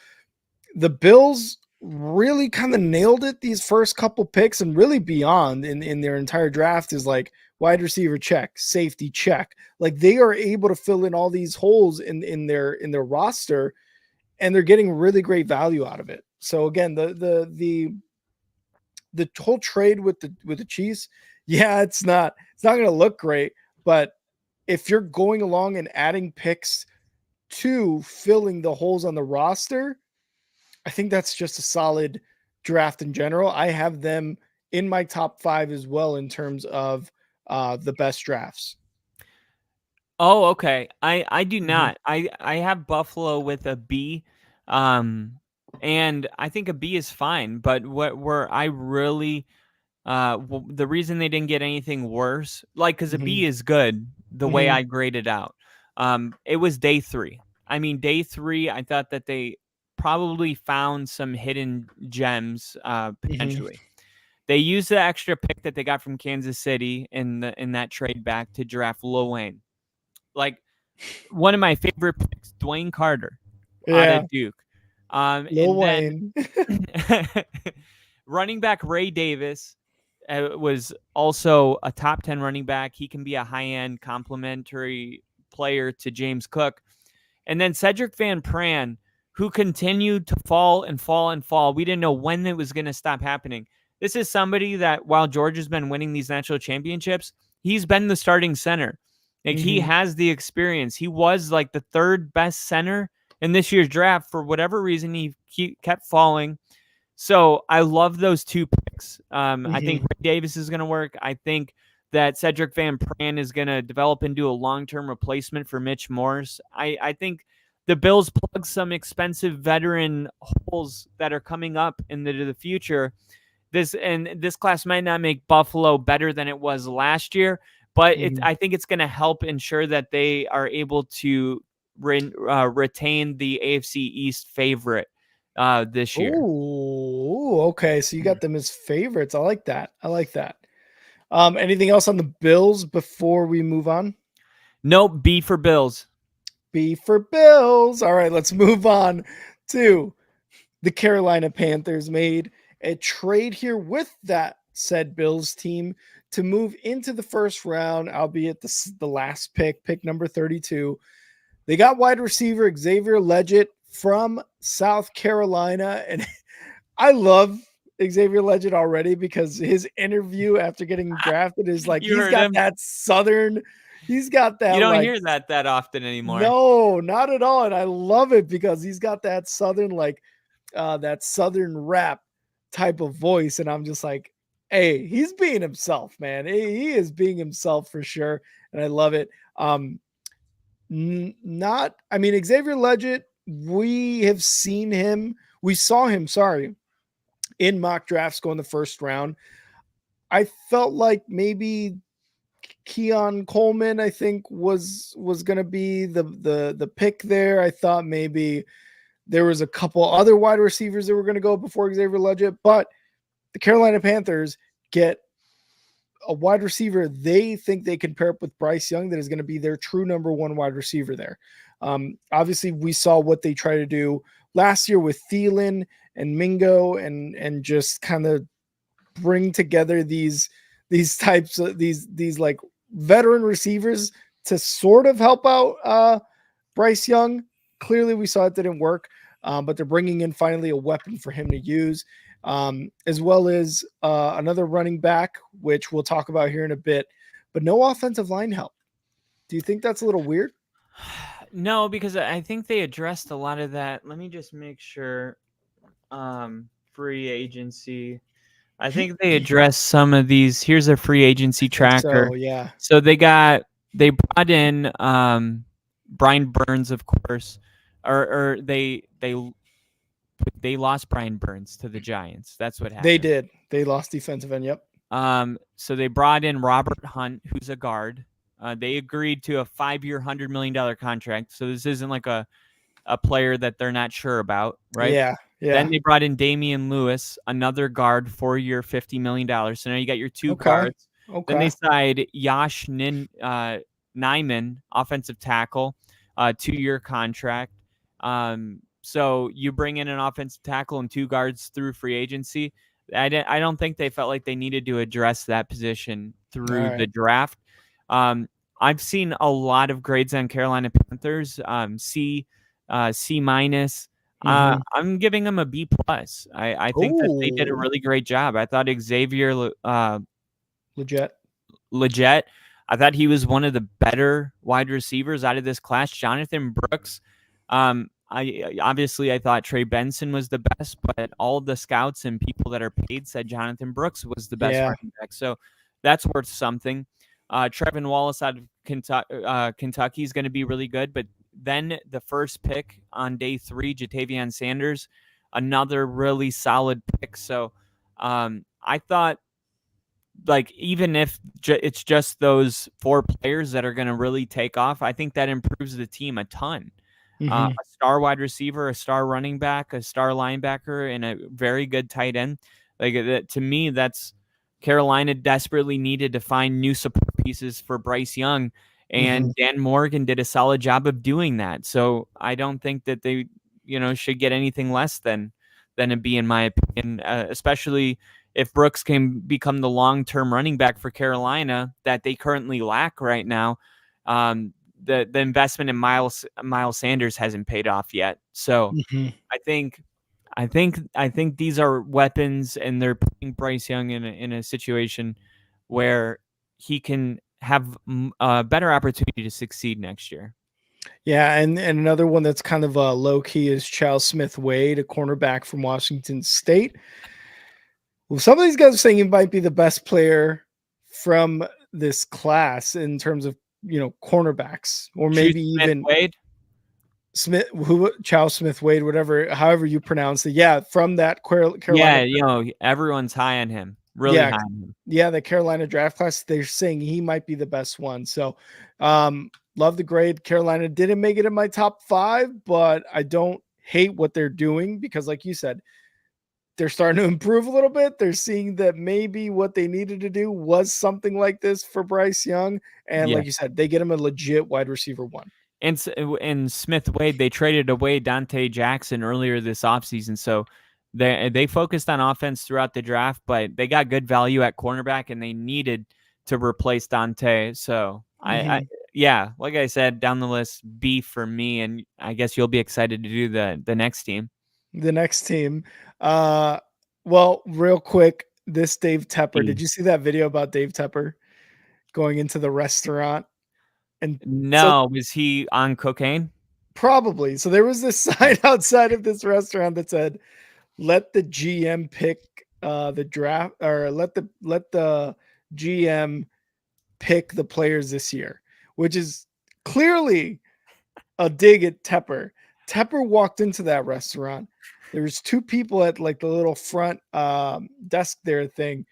the Bills really kind of nailed it these first couple picks, and really beyond in their entire draft is like wide receiver check, safety check. Like they are able to fill in all these holes in their roster, and they're getting really great value out of it. So again, the whole trade with the Chiefs, yeah, it's not going to look great, but if you're going along and adding picks to filling the holes on the roster, I think that's just a solid draft in general. I have them in my top 5 as well in terms of the best drafts. Oh, okay. I do Mhm. not. I have Buffalo with a B. And I think a B is fine, but where I really the reason they didn't get anything worse, like, because a B Mhm. is good the way Mhm. I graded out. It was day 3. I mean, day 3, I thought that they probably found some hidden gems, Mhm. potentially. They used the extra pick that they got from Kansas City in that trade back to draft Lil Wayne. Like, one of my favorite picks, Dwayne Carter out Yeah, of Duke. Lil And then Wayne. running back Ray Davis was also a top 10 running back. He can be a high-end complementary player to James Cook. And then Cedric Van Pran, who continued to fall and fall and fall. We didn't know when it was going to stop happening. This is somebody that, while Georgia's been winning these national championships, he's been the starting center. Like, he Mhm. has the experience. He was like the 3rd best center in this year's draft. For whatever reason, he kept falling. So I love those 2 picks. I think Mhm. Ray Davis is going to work. I think that Cedric Van Pran is going to develop into a long-term replacement for Mitch Morse. I think the Bills plug some expensive veteran holes that are coming up into the future. This class might not make Buffalo better than it was last year, but Mhm. I think it's going to help ensure that they are able to retain the AFC East favorite this year. Ooh, okay. So you got them as favorites. I like that. I like that. Anything else on the Bills before we move on? Nope, B for Bills. B for Bills. All right, let's move on to the Carolina Panthers. Made a trade here with that said Bills team to move into the first round, albeit the last pick number 32. They got wide receiver Xavier Legette from South Carolina, and I love Xavier Legette already because his interview after getting drafted is like You heard him. he's got You that don't like hear that often anymore. no, not at all. And I love it because he's got that southern like that southern rap type of voice. And I'm just like, hey, he's being himself, man. He is being himself for sure. And I love it. Not, I mean, Xavier Legette, we saw him, sorry, in mock drafts go in the first round. I felt like maybe Keon Coleman, I think, was going to be the pick there. I thought maybe there was a couple other wide receivers that were going to go before Xavier Legette, but the Carolina Panthers get a wide receiver they think they can pair up with Bryce Young that is going to be their true number 1 wide receiver there. Obviously, we saw what they try to do last year with Thielen and Mingo and just kind of bring together these types of these like veteran receivers to sort of help out Bryce Young. Clearly, we saw it didn't work, but they're bringing in finally a weapon for him to use, as well as another running back, which we'll talk about here in a bit, but no offensive line help. Do you think that's a little weird? No, because I think they addressed a lot of that. Let me just make sure. Free agency. I think they addressed some of these. Here's a free agency I think tracker. so, yeah. So they brought in Brian Burns, of course, or they lost Brian Burns to the Giants. That's what They happened. did. They lost defensive end. Yep. So they brought in Robert Hunt, who's a guard. They agreed to a 5-year, $100 million contract. So this isn't like a player that they're not sure about, right? Yeah. Yeah. Then they brought in Damian Lewis, another guard, 4-year, $50 million. So now you got your 2 Okay. guards. Then Okay. they signed Yash Nyman, offensive tackle, 2-year contract. So you bring in an offensive tackle and 2 guards through free agency. I don't think they felt like they needed to address that position through the draft. I've seen a lot of grades on Carolina Panthers, C minus. I'm giving them a B plus. I think that they did a Ooh. really great job. I thought Xavier Legit. I thought he was one of the better wide receivers out of this class. Jonathan Brooks. I obviously I thought Trey Benson was the best, but all of the scouts and people that are paid said Jonathan Brooks was the best Yeah. running back. So that's worth something. Trevin Wallace out of Kentucky is going to be really good, but then the first pick on day 3, Jatavion Sanders, another really solid pick. So I thought, like, even if it's just those 4 players that are going to really take off, I think that improves the team a ton. A star wide receiver, a star running back, a star linebacker, and a very good tight end. Like, to me, that's Carolina desperately needed to find new support pieces for Bryce Young, and Dan Morgan did a solid job of doing that. So I don't think that they, should get anything less than a B, in my opinion, especially if Brooks can become the long-term running back for Carolina that they currently lack right now. The investment in Miles Sanders hasn't paid off yet. So I think these are weapons, and they're putting Bryce Young in a situation where he can have a better opportunity to succeed next year. Yeah, and another one that's kind of low key is Charles Smith-Wade, a cornerback from Washington State. Well, some of these guys are saying he might be the best player from this class in terms of, cornerbacks, or maybe even Wade? Charles Smith-Wade, however you pronounce it. Yeah, from that Carolina. Yeah, everyone's high on him. Really high on him. Yeah, the Carolina draft class, they're saying he might be the best one. So, love the grade. Carolina didn't make it in my top 5, but I don't hate what they're doing because, like you said, they're starting to improve a little bit. They're seeing that maybe what they needed to do was something like this for Bryce Young. And like you said, they get him a legit wide receiver 1. And Smith-Wade, they traded away Dante Jackson earlier this offseason. So they focused on offense throughout the draft, but they got good value at cornerback, and they needed to replace Dante. So like I said, down the list, B for me. And I guess you'll be excited to do the next team. The next team. Well, real quick, this Dave Tepper. Did you see that video about Dave Tepper going into the restaurant? And was he on cocaine? Probably. So there was this sign outside of this restaurant that said, "Let the GM pick the draft," or let the GM pick the players this year," which is clearly a dig at Tepper. Tepper walked into that restaurant. There was 2 people at like the little front desk there thing.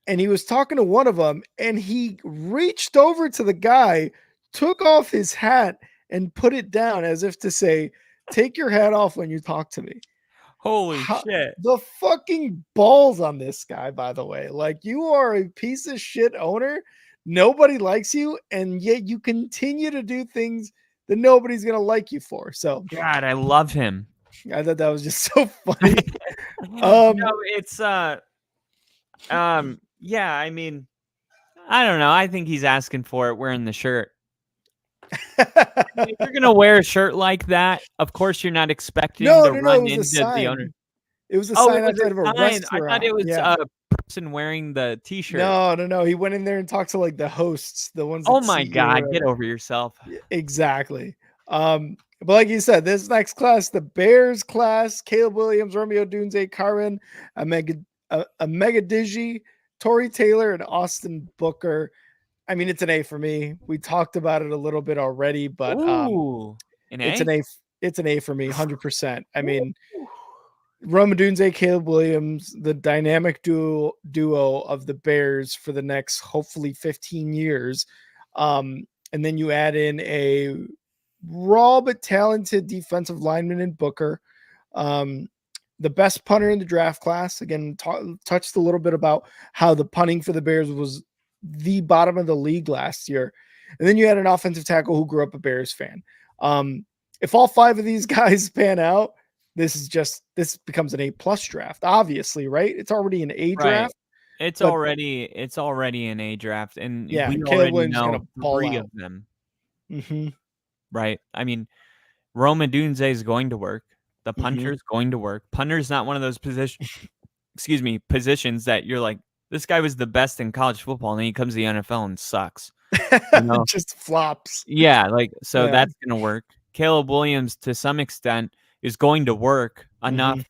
And he was talking to one of them, and he reached over to the guy, took off his hat, and put it down as if to say, "Take your hat off when you talk to me." Holy shit. The fucking balls on this guy, by the way. Like, you are a piece of shit owner. Nobody likes you, and yet you continue to do things that nobody's going to like you for. So, God, I love him. I thought that was just so funny. It's yeah, I mean, I don't know. I think he's asking for it wearing the shirt. If you're gonna wear a shirt like that, of course you're not expecting to run into the owner. It was a sign outside of a restaurant. I thought it was a person wearing the t-shirt. No. He went in there and talked to like the hosts, the ones. Oh my God, get over yourself. Exactly. But like you said, this next class, the Bears class, Caleb Williams, Romeo Dunze, Karan Amegadiji, Torrey Taylor, and Austin Booker. I mean, it's an A for me. We talked about it a little bit already, but it's an A. It's an A for me, 100%. I mean, Rome Odunze, Caleb Williams, the dynamic duo of the Bears for the next hopefully 15 years. And then you add in a raw but talented defensive lineman in Booker. The best punter in the draft class. Again, touched a little bit about how the punting for the Bears was the bottom of the league last year. And then you had an offensive tackle who grew up a Bears fan. If all 5 of these guys pan out, this becomes an A+ draft, obviously, right? It's already an A draft. Right. It's already an A draft, and yeah, we Caleb already Williams know 3 of them. Right? I mean, Rome Odunze is going to work. The punter is going to work. Punter's not one of those positions that you're like, this guy was the best in college football, and then he comes to the NFL and sucks. Just flops. Yeah, that's gonna work. Caleb Williams, to some extent, is going to work enough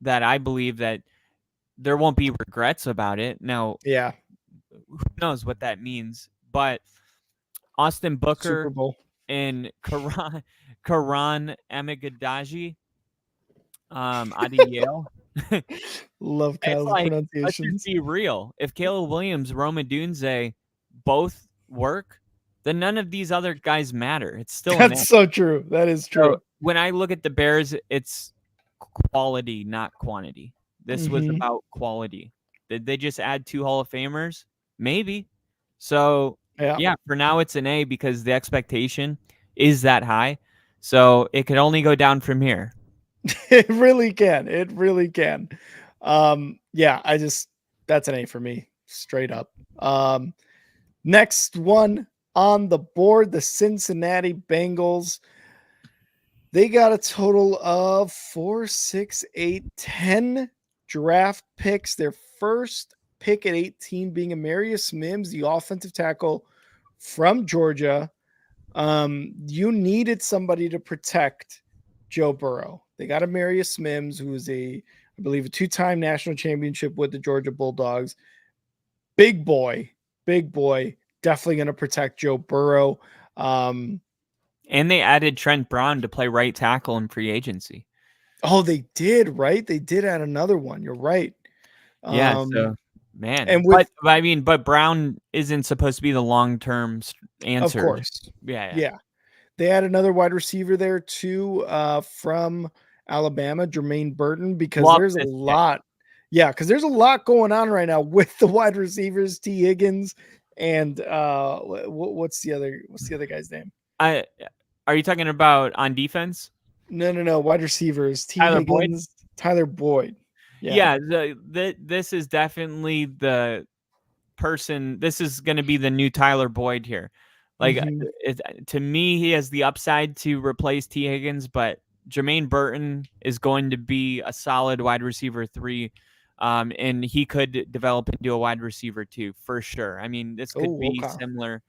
that I believe that there won't be regrets about it. Now, Yeah. who knows what that means? But Austin Super Booker Bowl. and Karan Amigadaji out of Yale. Love It's Kyle's like, let's pronunciations. just be real. If Caleb Williams, Rome Odunze both work, then none of these other guys matter. It's still an That's so true. That is true. So when I look at the Bears, it's quality, not quantity. This was about quality. Did they just add 2 Hall of Famers? Maybe. So yeah, for now it's an A because the expectation is that high. So it could only go down from here. It really can. It really can. Yeah, that's an A for me, straight up. Next one on the board, the Cincinnati Bengals. They got a total of 4, 6, 8, 10 draft picks. Their first pick at 18 being Amarius Mims, the offensive tackle from Georgia. You needed somebody to protect Joe Burrow. They got Amarius Mims, who is I believe, a 2-time national championship with the Georgia Bulldogs. Big boy, definitely going to protect Joe Burrow. And they added Trent Brown to play right tackle in free agency. Oh, they did, right? They did add another one. You're right. Yeah, so man. And but Brown isn't supposed to be the long-term answer. Of course. Yeah. They had another wide receiver there too, from Alabama, Jermaine Burton, because there's a lot. Yeah, because there's a lot going on right now with the wide receivers, T. Higgins, and what's the other guy's name? Are you talking about on defense? No, wide receivers. T. Higgins, Tyler Boyd. Yeah, this is definitely the person. This is going to be the new Tyler Boyd here. Like, to me, he has the upside to replace T. Higgins, but Jermaine Burton is going to be a solid wide receiver 3, and he could develop into a wide receiver 2 for sure. I mean, this could be similar.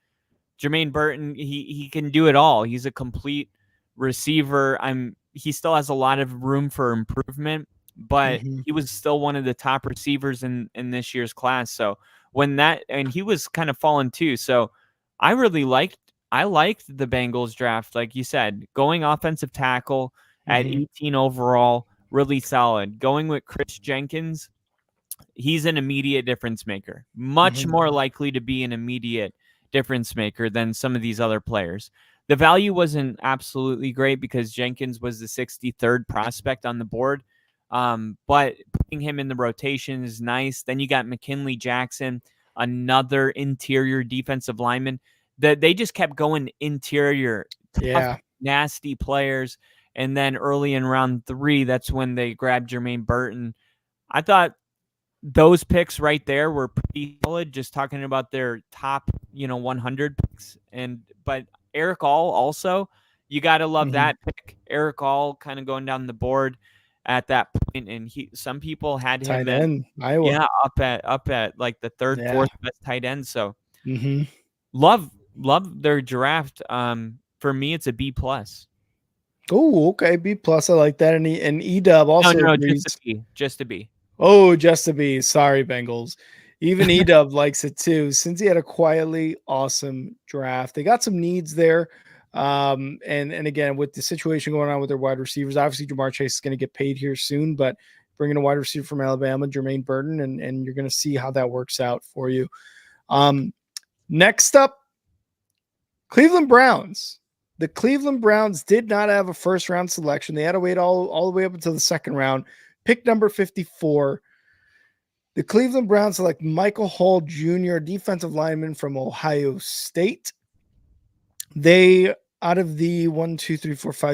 Jermaine Burton, he can do it all. He's a complete receiver. He still has a lot of room for improvement, but he was still one of the top receivers in this year's class. So and he was kind of fallen too. So I liked the Bengals draft, like you said, going offensive tackle at 18 overall, really solid. Going with Chris Jenkins, he's an immediate difference maker, much more likely to be an immediate difference maker than some of these other players. The value wasn't absolutely great because Jenkins was the 63rd prospect on the board. But putting him in the rotation is nice. Then you got McKinley Jackson, another interior defensive lineman. That they just kept going interior, tough, nasty players. And then early in round 3, that's when they grabbed Jermaine Burton. I thought those picks right there were pretty solid, just talking about their top, 100 picks. But Eric All also, you got to love that pick. Eric All kind of going down the board at that point, and some people had him tight end, Iowa. Yeah, up at like the 3rd, 4th best tight end. So love their draft. For me, it's a B+. Oh, okay, B+. I like that. And Edub also agrees. Just a B. Oh, just a B. Sorry, Bengals. Even Edub likes it too, since he had a quietly awesome draft. They got some needs there. And again, with the situation going on with their wide receivers, obviously Jamar Chase is going to get paid here soon, but bringing a wide receiver from Alabama, Jermaine Burton, and you're going to see how that works out for you. Next up, Cleveland Browns. The Cleveland Browns did not have a first round selection. They had to wait all the way up until the second round. Pick number 54. The Cleveland Browns select Michael Hall Jr., defensive lineman from Ohio State. They, out of the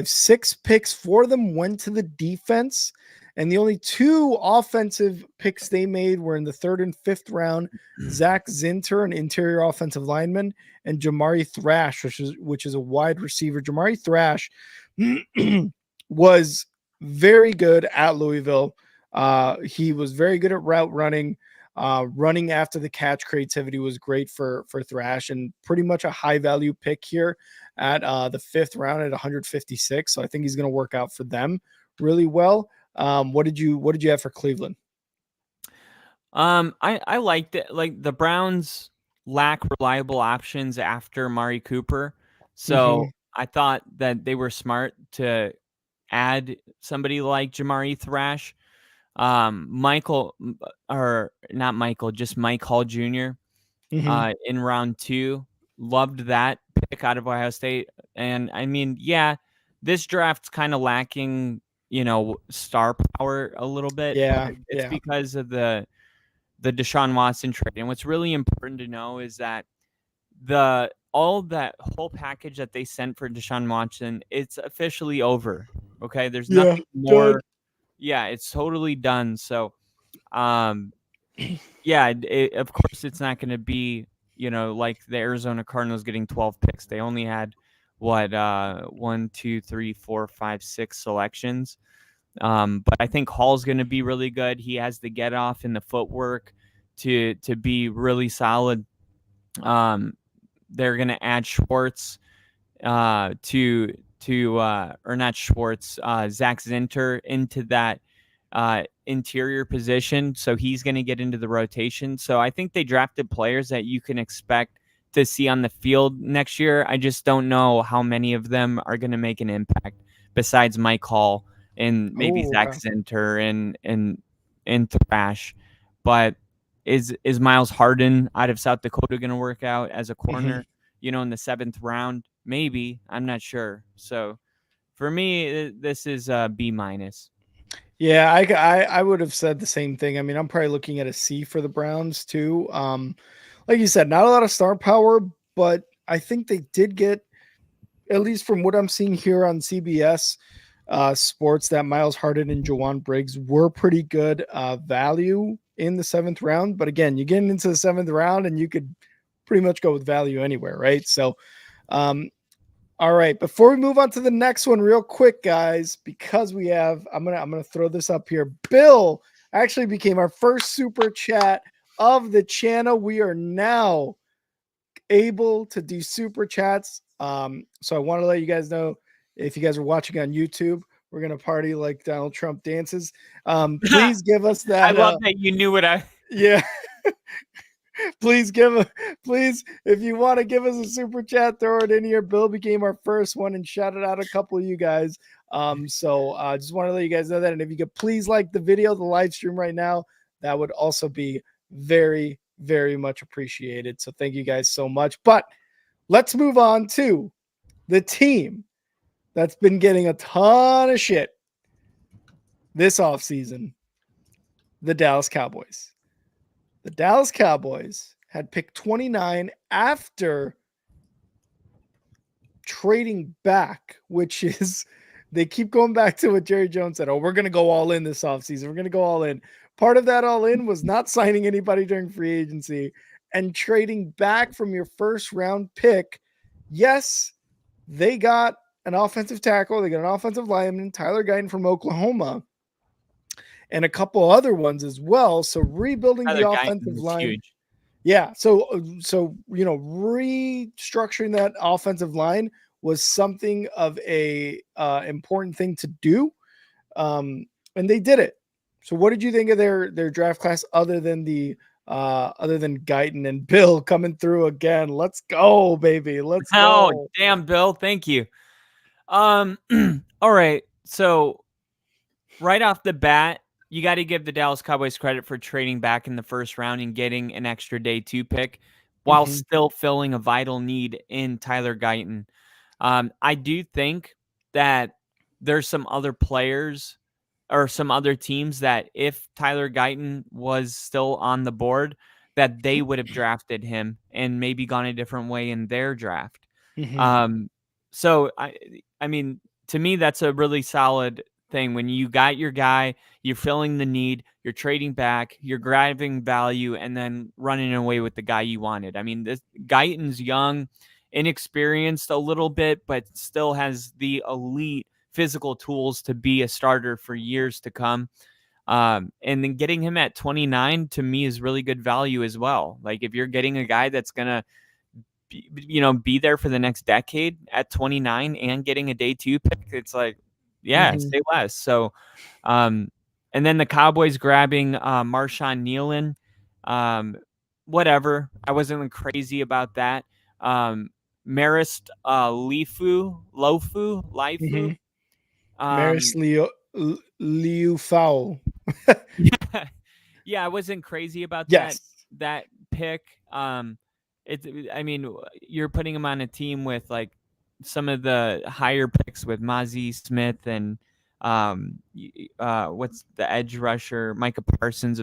6 picks, 4 of them went to the defense. And the only 2 offensive picks they made were in the 3rd and 5th round. Zach Zinter, an interior offensive lineman, and Jamari Thrash, which is a wide receiver. Jamari Thrash was very good at Louisville. He was very good at route running. Running after the catch creativity was great for Thrash, and pretty much a high value pick here at the 5th round at 156. So I think he's going to work out for them really well. What did you have for Cleveland? I liked it. Like, the Browns lack reliable options after Mari Cooper. So I thought that they were smart to add somebody like Jamari Thrash. Michael, or not Michael, just Mike Hall Jr. In round 2. Loved that pick out of Ohio State. And I mean, yeah, this draft's kind of lacking, star power a little bit. Yeah, but it's because of the Deshaun Watson trade. And what's really important to know is that all that whole package that they sent for Deshaun Watson, it's officially over. Okay, there's nothing more. Done. Yeah, it's totally done. So, yeah, of course it's not going to be, like the Arizona Cardinals getting 12 picks. They only had 1, 2, 3, 4, 5, 6 selections. But I think Hall's going to be really good. He has the get off and the footwork to be really solid. They're going to add Schwartz or not Schwartz, Zach Zinter into that interior position. So he's going to get into the rotation. So I think they drafted players that you can expect to see on the field next year. I just don't know how many of them are going to make an impact besides Mike Hall and maybe Zach Zinter and Thrash. But is Miles Harden out of South Dakota going to work out as a corner, in the 7th round? Maybe. I'm not sure. So for me, this is a B-. Yeah, I would have said the same thing. I mean, I'm probably looking at a C for the Browns too. Like you said, not a lot of star power, but I think they did get, at least from what I'm seeing here on CBS Sports, that Miles Harden and Jawan Briggs were pretty good value in the 7th round. But again, you get into the 7th round and you could pretty much go with value anywhere, right? So, all right, before we move on to the next one real quick, guys, because we have, I'm gonna throw this up here. Bill actually became our first super chat of the channel. We are now able to do super chats. So I want to let you guys know, if you guys are watching on YouTube, we're gonna party like Donald Trump dances. Please give us that. I love that you knew what I. Yeah. Please, if you want to give us a super chat, throw it in here. Bill became our first one and shouted out a couple of you guys. So just want to let you guys know that. And if you could please like the video, the live stream right now, that would also be very, very much appreciated. So thank you guys so much. But let's move on to the team that's been getting a ton of shit this offseason, the Dallas Cowboys. The Dallas Cowboys had picked 29 after trading back, which is, they keep going back to what Jerry Jones said. Oh, we're going to go all in this offseason. We're going to go all in. Part of that all in was not signing anybody during free agency and trading back from your 1st round pick. Yes, they got an offensive tackle. They got an offensive lineman, Tyler Guyton from Oklahoma, and a couple other ones as well. So rebuilding the offensive line. Huge. Yeah. So, restructuring that offensive line was something of a important thing to do. And they did it. So what did you think of their draft class other than Guyton and Bill coming through again? Let's go, baby. Let's go. Oh, damn, Bill. Thank you. All right. So right off the bat, you got to give the Dallas Cowboys credit for trading back in the 1st round and getting an extra day 2 pick while still filling a vital need in Tyler Guyton. I do think that there's some other players or some other teams that if Tyler Guyton was still on the board, that they would have drafted him and maybe gone a different way in their draft. So, I mean, to me, that's a really solid thing. When you got your guy, you're filling the need, you're trading back, you're grabbing value, and then running away with the guy you wanted. I mean, this Guyton's young, inexperienced a little bit, but still has the elite physical tools to be a starter for years to come. And then getting him at 29 to me is really good value as well. Like if you're getting a guy that's gonna be there for the next decade at 29 and getting a day 2 pick, it's like, yeah, Mhm. say less. So, and then the Cowboys grabbing Marshawn Nealon, whatever. I wasn't crazy about that. Marist Lifu. Mhm. Maris Um, Liufau. yeah, yeah, I wasn't crazy about that Yes. pick. I mean, you're putting him on a team with like some of the higher picks with Mozzie Smith and what's the edge rusher, Micah Parsons.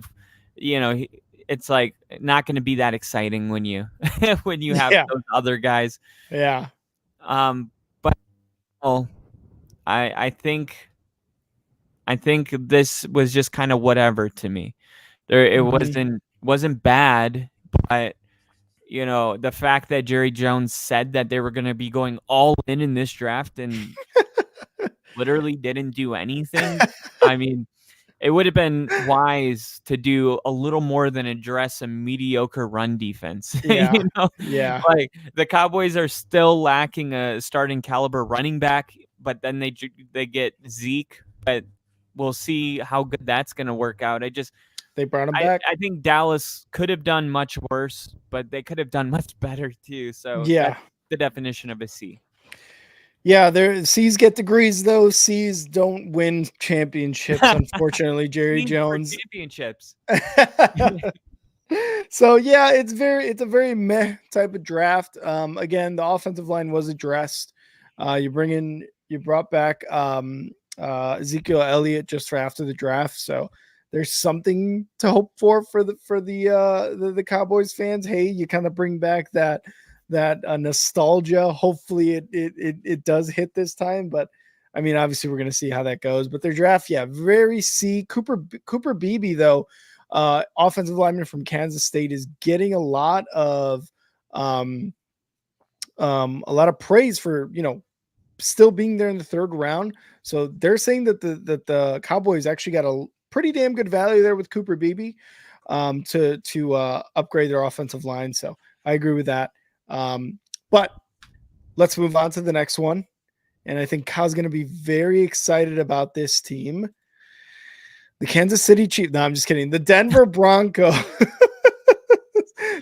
It's like not going to be that exciting when you when you have Yeah. those other guys. Yeah. But oh, I think this was just kind of whatever to me. It Mhm. wasn't bad, but the fact that Jerry Jones said that they were going to be going all in this draft and literally didn't do anything. I mean, it would have been wise to do a little more than address a mediocre run defense. Yeah. Yeah. Like the Cowboys are still lacking a starting caliber running back, but then they get Zeke, but we'll see how good that's going to work out. They brought him I, back. I think Dallas could have done much worse, but they could have done much better too. So Yeah. that's the definition of a C. Yeah, C's get degrees though. C's don't win championships, unfortunately, Jerry C's for Jones. championships. So yeah, it's a very meh type of draft. Again, the offensive line was addressed. You brought back Ezekiel Elliott just for after the draft. So there's something to hope for the Cowboys fans. Hey, you kind of bring back that nostalgia. Hopefully it does hit this time, but I mean, obviously we're going to see how that goes. But their draft, yeah, very C. Cooper Beebe though, offensive lineman from Kansas State, is getting a lot of praise for still being there in the third round. So they're saying that the Cowboys actually got a pretty damn good value there with Cooper Beebe to upgrade their offensive line. So I agree with that. But let's move on to the next one. And I think Kyle's going to be very excited about this team. The Kansas City Chiefs. No, I'm just kidding. The Denver Broncos.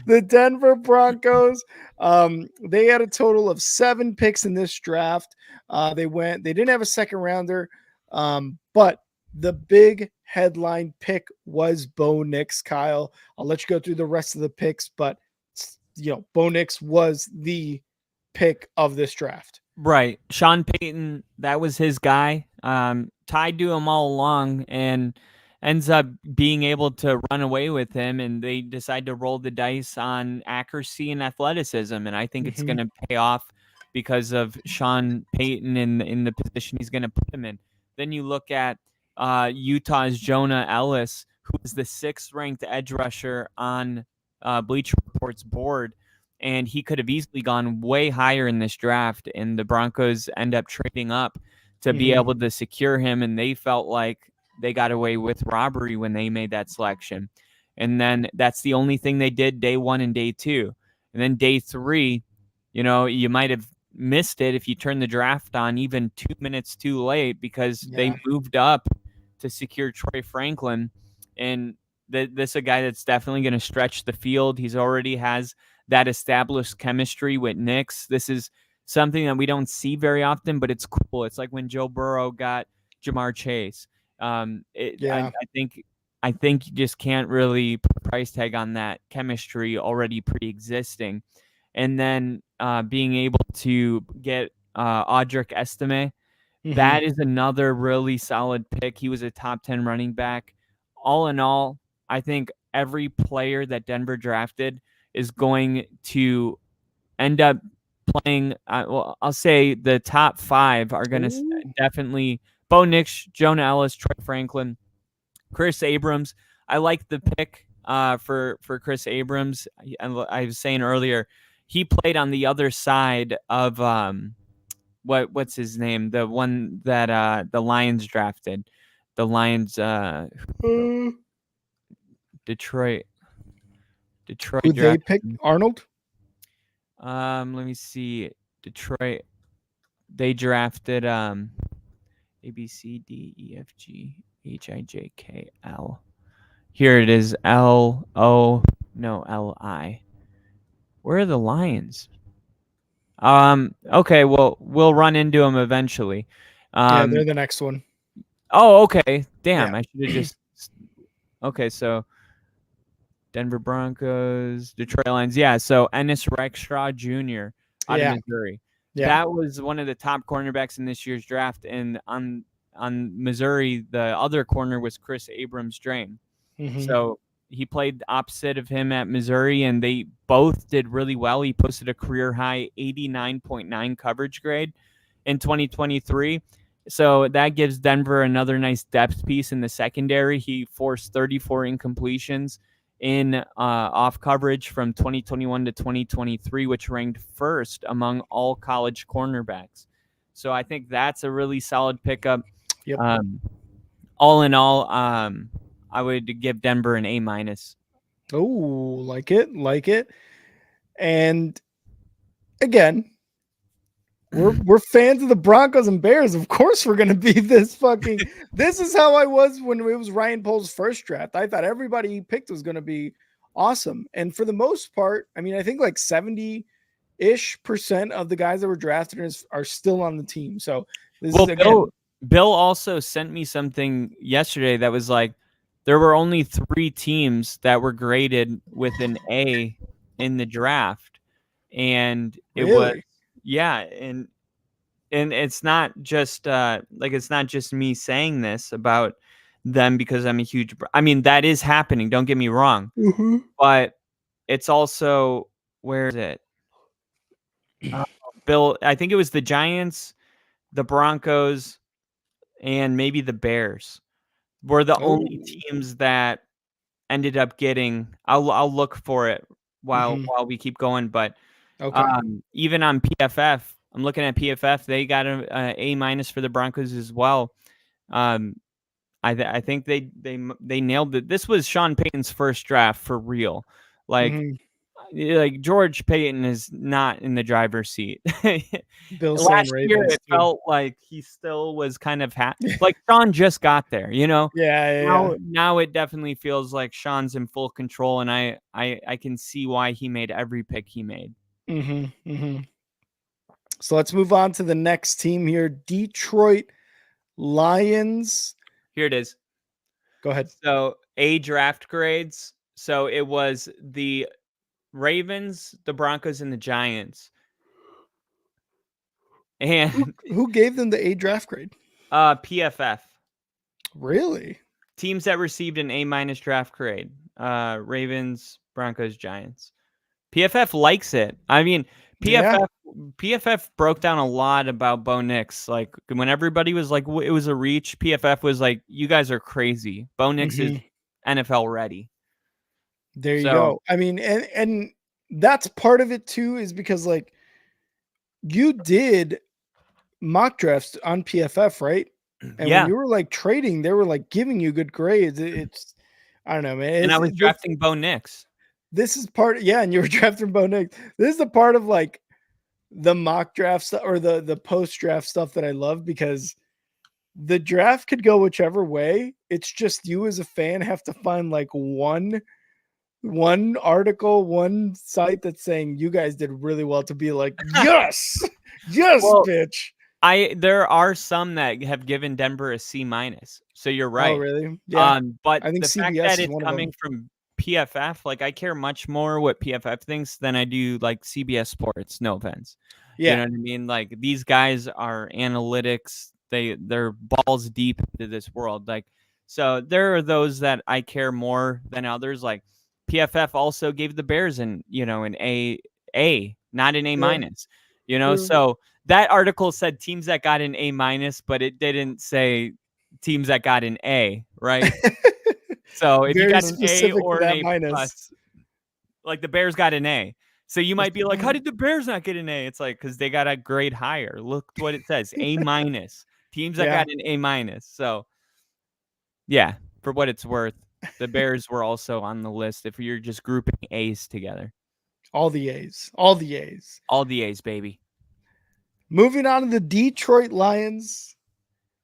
The Denver Broncos. They had a total of 7 picks in this draft. They didn't have a second rounder. But the big headline pick was Bo Nix, Kyle. I'll let you go through the rest of the picks, but Bo Nix was the pick of this draft. Right. Sean Payton, that was his guy. Tied to him all along and ends up being able to run away with him, and they decide to roll the dice on accuracy and athleticism. And I think it's going to pay off because of Sean Payton in the position he's going to put him in. Then you look at Utah's Jonah Ellis, who is the 6th ranked edge rusher on Bleacher Report's board. And he could have easily gone way higher in this draft, and the Broncos end up trading up to be able to secure him, and they felt like they got away with robbery when they made that selection. And then that's the only thing they did day 1 and day 2. And then day 3, you might have missed it if you turned the draft on even 2 minutes too late, because they moved up to secure Troy Franklin. And this is a guy that's definitely going to stretch the field. He's already has that established chemistry with Nix. This is something that we don't see very often, but it's cool. It's like when Joe Burrow got Jamar Chase. I think you just can't really put a price tag on that chemistry already pre-existing. And then being able to get Audric Estime, that is another really solid pick. He was a top 10 running back. All in all, I think every player that Denver drafted is going to end up playing. I'll say the top 5 are going to definitely Bo Nix, Jonah Ellis, Troy Franklin, Chris Abrams. I like the pick for Chris Abrams. I was saying earlier, he played on the other side of what's his name, the one that the Lions drafted. the Lions, Detroit Who they drafted. picked? Arnold? Let me see. Detroit. They drafted A B C D E F G H I J K L. Here it is. L I. Where are the Lions? Okay, well, we'll run into them eventually. Yeah, they're the next one. Oh, okay. Damn, Yeah. I should have just. Okay, so Denver Broncos, Detroit Lions. Yeah, so Ennis Rakestraw Jr. out of Missouri. Yeah. That was one of the top cornerbacks in this year's draft. And on Missouri, the other corner was Chris Abrams-Drain. Mhm. So he played opposite of him at Missouri, and they both did really well. He posted a career-high 89.9 coverage grade in 2023. So that gives Denver another nice depth piece in the secondary. He forced 34 incompletions in off coverage from 2021 to 2023, which ranked first among all college cornerbacks. So I think that's a really solid pickup. Yep. All in all, I would give Denver an A-. Oh, like it. And again, we're fans of the Broncos and Bears. Of course, we're gonna be this fucking. This is how I was when it was Ryan Pohl's first draft. I thought everybody he picked was gonna be awesome, and for the most part, I mean, I think like 70-ish% of the guys that were drafted are still on the team. So this is again. Bill also sent me something yesterday that was like, there were only 3 teams that were graded with an A in the draft, and it was and it's not just it's not just me saying this about them because I'm a huge. I mean, that is happening. Don't get me wrong, but it's also, where is it? Bill, I think it was the Giants, the Broncos, and maybe the Bears were the only teams that ended up getting. I'll look for it while we keep going, but even on PFF, I'm looking at PFF. They got an A- for the Broncos as well. I think they nailed it. This was Sean Payton's first draft for real. Like George Payton is not in the driver's seat. Last year, it felt like he still was kind of like Sean just got there, you know? Now it definitely feels like Sean's in full control, and I can see why he made every pick he made. So let's move on to the next team here, Detroit Lions. Here it is. Go ahead. So A draft grades. So it was the Ravens, the Broncos, and the Giants. And who gave them the A draft grade? PFF. Really? Teams that received an A- draft grade. Ravens, Broncos, Giants. PFF likes it. I mean, PFF broke down a lot about Bo Nix. Like, when everybody was like, it was a reach, PFF was like, you guys are crazy. Bo Nix is NFL ready. There you go. I mean, and that's part of it too, is because like you did mock drafts on PFF, right? And when you were like trading, they were like giving you good grades. It's, I don't know, man. And I was drafting Bo Nix. This is part, and you were drafting Bo Nix. This is the part of like the mock draft or the post draft stuff that I love, because the draft could go whichever way. It's just you as a fan have to find like one article, one site that's saying you guys did really well to be like, yes, bitch. There are some that have given Denver a C-. So you're right. Oh, really? Yeah. But I think the CBS fact that is it's one coming from PFF, like, I care much more what PFF thinks than I do like CBS Sports. No offense. You know what I mean? Like, these guys are analytics. They're balls deep into this world. Like, so there are those that I care more than others. Like, PFF also gave the Bears an A, not an A-. You know, so that article said teams that got an A-, but it didn't say teams that got an A, right? So if you got an A or an A+, like the Bears got an A. So you might be like, how did the Bears not get an A? It's like, because they got a grade higher. Look what it says, A-. Teams that got an A-. So Yeah, for what it's worth, the Bears were also on the list if you're just grouping A's together. All the A's. All the A's. All the A's, baby. Moving on to the Detroit Lions.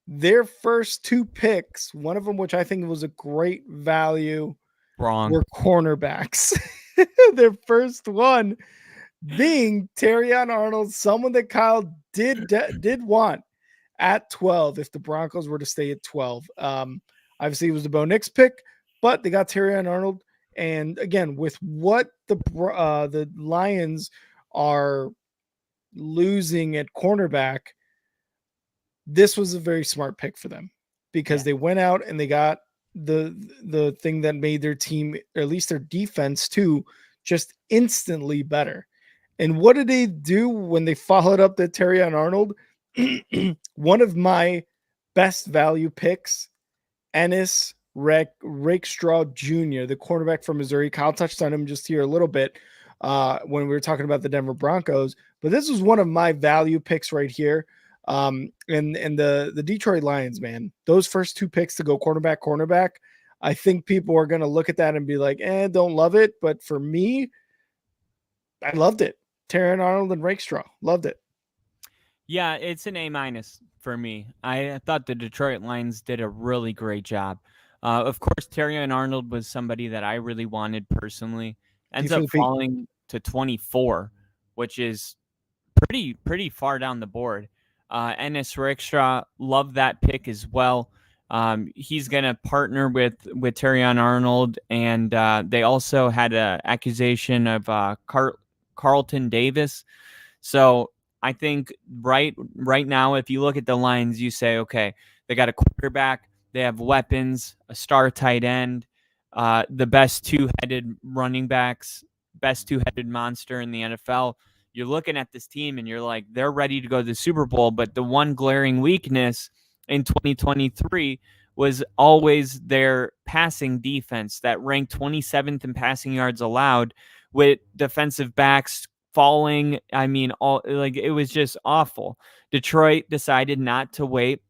Their first 2 picks, one of them, which I think was a great value, Wrong. were cornerbacks. Their first one being Terrion Arnold, someone that Kyle did want at 12 if the Broncos were to stay at 12. Obviously, it was the Bo Nix pick, but they got Terrion Arnold. And again, with what the Lions are losing at cornerback, this was a very smart pick for them because they went out and they got the thing that made their team, or at least their defense too, just instantly better. And what did they do when they followed up the Terrion Arnold? One of my best value picks, Ennis Rakestraw Jr., the cornerback from Missouri. Kyle touched on him just here a little bit when we were talking about the Denver Broncos, but this was one of my value picks right here. And the Detroit Lions, man, those first 2 picks to go cornerback, I think people are going to look at that and be like, don't love it. But for me, I loved it. Terrion Arnold and Rakestraw, loved it. Yeah, it's an A- for me. I thought the Detroit Lions did a really great job. Of course, Terrion Arnold was somebody that I really wanted personally. Ends up falling to 24, which is pretty far down the board. Ennis Rakestraw, love that pick as well. He's going to partner with Terrion Arnold, and they also had an accusation of Carlton Davis. So I think right now, if you look at the Lions, you say, okay, they got a quarterback, they have weapons, a star tight end, the best 2-headed running backs, best 2-headed monster in the NFL. You're looking at this team and you're like, they're ready to go to the Super Bowl. But the one glaring weakness in 2023 was always their passing defense that ranked 27th in passing yards allowed, with defensive backs falling. I mean, it was just awful. Detroit decided not to wait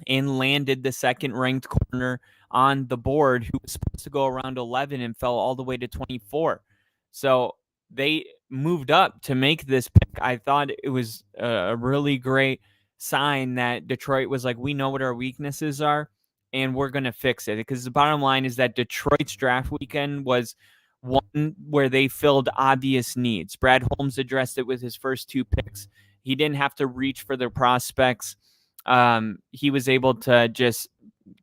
and landed the second ranked corner on the board, who was supposed to go around 11 and fell all the way to 24. So they moved up to make this pick. I thought it was a really great sign that Detroit was like, we know what our weaknesses are and we're going to fix it. Because the bottom line is that Detroit's draft weekend was one where they filled obvious needs. Brad Holmes addressed it with his first 2 picks. He didn't have to reach for their prospects. He was able to just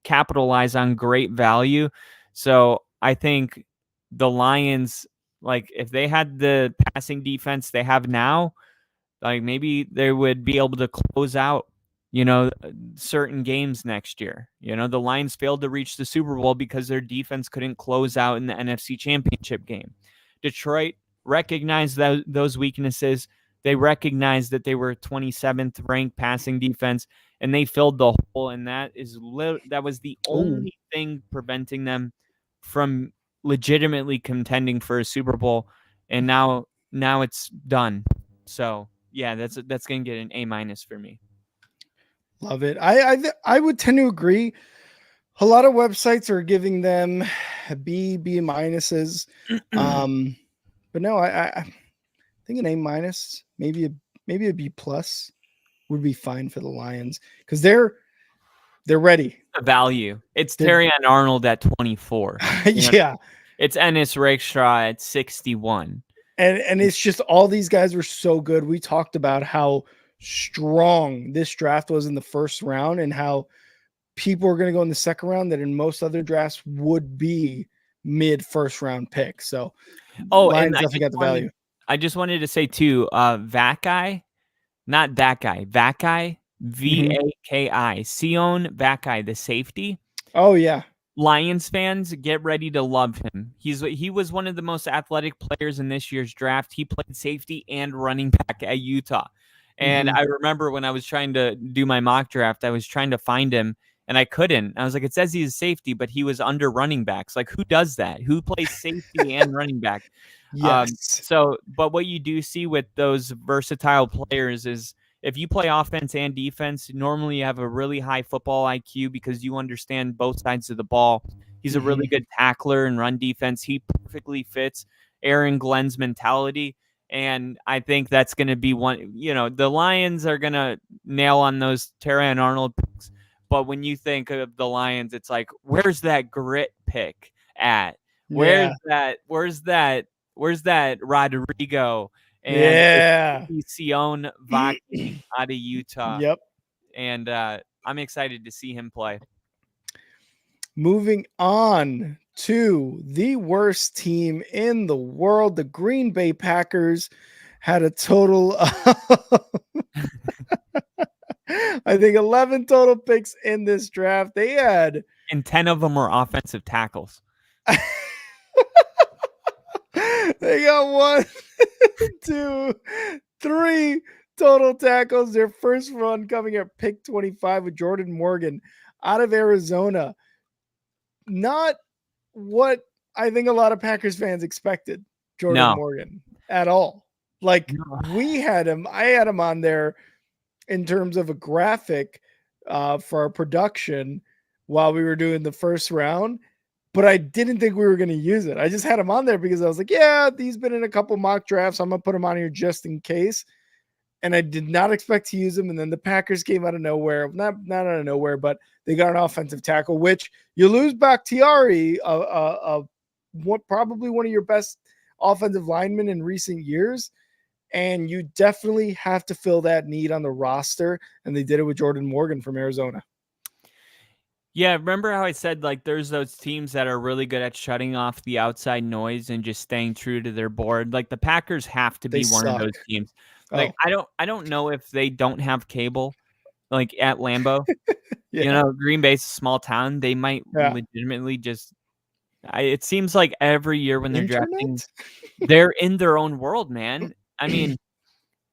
capitalize on great value. So I think the Lions, like, if they had the passing defense they have now, like, maybe they would be able to close out, certain games next year. The Lions failed to reach the Super Bowl because their defense couldn't close out in the NFC Championship game. Detroit recognized those weaknesses. They recognized that they were 27th ranked passing defense, and they filled the hole. And that was the only thing preventing them from legitimately contending for a Super Bowl. And now it's done. So yeah, that's going to get an A- for me. Love it. I would tend to agree. A lot of websites are giving them B minuses. But no, I think an A-, maybe a B+ would be fine for the Lions, because they're ready. The value. It's Terrion Arnold at 24. Yeah. It's Ennis Rakestraw at 61. And it's just, all these guys were so good. We talked about how strong this draft was in the first round, and how people are going to go in the second round that in most other drafts would be mid first round pick. So Lions definitely got the value. I just wanted to say too, Vaki, not that guy, Vaki, Vaki, Sion Vaki, the safety. Oh yeah. Lions fans, get ready to love him. He was one of the most athletic players in this year's draft. He played safety and running back at Utah. And I remember when I was trying to do my mock draft, I was trying to find him and I couldn't. I was like, it says he's safety, but he was under running backs. Like, who does that? Who plays safety and running back? Yes. But what you do see with those versatile players is if you play offense and defense, normally you have a really high football IQ because you understand both sides of the ball. He's a really good tackler and run defense. He perfectly fits Aaron Glenn's mentality. And I think that's going to be one, the Lions are going to nail on those Terrion Arnold picks. But when you think of the Lions, it's like, where's that grit pick at? Where's that Rodrigo and Sion Vaki out of Utah? Yep. And I'm excited to see him play. Moving on to the worst team in the world, the Green Bay Packers had a total of I think 11 total picks in this draft. They had, and 10 of them were offensive tackles. They got 1, 2, 3 total tackles. Their first run coming at pick 25 with Jordan Morgan out of Arizona. Not what I think a lot of Packers fans expected Jordan Morgan at all. Like I had him on there in terms of a graphic for our production while we were doing the first round, but I didn't think we were going to use it. I just had him on there because I was like, yeah, he's been in a couple mock drafts. I'm going to put him on here just in case. And I did not expect to use him. And then the Packers came out of nowhere, not out of nowhere, but they got an offensive tackle, which you lose Bakhtiari, probably one of your best offensive linemen in recent years. And you definitely have to fill that need on the roster. And they did it with Jordan Morgan from Arizona. Yeah, remember how I said, like, there's those teams that are really good at shutting off the outside noise and just staying true to their board. Like, the Packers have to be one of those teams. Like, I don't know if they don't have cable, like, at Lambeau. Green Bay's a small town. They might legitimately just it seems like every year when they're drafting, they're in their own world, man. I mean,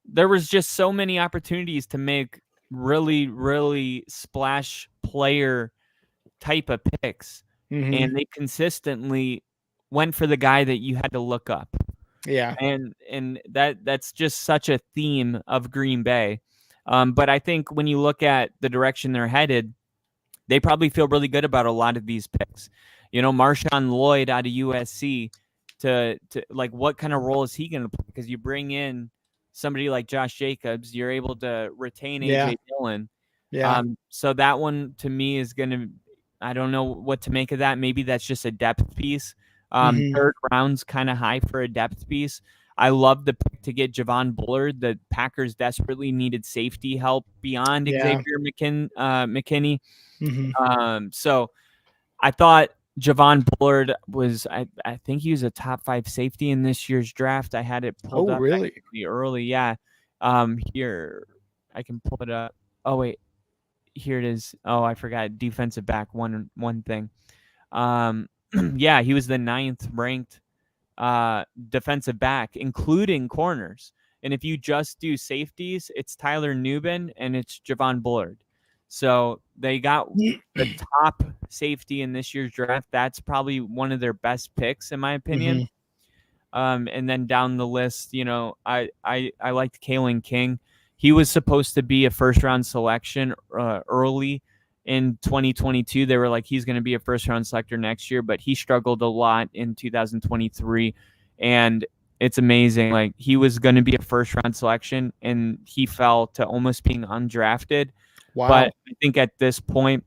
there was just so many opportunities to make really, really splash player type of picks, and they consistently went for the guy that you had to look up. Yeah, and that's just such a theme of Green Bay. But I think when you look at the direction they're headed, they probably feel really good about a lot of these picks. Marshawn Lloyd out of USC. To like, what kind of role is he going to play? Because you bring in somebody like Josh Jacobs, you're able to retain AJ Dillon. Yeah. So that one to me is going to, I don't know what to make of that. Maybe that's just a depth piece. Third round's kind of high for a depth piece. I love the pick to get Javon Bullard. The Packers desperately needed safety help beyond Xavier McKinney. So I thought Javon Bullard was, I think he was a top 5 safety in this year's draft. I had it pulled up really early. Yeah. Here, I can pull it up. Oh, wait. Here it is. Oh, I forgot. Defensive back, one thing. Yeah, he was the 9th ranked defensive back, including corners. And if you just do safeties, it's Tyler Nubin and it's Javon Bullard. So they got the top safety in this year's draft. That's probably one of their best picks, in my opinion. And then down the list, I liked Kalen King. He was supposed to be a first-round selection early in 2022. They were like, he's going to be a first-round selector next year, but he struggled a lot in 2023. And it's amazing. Like, he was going to be a first-round selection, and he fell to almost being undrafted. Wow. But I think at this point,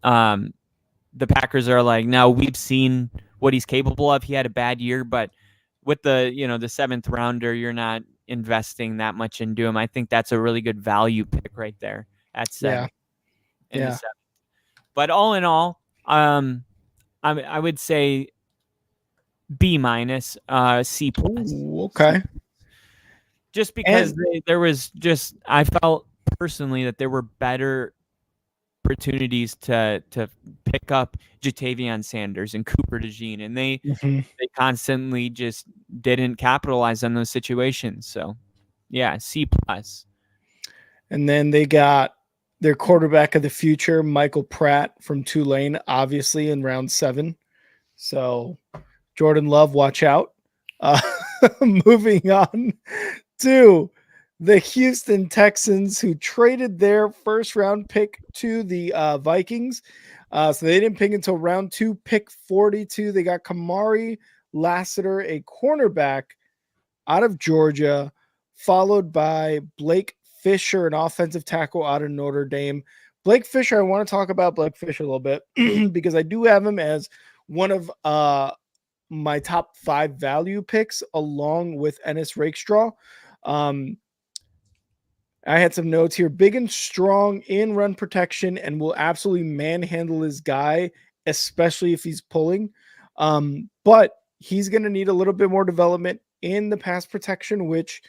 the Packers are like, no, we've seen what he's capable of. He had a bad year, but with the 7th rounder, you're not investing that much into him. I think that's a really good value pick right there at 7. The 7th. But all in all, I would say B-, C+. Okay. Just because I felt personally that there were better opportunities to pick up Jatavion Sanders and Cooper DeJean, and they constantly just didn't capitalize on those situations. So yeah, C+. And then they got their quarterback of the future, Michael Pratt from Tulane, obviously in round 7. So Jordan Love, watch out. Moving on to the Houston Texans, who traded their first round pick to the Vikings. So they didn't pick until round 2, pick 42. They got Kamari Lassiter, a cornerback out of Georgia, followed by Blake Fisher, an offensive tackle out of Notre Dame. Blake Fisher, I want to talk about Blake Fisher a little bit because I do have him as one of my top 5 value picks, along with Ennis Rakestraw. I had some notes here. Big and strong in run protection and will absolutely manhandle his guy, especially if he's pulling. But he's going to need a little bit more development in the pass protection, which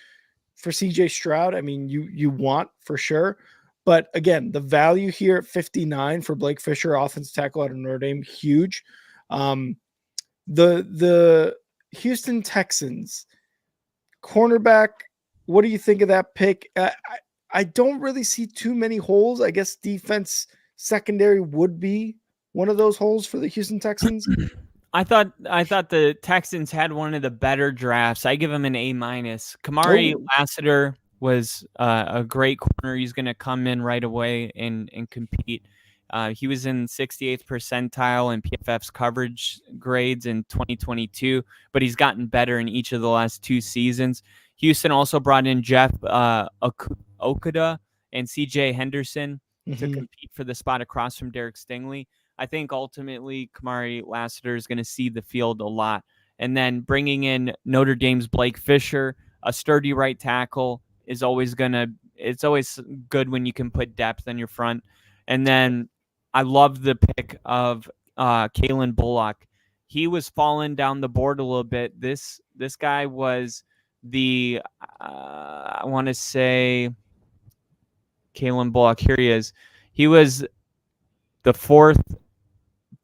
for CJ Stroud, I mean, you want for sure. But again, the value here at 59 for Blake Fisher, offensive tackle out of Notre Dame, huge. The Houston Texans cornerback, what do you think of that pick? I don't really see too many holes. I guess defense secondary would be one of those holes for the Houston Texans. I thought the Texans had one of the better drafts. I give them an A-. Kamari Lassiter was a great corner. He's going to come in right away and compete. He was in 68th percentile in PFF's coverage grades in 2022, but he's gotten better in each of the last 2 seasons. Houston also brought in Jeff Okudah and CJ Henderson to compete for the spot across from Derek Stingley. I think ultimately Kamari Lassiter is going to see the field a lot. And then bringing in Notre Dame's Blake Fisher, a sturdy right tackle, is always it's always good when you can put depth in your front. And then I love the pick of Kalen Bullock. He was falling down the board a little bit. This guy was the I want to say Kalen Bullock. Here he is. He was the 4th,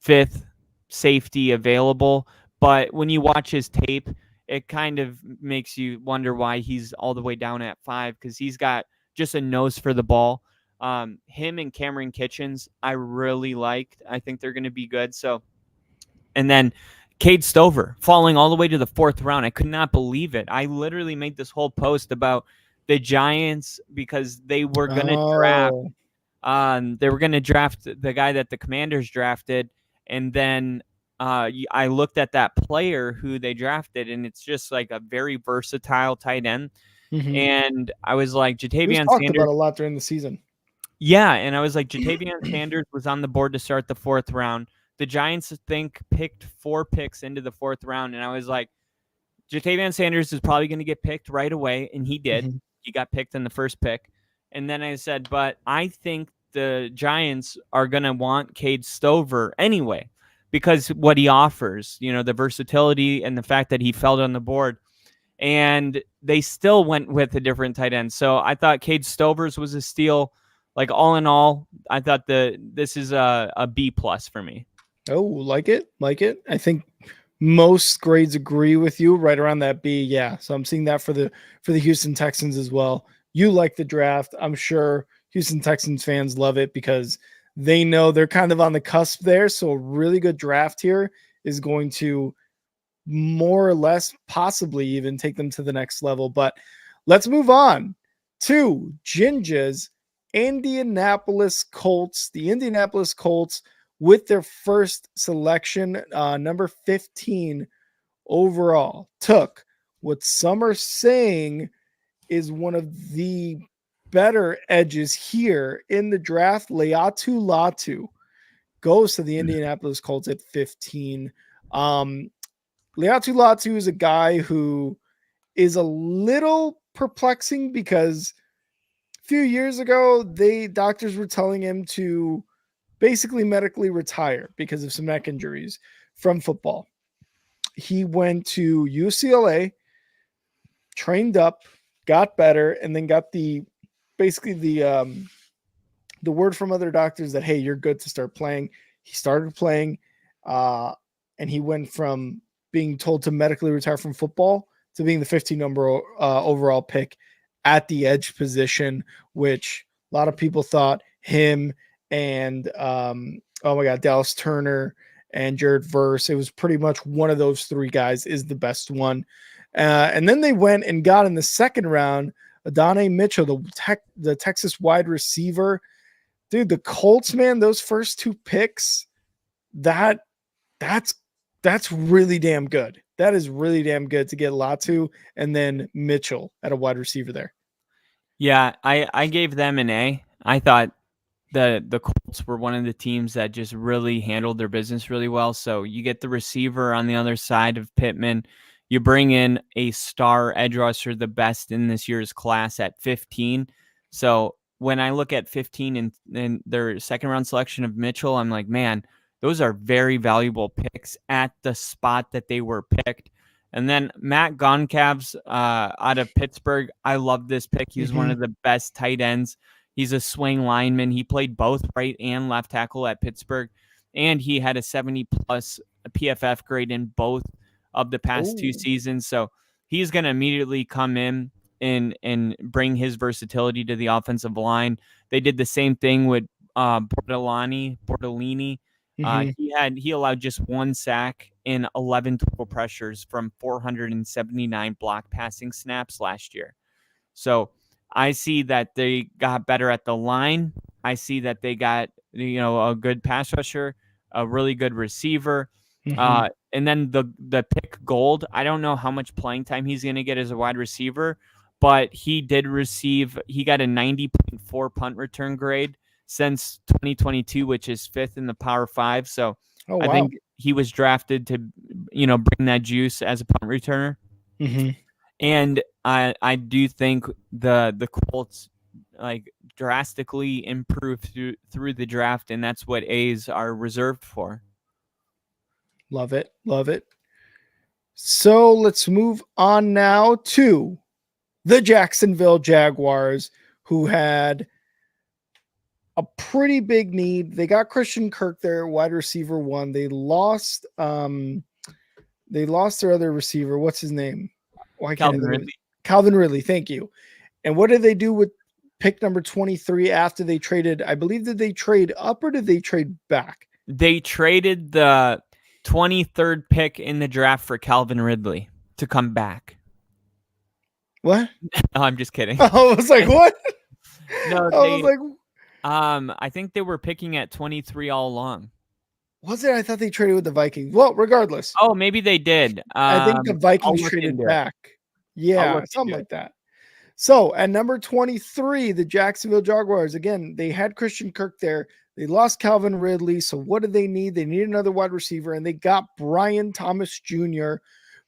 5th safety available, but when you watch his tape, it kind of makes you wonder why he's all the way down at 5, because he's got just a nose for the ball. Him and Cameron Kitchens, I really liked. I think they're going to be good. So, and then Cade Stover falling all the way to the 4th round. I could not believe it. I literally made this whole post about the Giants because they were going to draft. They were going to draft the guy that the Commanders drafted, and then I looked at that player who they drafted, and it's just like a very versatile tight end. And I was like, Jatavian talked Sanders about a lot during the season. Yeah, and I was like, Jatavian Sanders was on the board to start the 4th round. The Giants, I think, picked 4 picks into the 4th round, and I was like, Jatavian Sanders is probably going to get picked right away, and he did. He got picked in the first pick. And then I said, but I think the Giants are going to want Cade Stover anyway, because what he offers, the versatility and the fact that he fell on the board. And they still went with a different tight end. So I thought Cade Stover's was a steal. Like, all in all, I thought this is a B+ for me. Oh, like it. I think most grades agree with you, right around that B. Yeah, so I'm seeing that for the Houston Texans as well. You like the draft. I'm sure Houston Texans fans love it because they know they're kind of on the cusp there. So a really good draft here is going to more or less possibly even take them to the next level. But let's move on to Ginger's Indianapolis Colts. The Indianapolis Colts, with their first selection, number 15 overall, took what some are saying is one of the better edges here in the draft. Laiatu Latu goes to the Indianapolis Colts at 15. Laiatu Latu is a guy who is a little perplexing because a few years ago, doctors were telling him to basically medically retire because of some neck injuries from football. He went to UCLA, trained up, got better, and then got the word from other doctors that, hey, you're good to start playing. He started playing, and he went from being told to medically retire from football to being the 15 number overall pick at the edge position, which a lot of people thought him and Dallas Turner and Jared Verse, it was pretty much one of those 3 guys is the best one. And then they went and got in the 2nd round Adonai Mitchell, the Texas wide receiver. Dude, the Colts, man, those first 2 picks, that's really damn good. That is really damn good to get Latu and then Mitchell at a wide receiver there. Yeah, I gave them an A. I thought the Colts were one of the teams that just really handled their business really well. So you get the receiver on the other side of Pittman. You bring in a star edge rusher, the best in this year's class at 15. So when I look at 15 and their second round selection of Mitchell, I'm like, man, those are very valuable picks at the spot that they were picked. And then Matt Goncalves out of Pittsburgh, I love this pick. He's one of the best tight ends. He's a swing lineman. He played both right and left tackle at Pittsburgh, and he had a 70-plus PFF grade in both of the past 2 seasons. So he's going to immediately come in and bring his versatility to the offensive line. They did the same thing with Bortolini. He allowed just 1 sack in 11 total pressures from 479 block passing snaps last year. So I see that they got better at the line. I see that they got, a good pass rusher, a really good receiver. And then the pick Gold, I don't know how much playing time he's going to get as a wide receiver, but he got a 90.4 punt return grade since 2022, which is 5th in the Power 5. So I think he was drafted to, bring that juice as a punt returner. And I do think the Colts drastically improved through the draft, and that's what A's are reserved for. Love it. Love it. So let's move on now to the Jacksonville Jaguars, who had a pretty big need. They got Christian Kirk there, wide receiver 1. They lost their other receiver. What's his name? Calvin Ridley. Calvin Ridley, thank you. And what did they do with pick number 23 after they traded? I believe, did they trade up or did they trade back? They traded the 23rd pick in the draft for Calvin Ridley to come back. What? No, I'm just kidding. I was like, what? No, I think they were picking at 23 all along. Was it? I thought they traded with the Vikings. Well, regardless. Oh, maybe they did. I think the Vikings traded back. Yeah, something like that. So at number 23, the Jacksonville Jaguars, again, they had Christian Kirk there. They lost Calvin Ridley. So what did they need? They need another wide receiver, and they got Brian Thomas Jr.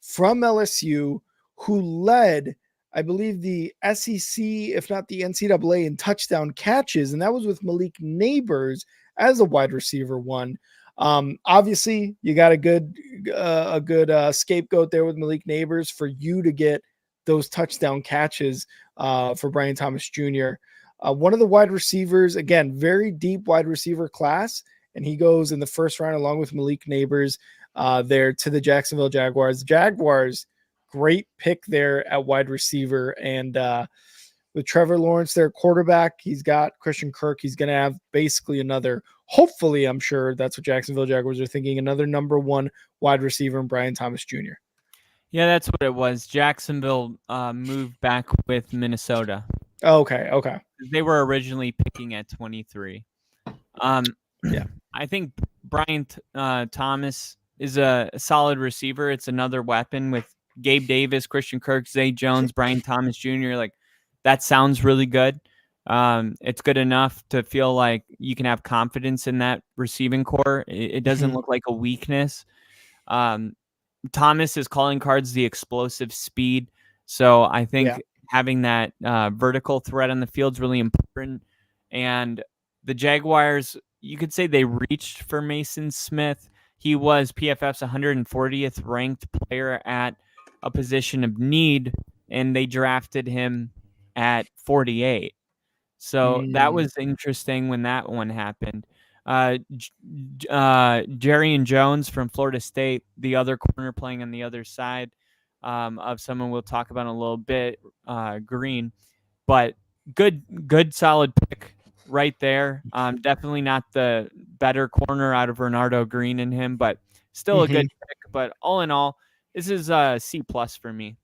from LSU, who led, I believe, the SEC, if not the NCAA, in touchdown catches, and that was with Malik Nabers as a wide receiver 1. Obviously, you got a good scapegoat there with Malik Nabers for you to get those touchdown catches for Brian Thomas Jr. One of the wide receivers, again, very deep wide receiver class, and he goes in the first round along with Malik Nabers there to the Jacksonville Jaguars. Jaguars, great pick there at wide receiver, and with Trevor Lawrence, their quarterback, he's got Christian Kirk. He's going to have basically another, hopefully, I'm sure that's what Jacksonville Jaguars are thinking, another number 1 wide receiver in Brian Thomas Jr. Yeah, that's what it was. Jacksonville moved back with Minnesota. Okay. They were originally picking at 23. Yeah. I think Brian Thomas is a solid receiver. It's another weapon with Gabe Davis, Christian Kirk, Zay Jones, Brian Thomas Jr. That sounds really good. It's good enough to feel like you can have confidence in that receiving core. It doesn't look like a weakness. Thomas is calling cards the explosive speed. So I think having that vertical threat on the field is really important. And the Jaguars, you could say they reached for Mason Smith. He was PFF's 140th ranked player at a position of need, and they drafted him at 48. So that was interesting when that one happened. Jerry Jones from Florida State, the other corner playing on the other side of someone we'll talk about in a little bit, Green. But good solid pick right there. Definitely not the better corner out of Renardo Green in him, but still a good pick. But all in all, this is a C+ for me.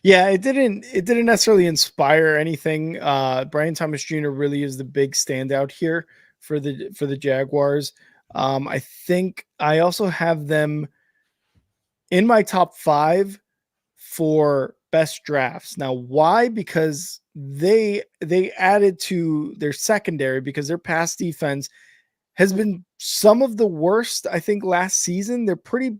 Yeah, it didn't necessarily inspire anything. Brian Thomas Jr. really is the big standout here for the Jaguars. I think I also have them in my top 5 for best drafts. Now, why? Because they added to their secondary because their pass defense has been some of the worst, I think, last season. They're pretty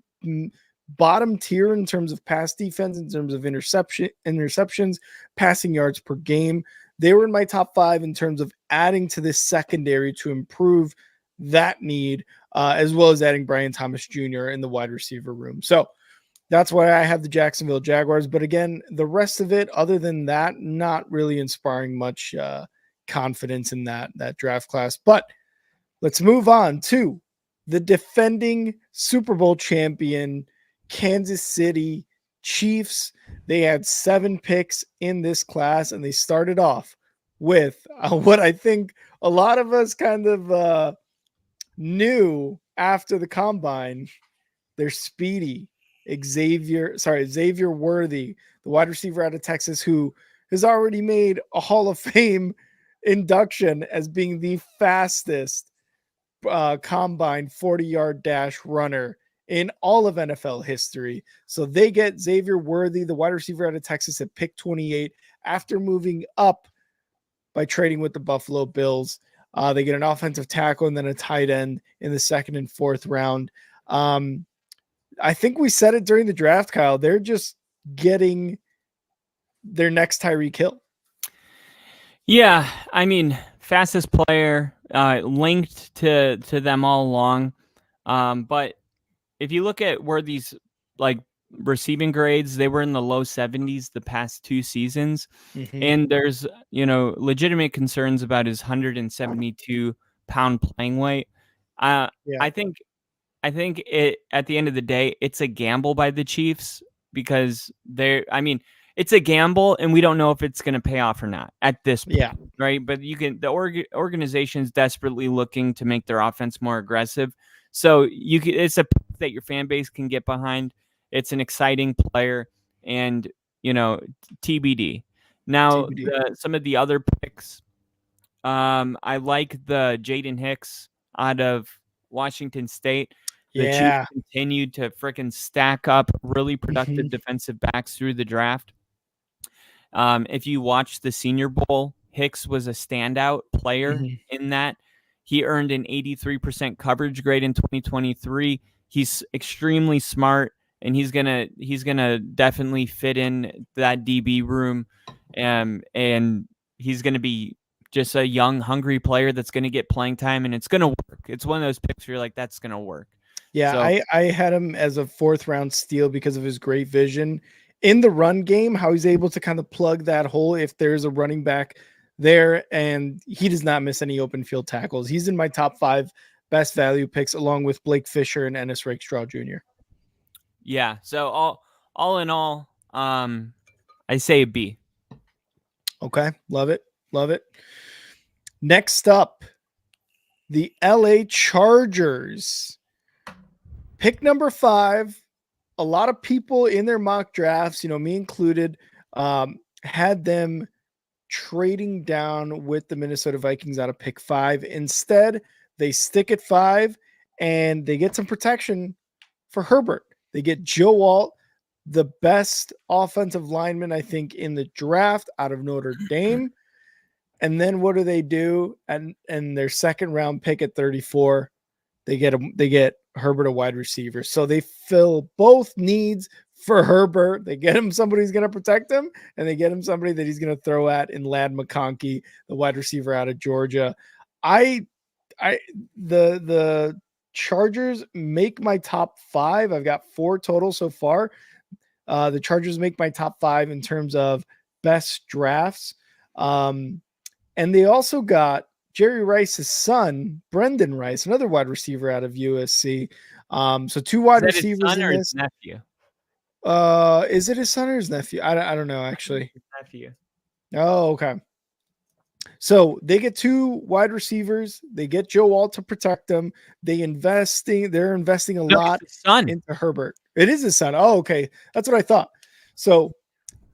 bottom tier in terms of pass defense, in terms of interceptions, passing yards per game. They were in my top 5 in terms of adding to this secondary to improve that need, as well as adding Brian Thomas Jr. in the wide receiver room. So that's why I have the Jacksonville Jaguars. But again, the rest of it, other than that, not really inspiring much confidence in that draft class. But let's move on to the defending Super Bowl champion, Kansas City Chiefs. They had 7 picks in this class, and they started off with what I think a lot of us kind of knew after the combine. They're speedy Xavier Worthy, the wide receiver out of Texas, who has already made a Hall of Fame induction as being the fastest combine 40-yard dash runner in all of NFL history. So they get Xavier Worthy, the wide receiver out of Texas, at pick 28 after moving up by trading with the Buffalo Bills. They get an offensive tackle and then a tight end in the 2nd and 4th round. I think we said it during the draft, Kyle. They're just getting their next Tyreek Hill. Yeah, I mean, fastest player, linked to them all along. But if you look at where these like receiving grades, they were in the low 70s the past 2 seasons. Mm-hmm. And there's, legitimate concerns about his 172-pound playing weight. I think it, at the end of the day, it's a gamble by the Chiefs because it's a gamble and we don't know if it's going to pay off or not at this point. Yeah. Right. But the organization is desperately looking to make their offense more aggressive. So it's a pick that your fan base can get behind. It's an exciting player and, TBD. Now, some of the other picks, I like the Jaden Hicks out of Washington State. The Chiefs continued to freaking stack up really productive defensive backs through the draft. If you watch the Senior Bowl, Hicks was a standout player in that. He earned an 83% coverage grade in 2023. He's extremely smart, and he's gonna definitely fit in that DB room, and he's gonna be just a young, hungry player that's gonna get playing time, and it's gonna work. It's one of those picks where you're like, that's gonna work. Yeah, so, I had him as a 4th round steal because of his great vision in the run game, how he's able to kind of plug that hole if there's a running back there, and he does not miss any open field tackles. He's in my top 5 best value picks, along with Blake Fisher and Ennis Rakestraw Jr. Yeah, so all in all, I say a B. Okay, love it. Next up, the LA Chargers. Pick number 5. A lot of people in their mock drafts, me included, had them trading down with the Minnesota Vikings out of pick 5. Instead, they stick at 5 and they get some protection for Herbert. They get Joe Alt, the best offensive lineman, I think, in the draft out of Notre Dame. And then what do? And their 2nd round pick at 34, they get Herbert, a wide receiver. So they fill both needs for Herbert. They get him somebody who's going to protect him, and they get him somebody that he's going to throw at in Ladd McConkey, the wide receiver out of Georgia. The Chargers make my top 5. I've got 4 total so far. The Chargers make my top 5 in terms of best drafts. And they also got Jerry Rice's son, Brendan Rice, another wide receiver out of USC. So 2 wide receivers his son in or this. His nephew? Is it his son or his nephew? I don't know, actually. His nephew. Oh, okay. So they get 2 wide receivers. They get Joe Alt to protect them. They're investing a lot into Herbert. It is his son. Oh, okay. That's what I thought. So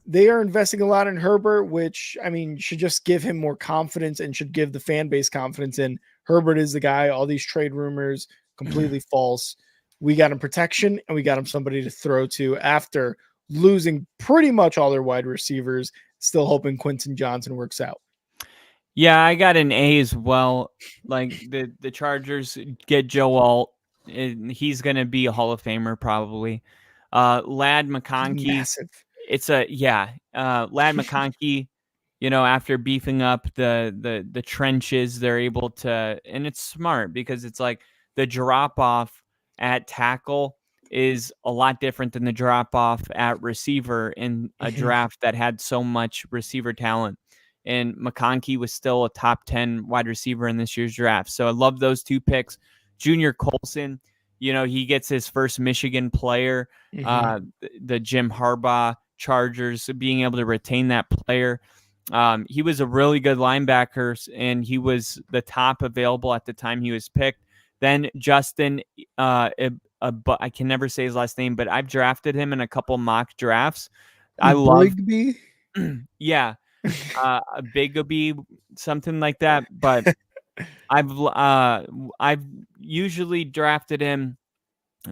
they are investing a lot in Herbert, which, I mean, should just give him more confidence and should give the fan base confidence in Herbert is the guy. All these trade rumors, completely false. We got him protection and we got him somebody to throw to after losing pretty much all their wide receivers, still hoping Quentin Johnson works out. Yeah, I got an A as well. Like the Chargers get Joe Alt, and he's gonna be a Hall of Famer probably. Lad McConkey, Massive. Lad McConkey, after beefing up the trenches, they're able to, and it's smart because it's like the drop off at tackle is a lot different than the drop off at receiver in a draft that had so much receiver talent. And McConkey was still a top 10 wide receiver in this year's draft. So I love those two picks. Junior Colson, he gets his first Michigan player. The Jim Harbaugh Chargers being able to retain that player. He was a really good linebacker, and he was the top available at the time he was picked. Then Justin, I can never say his last name, but I've drafted him in a couple mock drafts. I love Brigby? Yeah. A Bigaby, something like that. But I've usually drafted him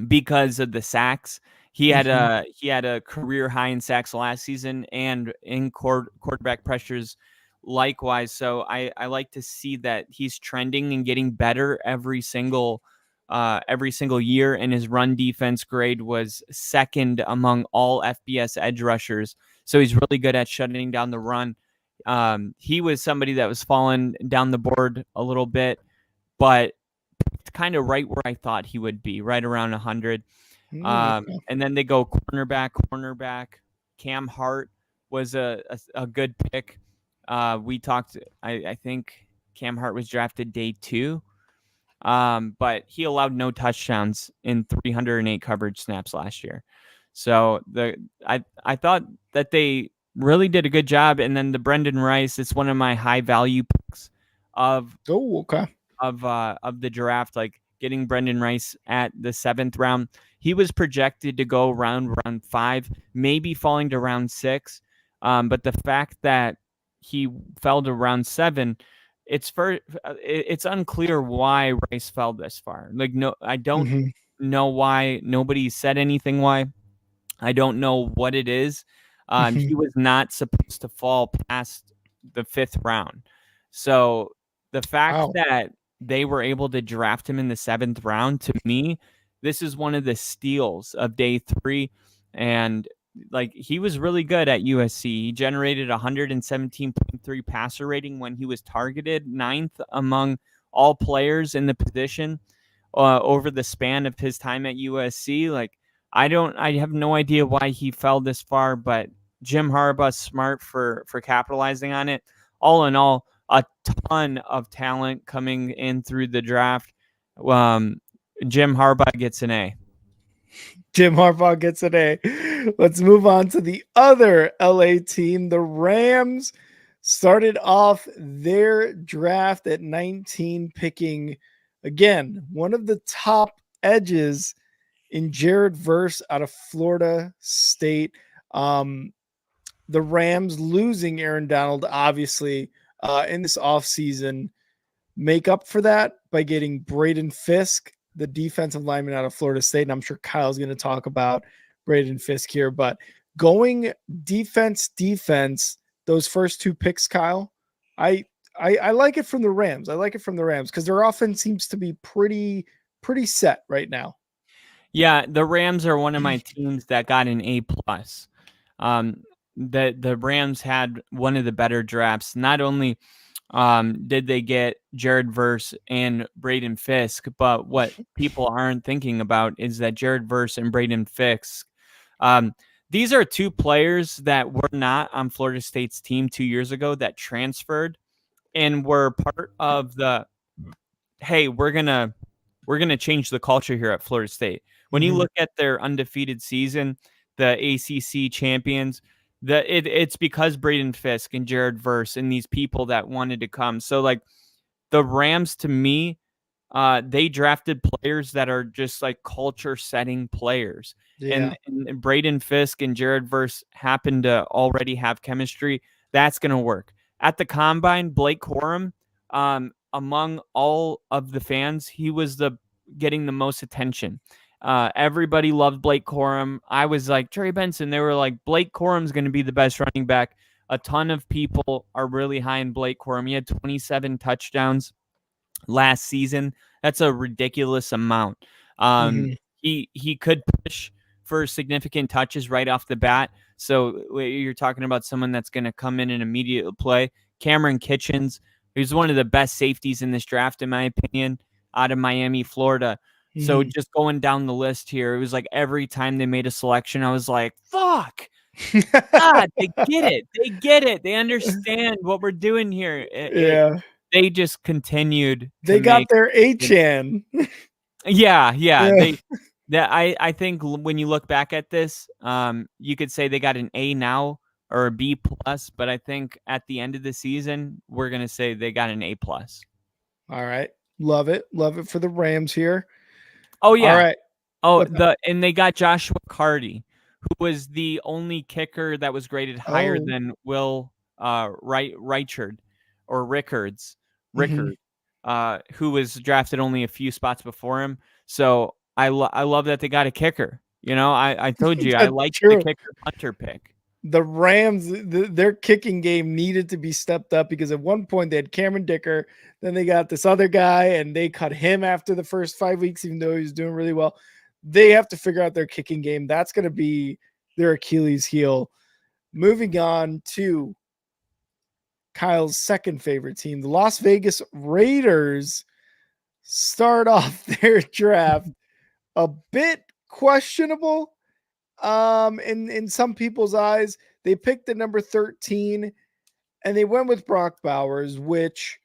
because of the sacks. He had a career high in sacks last season and in quarterback pressures likewise. So I like to see that he's trending and getting better every single year. And his run defense grade was second among all FBS edge rushers. So he's really good at shutting down the run. He was somebody that was falling down the board a little bit, but kind of right where I thought he would be, right around 100. And then they go cornerback. Cam Hart was a good pick. We talked, I think Cam Hart was drafted day 2. But he allowed no touchdowns in 308 coverage snaps last year. So I thought that they really did a good job. And then the Brendan Rice, it's one of my high value picks of the draft, like getting Brendan Rice at the 7th round. He was projected to go round 5, maybe falling to round 6. But the fact that he fell to round 7, it's unclear why Rice fell this far. Like, no, I don't know why. Nobody said anything why. I don't know what it is. He was not supposed to fall past the 5th round. So the fact that they were able to draft him in the 7th round, to me, this is one of the steals of day 3. And like, he was really good at USC. He generated 117.3 passer rating when he was targeted 9th among all players in the position over the span of his time at USC. Like, I have no idea why he fell this far, but Jim Harbaugh's smart for capitalizing on it. All in all, a ton of talent coming in through the draft. Jim Harbaugh gets an A. Jim Harbaugh gets an A. Let's move on to the other LA team. The Rams started off their draft at 19, picking, again, one of the top edges in Jared Verse out of Florida State. The Rams losing Aaron Donald, obviously, in this offseason, make up for that by getting Braden Fisk, the defensive lineman out of Florida State. And I'm sure Kyle's going to talk about Braden Fisk here, but going defense, those first 2 picks, Kyle, I like it from the Rams. I like it from the Rams because their offense seems to be pretty set right now. Yeah, the Rams are one of my teams that got an A+. The Rams had one of the better drafts. Not only did they get Jared Verse and Braden Fisk, but what people aren't thinking about is that Jared Verse and Braden Fisk, these are 2 players that were not on Florida State's team 2 years ago that transferred and were part of the, hey, we're gonna change the culture here at Florida State. When you look at their undefeated season, the ACC champions, it's because Braden Fisk and Jared Verse and these people that wanted to come. So like the Rams, to me, they drafted players that are just like culture setting players. Yeah. And Braden Fisk and Jared Verse happen to already have chemistry. That's going to work. At the combine, Blake Corum, among all of the fans, he was getting the most attention. Everybody loved Blake Corum. I was like, Trey Benson. They were like, Blake Corum's going to be the best running back. A ton of people are really high in Blake Corum. He had 27 touchdowns last season. That's a ridiculous amount. He could push for significant touches right off the bat. So you're talking about someone that's going to come in and immediately play. Cameron Kitchens, who's one of the best safeties in this draft, in my opinion, out of Miami, Florida. So just going down the list here, it was like every time they made a selection, I was like, fuck. God, they get it. They get it. They understand what we're doing here. They just continued. They got their H-N. Yeah. I think when you look back at this, you could say they got an A now or a B plus, but I think at the end of the season, we're gonna say they got an A plus. All right, love it for the Rams here. Oh yeah. All right. And they got Joshua Carty, who was the only kicker that was graded higher than Will Richard or Rickards. Who was drafted only a few spots before him. So I love that they got a kicker. You know, I told you I like the kicker punter pick. The Rams, their kicking game needed to be stepped up because at one point they had Cameron Dicker, then they got this other guy, and they cut him after the first 5 weeks, even though he was doing really well. They have to figure out their kicking game. That's going to be their Achilles heel. Moving on to Kyle's second favorite team, the Las Vegas Raiders, start off their draft a bit questionable. In some people's eyes, they picked the number 13 and they went with Brock Bowers, which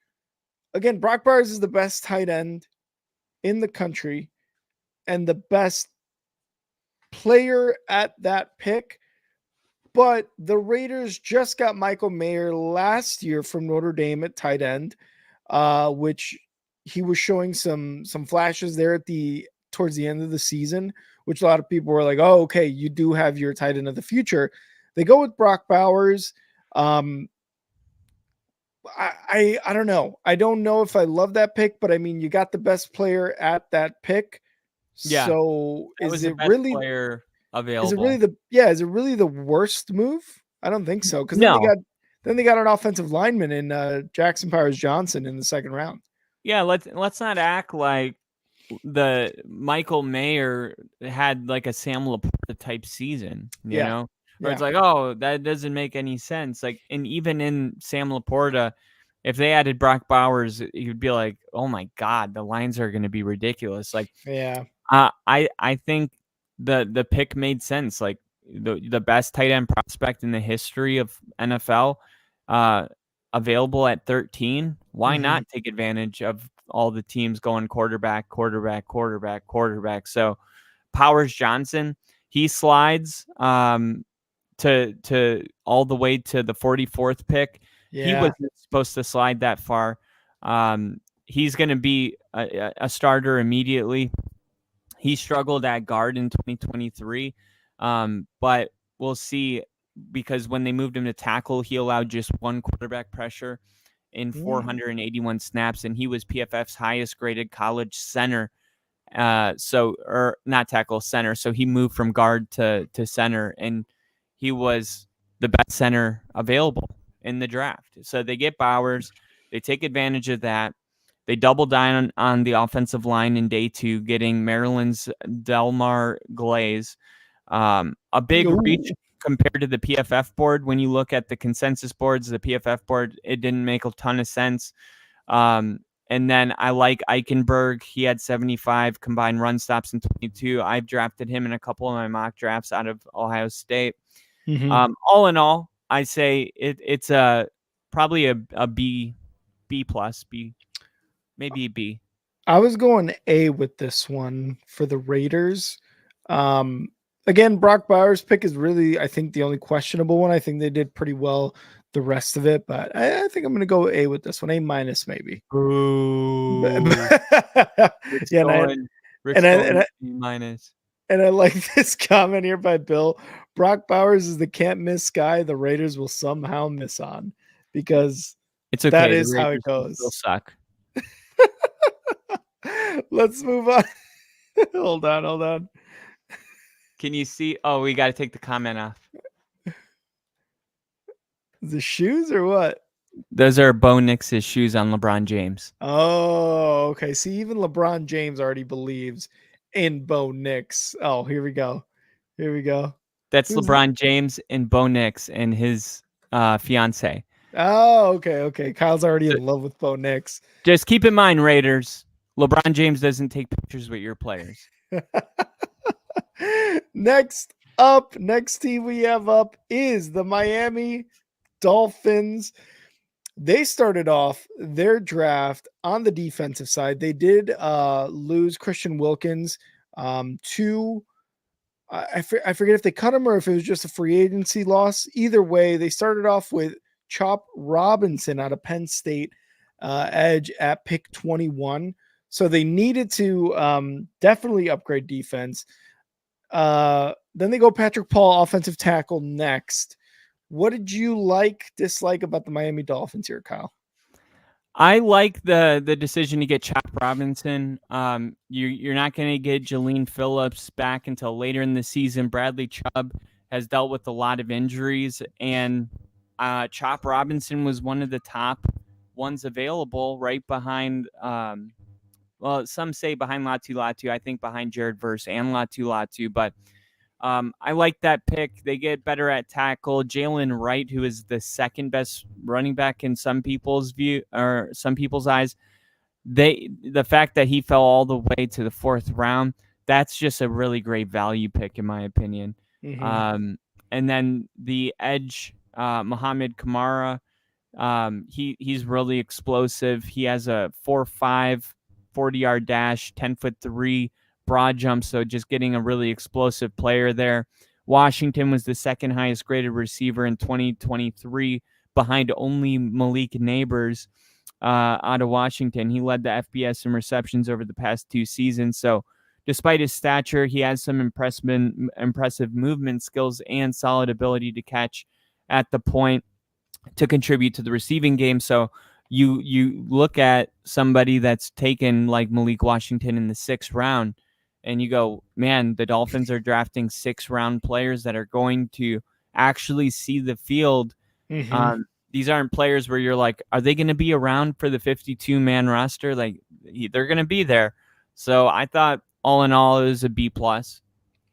again, Brock Bowers is the best tight end in the country and the best player at that pick. But the Raiders just got Michael Mayer last year from Notre Dame at tight end, which he was showing some flashes there towards the end of the season, which a lot of people were like, oh, okay, you do have your tight end of the future. They go with Brock Bowers. I don't know. I don't know if I love that pick, but I mean, you got the best player at that pick. Yeah. So is it really player available? Is it really the worst move? I don't think so. Because then they got an offensive lineman in Jackson Powers Johnson in the second round. Yeah, let's not act like the Michael Mayer had like a Sam Laporta type season, you know, where it's like, oh, that doesn't make any sense. Like, and even in Sam Laporta, if they added Brock Bowers, you'd be like, oh my God, the lines are going to be ridiculous. Like, I think the pick made sense. Like the best tight end prospect in the history of NFL, available at 13. Why not take advantage of all the teams going quarterback? So Powers Johnson, he slides to all the way to the 44th pick. He wasn't supposed to slide that far. He's going to be a starter immediately. He struggled at guard in 2023, but we'll see, because when they moved him to tackle, he allowed just one quarterback pressure in 481 snaps, and he was PFF's highest graded college center. Or not tackle, center. So he moved from guard to center, and he was the best center available in the draft. So they get Bowers. They take advantage of that. They double down on the offensive line in day 2, getting Maryland's Delmar Glaze. A big reach compared to the PFF board. When you look at the consensus boards, the PFF board, it didn't make a ton of sense. And then I like Eichenberg. He had 75 combined run stops in 22. I've drafted him in a couple of my mock drafts out of Ohio State. All in all, I say it's probably a B plus, maybe a B. I was going A with this one for the Raiders. Again, Brock Bowers' pick is really, I think, the only questionable one. I think they did pretty well the rest of it, but I think I'm going to go A with this one, A minus maybe. Ooh. Rick's Yeah, going B minus. and I like this comment here by Bill. Brock Bowers is the can't miss guy the Raiders will somehow miss on, because It's okay. that the is how Raiders it will goes. Still suck. Let's move on. Hold on. Can you see? Oh, we got to take the comment off. The shoes or what? Those are Bo Nix's shoes on LeBron James. Oh, okay. See, even LeBron James already believes in Bo Nix. Oh, here we go. That's Who's LeBron James and Bo Nix and his fiance. Oh, okay. Kyle's already in love with Bo Nix. Just keep in mind, Raiders, LeBron James doesn't take pictures with your players. Next team we have up is the Miami Dolphins. They started off their draft on the defensive side. They did lose Christian Wilkins to I forget if they cut him or if it was just a free agency loss. Either way, they started off with Chop Robinson out of Penn State, edge at pick 21. So they needed to definitely upgrade defense. Then they go Patrick Paul, offensive tackle, next. What did you dislike about the Miami Dolphins here, Kyle? I like the decision to get Chop Robinson. You're not going to get Jaleen Phillips back until later in the season. Bradley Chubb has dealt with a lot of injuries, and Chop Robinson was one of the top ones available, right behind. Well, some say behind Latu Latu. I think behind Jared Verse and Latu Latu, but. I like that pick. They get better at tackle. Jalen Wright, who is the second best running back in some people's view or some people's eyes, the fact that he fell all the way to the 4th round, that's just a really great value pick in my opinion. Mm-hmm. And then the edge, Muhammad Kamara, he's really explosive. He has a 4.5 40-yard dash, 10'3" broad jump, so just getting a really explosive player there. Washington was the second highest graded receiver in 2023, behind only Malik Neighbors out of Washington. He led the FBS in receptions over the past 2 seasons. So despite his stature, he has some impressive movement skills and solid ability to catch at the point to contribute to the receiving game. So you look at somebody that's taken like Malik Washington in the 6th round, and you go, man, the Dolphins are drafting 6th-round players that are going to actually see the field. Mm-hmm. These aren't players where you're like, are they going to be around for the 52-man roster? Like, they're going to be there. So I thought, all in all, it was a B+. All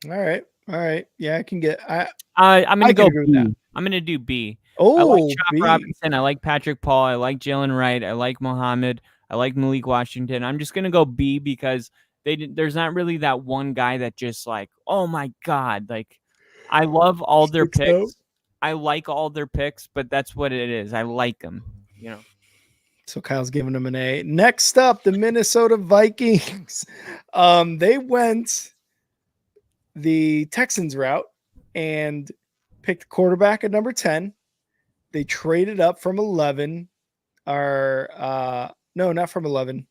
right. Yeah, I can get. I'm going to go B. I'm going to do B. Oh, I like Chop Robinson. I like Patrick Paul. I like Jalen Wright. I like Muhammad. I like Malik Washington. I'm just going to go B because there's not really that one guy that just like, oh my God. Like, I love all their picks. I like all their picks, but that's what it is. I like them, you know. So Kyle's giving them an A. Next up, the Minnesota Vikings. They went the Texans route and picked quarterback at number 10. They traded up from 11. No, not from 11.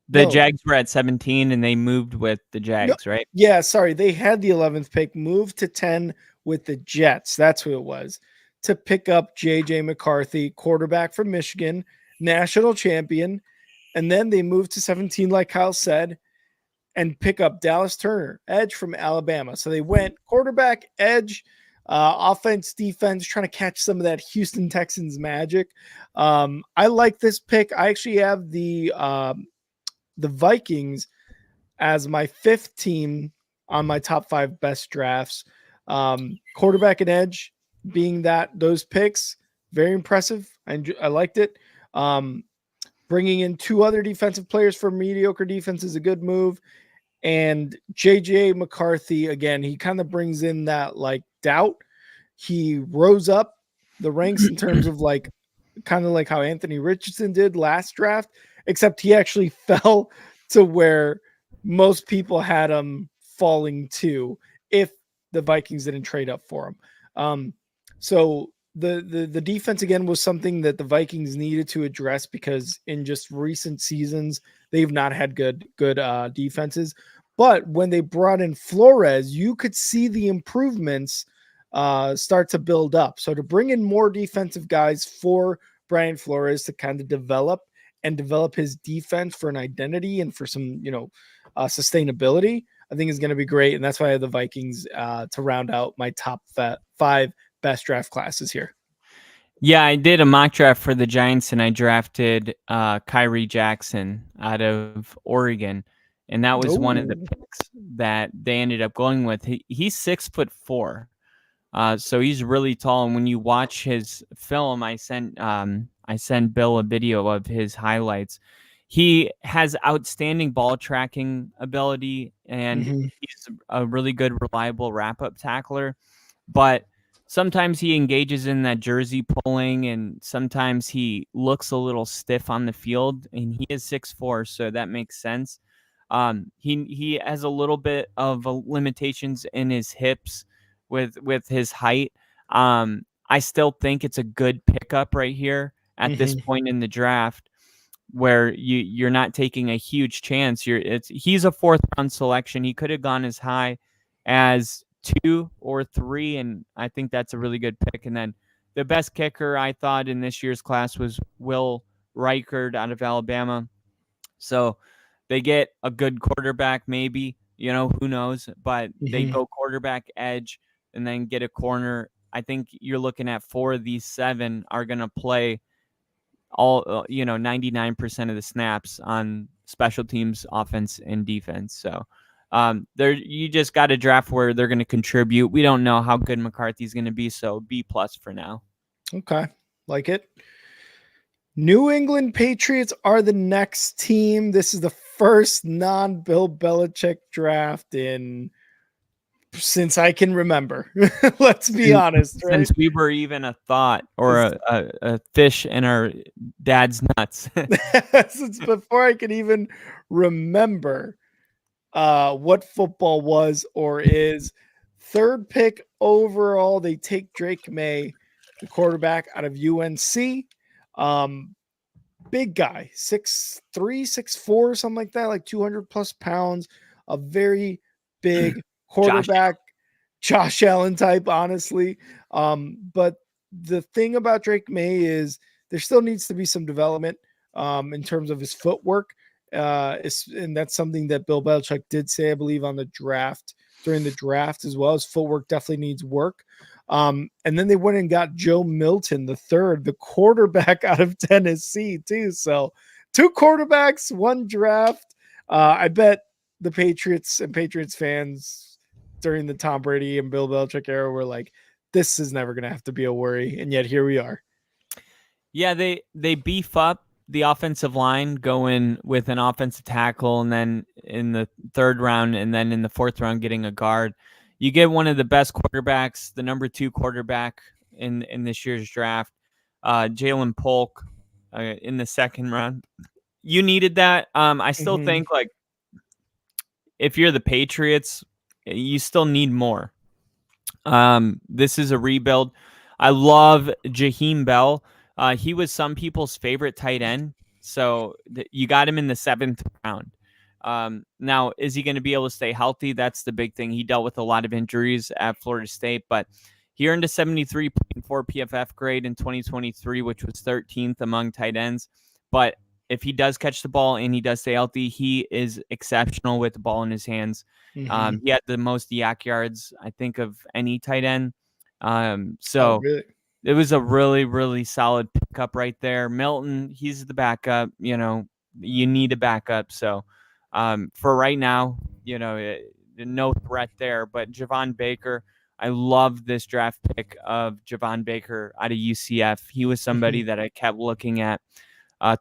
The Jags were at 17 and they moved with the Jags, right? Yeah, sorry. They had the 11th pick, moved to 10 with the Jets. That's who it was. To pick up J.J. McCarthy, quarterback from Michigan, national champion. And then they moved to 17, like Kyle said, and pick up Dallas Turner, edge from Alabama. So they went quarterback, edge, offense, defense, trying to catch some of that Houston Texans magic. I like this pick. I actually have the Vikings as my 5th team on my top 5 best drafts. Quarterback and edge being those picks, very impressive. I liked it. Bringing in 2 other defensive players for mediocre defense is a good move. And JJ McCarthy, again, he kind of brings in that like doubt. He rose up the ranks in terms of like kind of like how Anthony Richardson did last draft, except he actually fell to where most people had him falling to if the Vikings didn't trade up for him. So the defense again was something that the Vikings needed to address because in just recent seasons they've not had good defenses. But when they brought in Flores, you could see the improvements start to build up. So to bring in more defensive guys for Brian Flores to kind of develop his defense for an identity and for some sustainability, I think is going to be great. And that's why I have the Vikings to round out my top 5 best draft classes here. Yeah, I did a mock draft for the Giants, and I drafted Kyrie Jackson out of Oregon, and that was one of the picks that they ended up going with. He's 6'4", so he's really tall. And when you watch his film, I sent Bill a video of his highlights. He has outstanding ball tracking ability, and he's a really good, reliable wrap-up tackler. But sometimes he engages in that jersey pulling, and sometimes he looks a little stiff on the field, and he is 6'4", so that makes sense. He has a little bit of limitations in his hips with his height. I still think it's a good pickup right here at this point in the draft, where you're not taking a huge chance. He's a 4th round selection. He could have gone as high as 2 or 3, and I think that's a really good pick. And then the best kicker I thought in this year's class was Will Reichard out of Alabama. So they get a good quarterback, maybe, who knows, but they go quarterback, edge, and then get a corner. I think you're looking at 4 of these 7 are going to play all 99% of the snaps on special teams, offense and defense. So you just got to draft where they're going to contribute. We don't know how good McCarthy's going to be, so B+ for now. Okay, like it. New England Patriots are the next team. This is the first non-Bill Belichick draft since I can remember. Let's be honest, right? Since we were even a thought or a fish in our dad's nuts. Since before I could even remember what football was or is. 3rd pick overall, they take Drake May, the quarterback out of UNC. Big guy, 6'3", 6'4", something like that, like 200 plus pounds, a very big quarterback, Josh Allen type, honestly. But the thing about Drake May is there still needs to be some development in terms of his footwork. And that's something that Bill Belichick did say, I believe, during the draft as well. His footwork definitely needs work. And then they went and got Joe Milton, the 3rd, the quarterback out of Tennessee too. So 2 quarterbacks, 1 draft. I bet the Patriots and Patriots fans during the Tom Brady and Bill Belichick era were like, this is never going to have to be a worry. And yet here we are. Yeah, they beef up the offensive line, going with an offensive tackle, and then in the 3rd round, and then in the 4th round, getting a guard. You get one of the best quarterbacks, the number 2 quarterback in this year's draft, Jalen Polk, in the 2nd round. You needed that. I still think, like, if you're the Patriots, you still need more. This is a rebuild. I love Jaheim Bell. He was some people's favorite tight end, so you got him in the 7th round. Now, is he going to be able to stay healthy? That's the big thing. He dealt with a lot of injuries at Florida State, but he earned a 73.4 PFF grade in 2023, which was 13th among tight ends. But if he does catch the ball and he does stay healthy, he is exceptional with the ball in his hands. He had the most yak yards, I think, of any tight end. Really? It was a really, really solid pickup right there. Milton, he's the backup. You need a backup. So for right now, no threat there. But Javon Baker, I love this draft pick of Javon Baker out of UCF. He was somebody that I kept looking at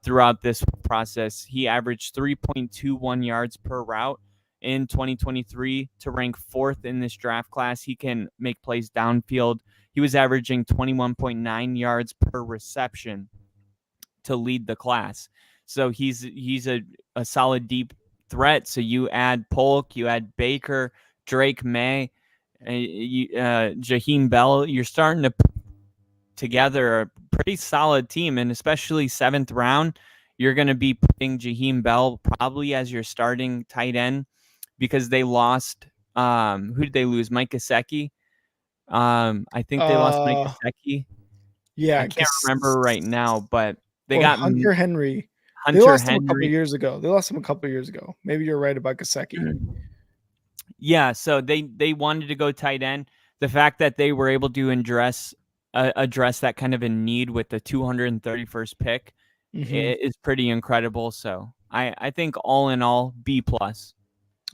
throughout this process. He averaged 3.21 yards per route in 2023 to rank 4th in this draft class. He can make plays downfield. He was averaging 21.9 yards per reception to lead the class. So he's a solid deep threat. So you add Polk, you add Baker, Drake May. Jaheim Bell, you're starting to put together a pretty solid team, and especially 7th round, you're going to be putting Jaheim Bell probably as your starting tight end because they lost. Who did they lose? Mike Gesicki. I think they lost Mike Gesicki. Yeah, I can't remember right now, but they got Hunter Henry. They Hunter lost him a couple Henry. years ago. Maybe you're right about Gesicki. Yeah, so they wanted to go tight end. The fact that they were able to address that kind of a need with the 231st pick is pretty incredible. So I think all in all, B+.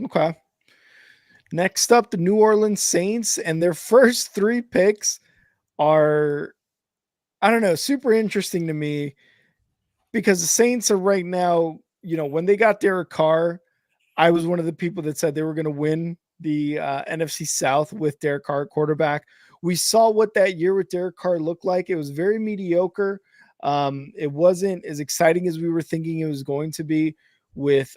Okay. Next up, the New Orleans Saints, and their first 3 picks are, I don't know, super interesting to me because the Saints are right now, when they got Derek Carr, I was one of the people that said they were going to win the NFC South with Derek Carr quarterback. We saw what that year with Derek Carr looked like. It was very mediocre. It wasn't as exciting as we were thinking it was going to be with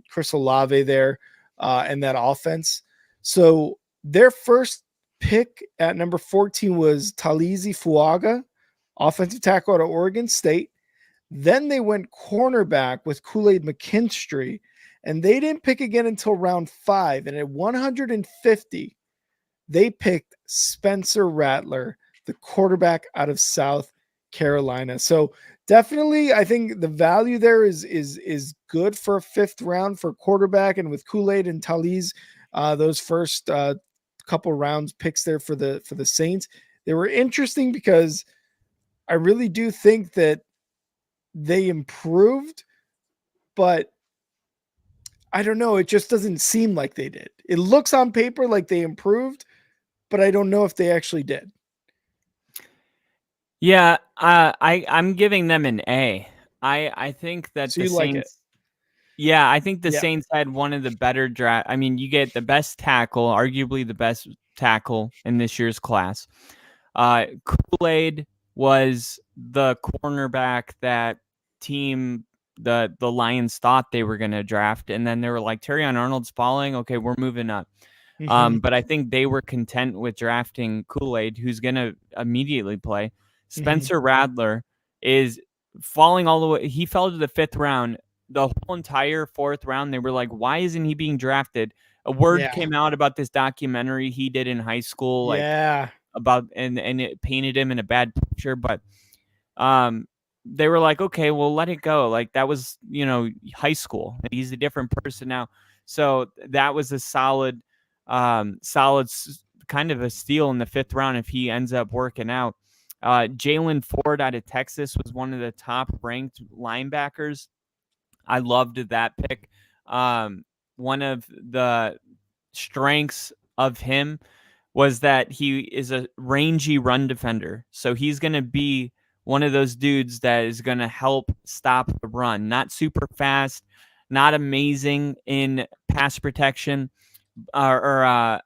Chris Olave there and that offense. So their first pick at number 14 was Talizi Fuaga, offensive tackle out of Oregon State. Then they went cornerback with Kool-Aid McKinstry, and they didn't pick again until round 5. And at 150, they picked Spencer Rattler, the quarterback out of South Carolina. So definitely, I think the value there is good for a 5th round for quarterback. And with Kool-Aid and Taliz, those first couple rounds picks there for the Saints, they were interesting because I really do think that they improved, but I don't know. It just doesn't seem like they did. It looks on paper like they improved, but I don't know if they actually did. Yeah, I'm giving them an A. I think that So the you like Saints. it? Yeah, I think the Yeah. Saints had one of the better draft. I mean, you get the best tackle, arguably the best tackle in this year's class. Kool-Aid was the cornerback that the Lions thought they were going to draft, and then they were like, Terrion Arnold's falling. Okay, we're moving up. But I think they were content with drafting Kool-Aid, who's going to immediately play. Spencer Rattler is falling all the way. He fell to the 5th round. The whole entire 4th round, they were like, why isn't he being drafted? A word came out about this documentary he did in high school, like about and it painted him in a bad picture. But they were like, okay, well, let it go. Like that was, high school. He's a different person now. So that was a solid kind of a steal in the 5th round if he ends up working out. Jalen Ford out of Texas was one of the top ranked linebackers. I loved that pick. One of the strengths of him was that he is a rangy run defender. So he's going to be one of those dudes that is going to help stop the run. Not super fast, not amazing in pass protection or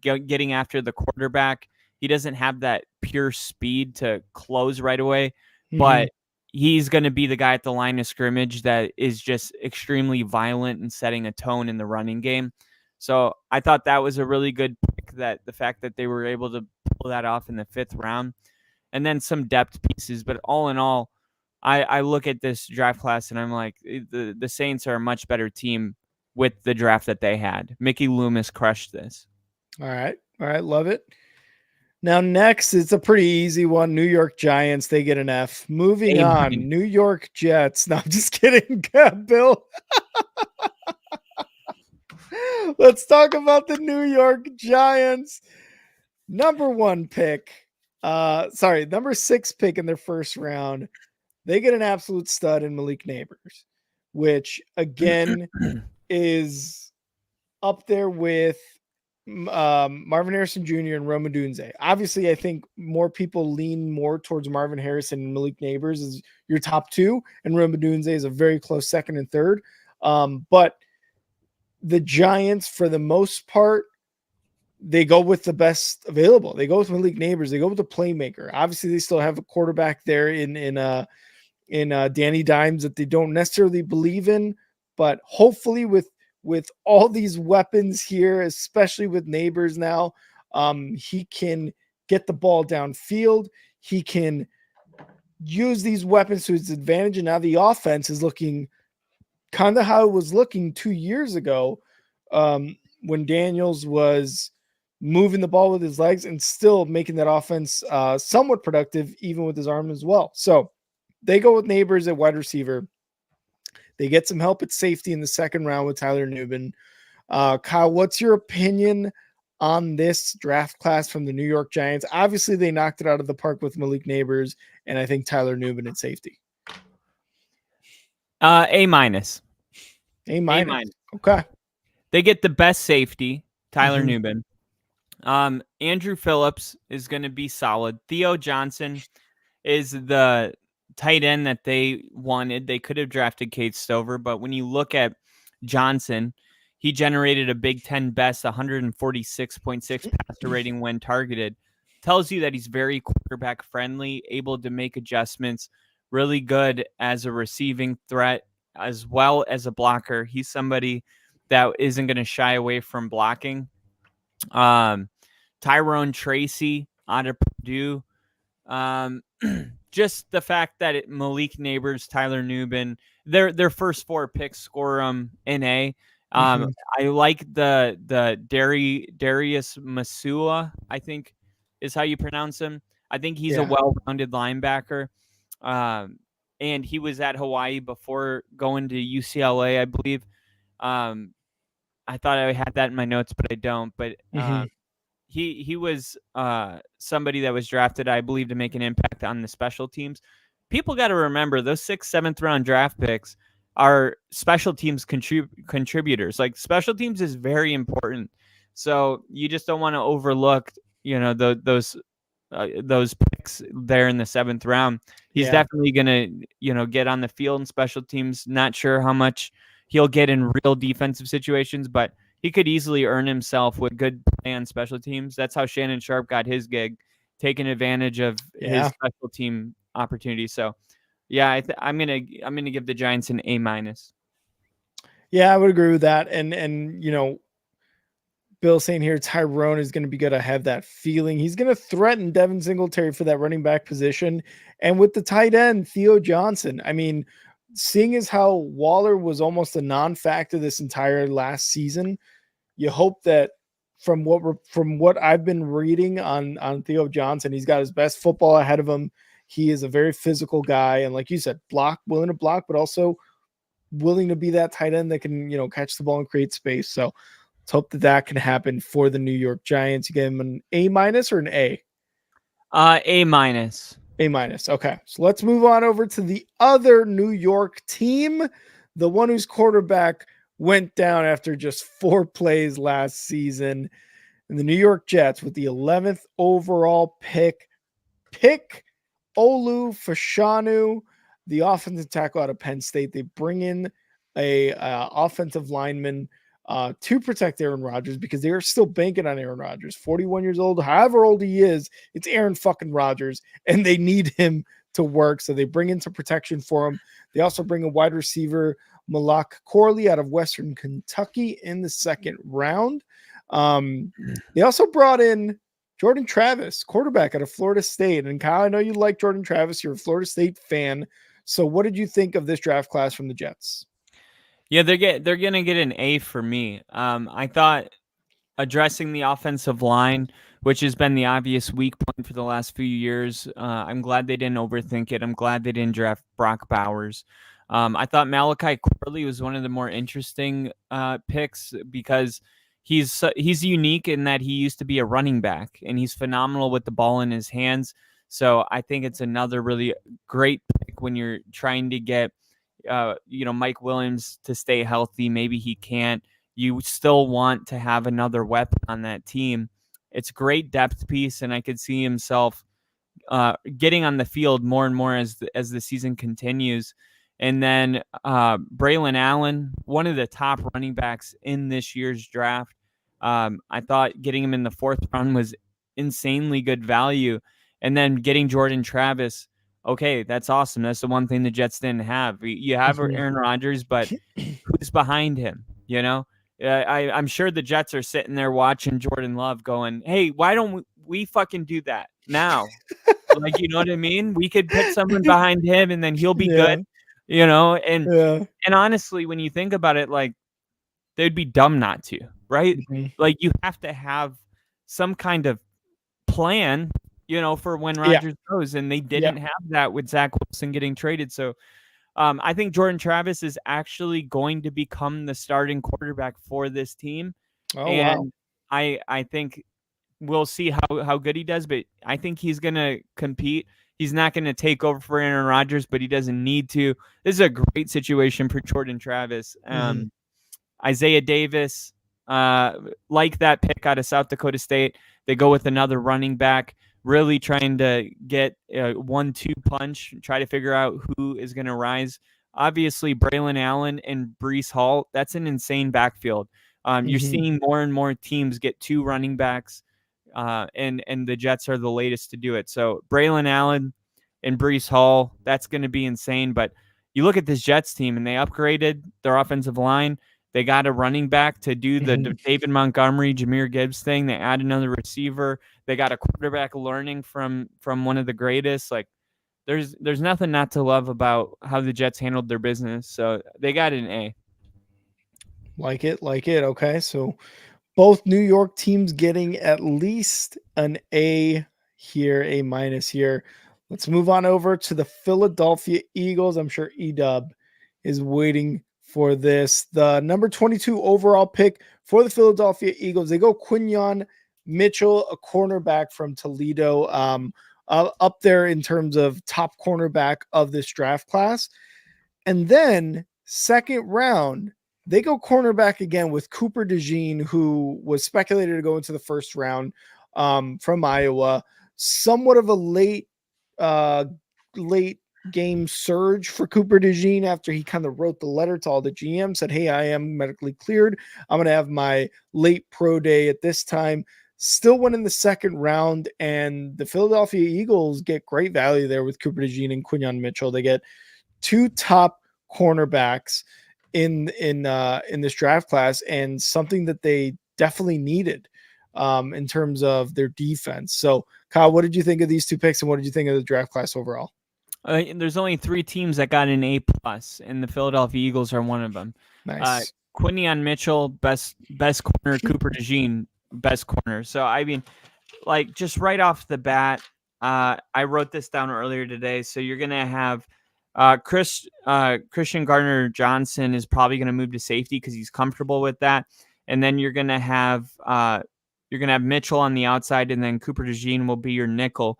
getting after the quarterback. He doesn't have that pure speed to close right away, but he's going to be the guy at the line of scrimmage that is just extremely violent and setting a tone in the running game. So I thought that was a really good pick, that the fact that they were able to pull that off in the 5th round, and then some depth pieces. But all in all, I look at this draft class and I'm like, the Saints are a much better team with the draft that they had. Mickey Loomis crushed this. All right. Love it. Now, next, it's a pretty easy one. New York Giants, they get an F. Moving on, New York Jets. No, I'm just kidding, Bill. Let's talk about the New York Giants. Number 6 pick in their first round. They get an absolute stud in Malik Nabers, which, again, is up there with Marvin Harrison Jr. and Rome Odunze. Obviously, I think more people lean more towards Marvin Harrison and Malik Nabers as your top 2, and Rome Odunze is a very close 2nd and 3rd. But the Giants, for the most part, they go with the best available. They go with Malik Nabers. They go with the playmaker. Obviously, they still have a quarterback there in Danny Dimes that they don't necessarily believe in, but hopefully with all these weapons here, especially with Nabers now, He can get the ball downfield. He can use these weapons to his advantage. And now the offense is looking kind of how it was looking 2 years ago, when Daniels was moving the ball with his legs and still making that offense somewhat productive, even with his arm as well. So they go with Neighbors at wide receiver. They get some help at safety in the second round with Tyler Nubin. Kyle, what's your opinion on this draft class from the New York Giants? Obviously, they knocked it out of the park with Malik Neighbors, and I think Tyler Nubin at safety. A minus. A minus. Okay. They get the best safety, Tyler Nubin. Andrew Phillips is going to be solid. Theo Johnson is the tight end that they wanted. They could have drafted Kate Stover, but when you look at Johnson, he generated a Big Ten best 146.6 passer rating when targeted. Tells you that he's very quarterback friendly, able to make adjustments, really good as a receiving threat as well as a blocker. He's somebody that isn't going to shy away from blocking. Tyrone Tracy out of Purdue. Just the fact that Malik Neighbors, Tyler Nubin, their first 4 picks score an A. I like the Darius Masua, I think is how you pronounce him. I think he's a well-rounded linebacker. And he was at Hawaii before going to UCLA, I believe. I thought I had that in my notes, but I don't. But he was somebody that was drafted, I believe, to make an impact on the special teams. People got to remember those 6th, 7th round draft picks are special teams contributors. Like, special teams is very important. So you just don't want to overlook, those picks there in the 7th round. He's definitely going to, get on the field in special teams. Not sure how much he'll get in real defensive situations, but he could easily earn himself with good play on special teams. That's how Shannon Sharp got his gig, taking advantage of his special team opportunities. So, yeah, I'm gonna give the Giants an A minus. Yeah, I would agree with that. And Bill saying here Tyrone is going to be good. I have that feeling he's going to threaten Devin Singletary for that running back position. And with the tight end, Theo Johnson, I mean, seeing as how Waller was almost a non-factor this entire last season, you hope that from what I've been reading on Theo Johnson, he's got his best football ahead of him. He is a very physical guy, and like you said, willing to block, but also willing to be that tight end that can catch the ball and create space. So let's hope that can happen for the New York Giants. You give him an A minus or an A? A minus. A minus. Okay. So let's move on over to the other New York team, the one whose quarterback went down after just 4 plays last season. And the New York Jets, with the 11th overall pick Olu Fashanu, the offensive tackle out of Penn State. They bring in a offensive lineman to protect Aaron Rodgers, because they are still banking on Aaron Rodgers, 41 years old, however old he is. It's Aaron fucking Rodgers, and they need him to work. So they bring in some protection for him. They also bring a wide receiver, Malak Corley, out of Western Kentucky in the 2nd round. They also brought in Jordan Travis, quarterback out of Florida State. And Kyle, I know you like Jordan Travis. You're a Florida State fan. So what did you think of this draft class from the Jets? Yeah, they're going to get an A for me. I thought addressing the offensive line, which has been the obvious weak point for the last few years, I'm glad they didn't overthink it. I'm glad they didn't draft Brock Bowers. I thought Malachi Corley was one of the more interesting picks, because he's unique in that he used to be a running back, and he's phenomenal with the ball in his hands. So I think it's another really great pick when you're trying to get Mike Williams to stay healthy. Maybe he can't. You still want to have another weapon on that team. It's a great depth piece, and I could see himself getting on the field more and more as the season continues. And then Braylon Allen, one of the top running backs in this year's draft. I thought getting him in the 4th round was insanely good value. And then getting Jordan Travis, okay, that's awesome. That's the one thing the Jets didn't have. You have Aaron Rodgers, but who's behind him? I'm sure the Jets are sitting there watching Jordan Love going, hey, why don't we fucking do that now? Like, you know what I mean? We could put someone behind him and then he'll be Yeah. good, you know? And Yeah. honestly, when you think about it, like, they'd be dumb not to, right? Mhm. Like, you have to have some kind of plan, you know, for when Yeah. Rodgers goes, and they didn't have that with Zach Wilson getting traded. So I think Jordan Travis is actually going to become the starting quarterback for this team. Oh, wow. And I think we'll see how good he does, but I think he's going to compete. He's not going to take over for Aaron Rodgers, but he doesn't need to. This is a great situation for Jordan Travis. Mhm. Isaiah Davis, like that pick out of South Dakota State. They go with another running back, really trying to get a 1-2 punch, try to figure out who is going to rise. Obviously, Braylon Allen and Breece Hall, that's an insane backfield. You're Mhm. seeing more and more teams get 2 running backs, and the Jets are the latest to do it. So Braylon Allen and Breece Hall, that's going to be insane. But you look at this Jets team, and they upgraded their offensive line. They got a running back to do the Mhm. David Montgomery, Jahmyr Gibbs thing. They add another receiver. They got a quarterback learning from one of the greatest. Like, there's nothing not to love about how the Jets handled their business. So they got an A. Like it. Okay. So both New York teams getting at least an A here, A minus here. Let's move on over to the Philadelphia Eagles. I'm sure Edub is waiting for this. The number 22 overall pick for the Philadelphia Eagles. They go Quinyon Mitchell, a cornerback from Toledo, up there in terms of top cornerback of this draft class. And then second round, they go cornerback again with Cooper DeJean, who was speculated to go into the first round from Iowa. Somewhat of a late game surge for Cooper DeJean after he kind of wrote the letter to all the GM, said, hey, I am medically cleared. I'm going to have my late pro day at this time. Still went in the second round, and the Philadelphia Eagles get great value there with Cooper DeJean and Quinyon Mitchell. They get 2 top cornerbacks in this draft class, and something that they definitely needed in terms of their defense. So, Kyle, what did you think of these 2 picks, and what did you think of the draft class overall? There's only 3 teams that got an A+, and the Philadelphia Eagles are one of them. Nice. Quinyon Mitchell, best corner. Cooper DeJean, best corner. So, I mean, like, just right off the bat, I wrote this down earlier today. So you're going to have Christian Gardner-Johnson is probably going to move to safety because he's comfortable with that. And then you're going to have Mitchell on the outside, and then Cooper DeJean will be your nickel.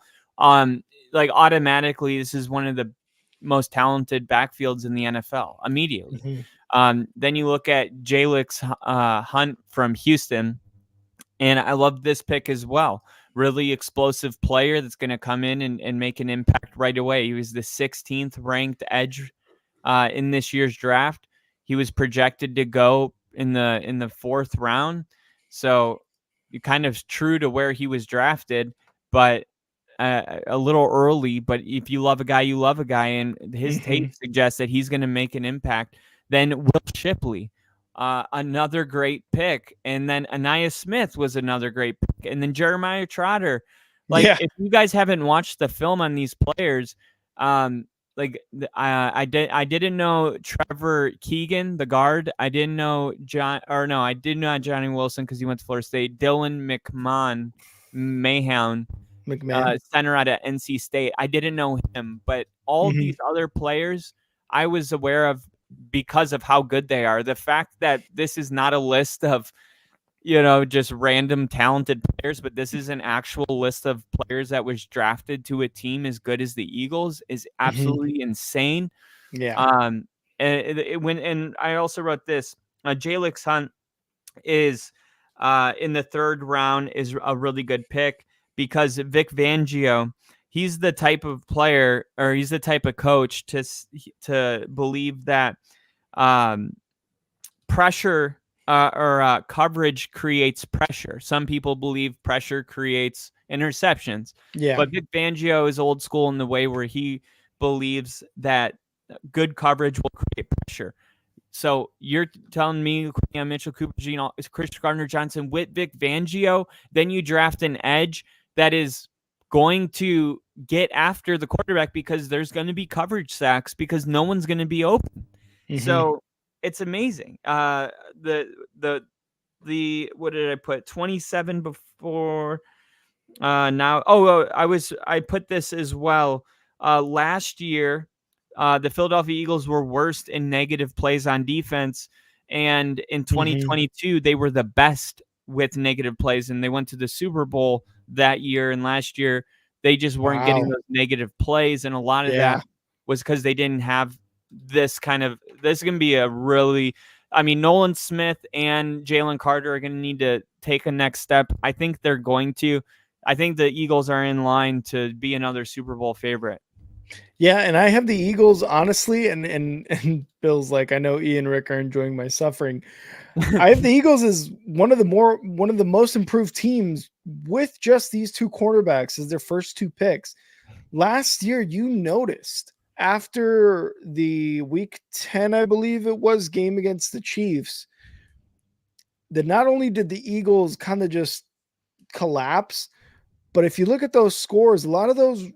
Like, automatically, this is one of the most talented backfields in the NFL immediately. Mm-hmm. Then you look at Jalix Hunt from Houston, and I love this pick as well. Really explosive player that's going to come in and make an impact right away. He was the 16th ranked edge in this year's draft. He was projected to go in the 4th round. So you're kind of true to where he was drafted, but a little early. But if you love a guy, you love a guy. And his tape suggests that he's going to make an impact. Then Will Shipley, another great pick. And then Anaya Smith was another great pick. And then Jeremiah Trotter. Like, if you guys haven't watched the film on these players, I didn't know Trevor Keegan, the guard. I didn't know I did know Johnny Wilson because he went to Florida State. Dylan McMahon, center out of NC State. I didn't know him, but all these other players I was aware of because of how good they are. The fact that this is not a list of, just random talented players, but this is an actual list of players that was drafted to a team as good as the Eagles is absolutely insane. Yeah. And I also wrote this, Jalix Hunt is in the 3rd round is a really good pick because Vic Fangio, he's the type of player, or he's the type of coach to believe that pressure or coverage creates pressure. Some people believe pressure creates interceptions. Yeah. But Vic Fangio is old school in the way where he believes that good coverage will create pressure. So you're telling me Mitchell Cooper, Chris Gardner-Johnson with Vic Fangio, then you draft an edge that is going to get after the quarterback because there's going to be coverage sacks because no one's going to be open. Mhm. So it's amazing. The what did I put? 27 before now. I put this as well. Last year, the Philadelphia Eagles were worst in negative plays on defense, and in 2022 they were the best with negative plays, and they went to the Super Bowl that year. And last year they just weren't getting Wow. those negative plays, and a lot of Yeah. that was because they didn't have this kind of. This is going to be a really. I mean, Nolan Smith and Jalen Carter are going to need to take a next step. I think they're going to. I think the Eagles are in line to be another Super Bowl favorite. Yeah, and I have the Eagles, honestly, and Bill's like, I know Ian and Rick are enjoying my suffering. I have the Eagles as one of the most improved teams with just these two quarterbacks as their first two picks. Last year, you noticed after the week 10, I believe it was, game against the Chiefs, that not only did the Eagles kind of just collapse, but if you look at those scores, a lot of those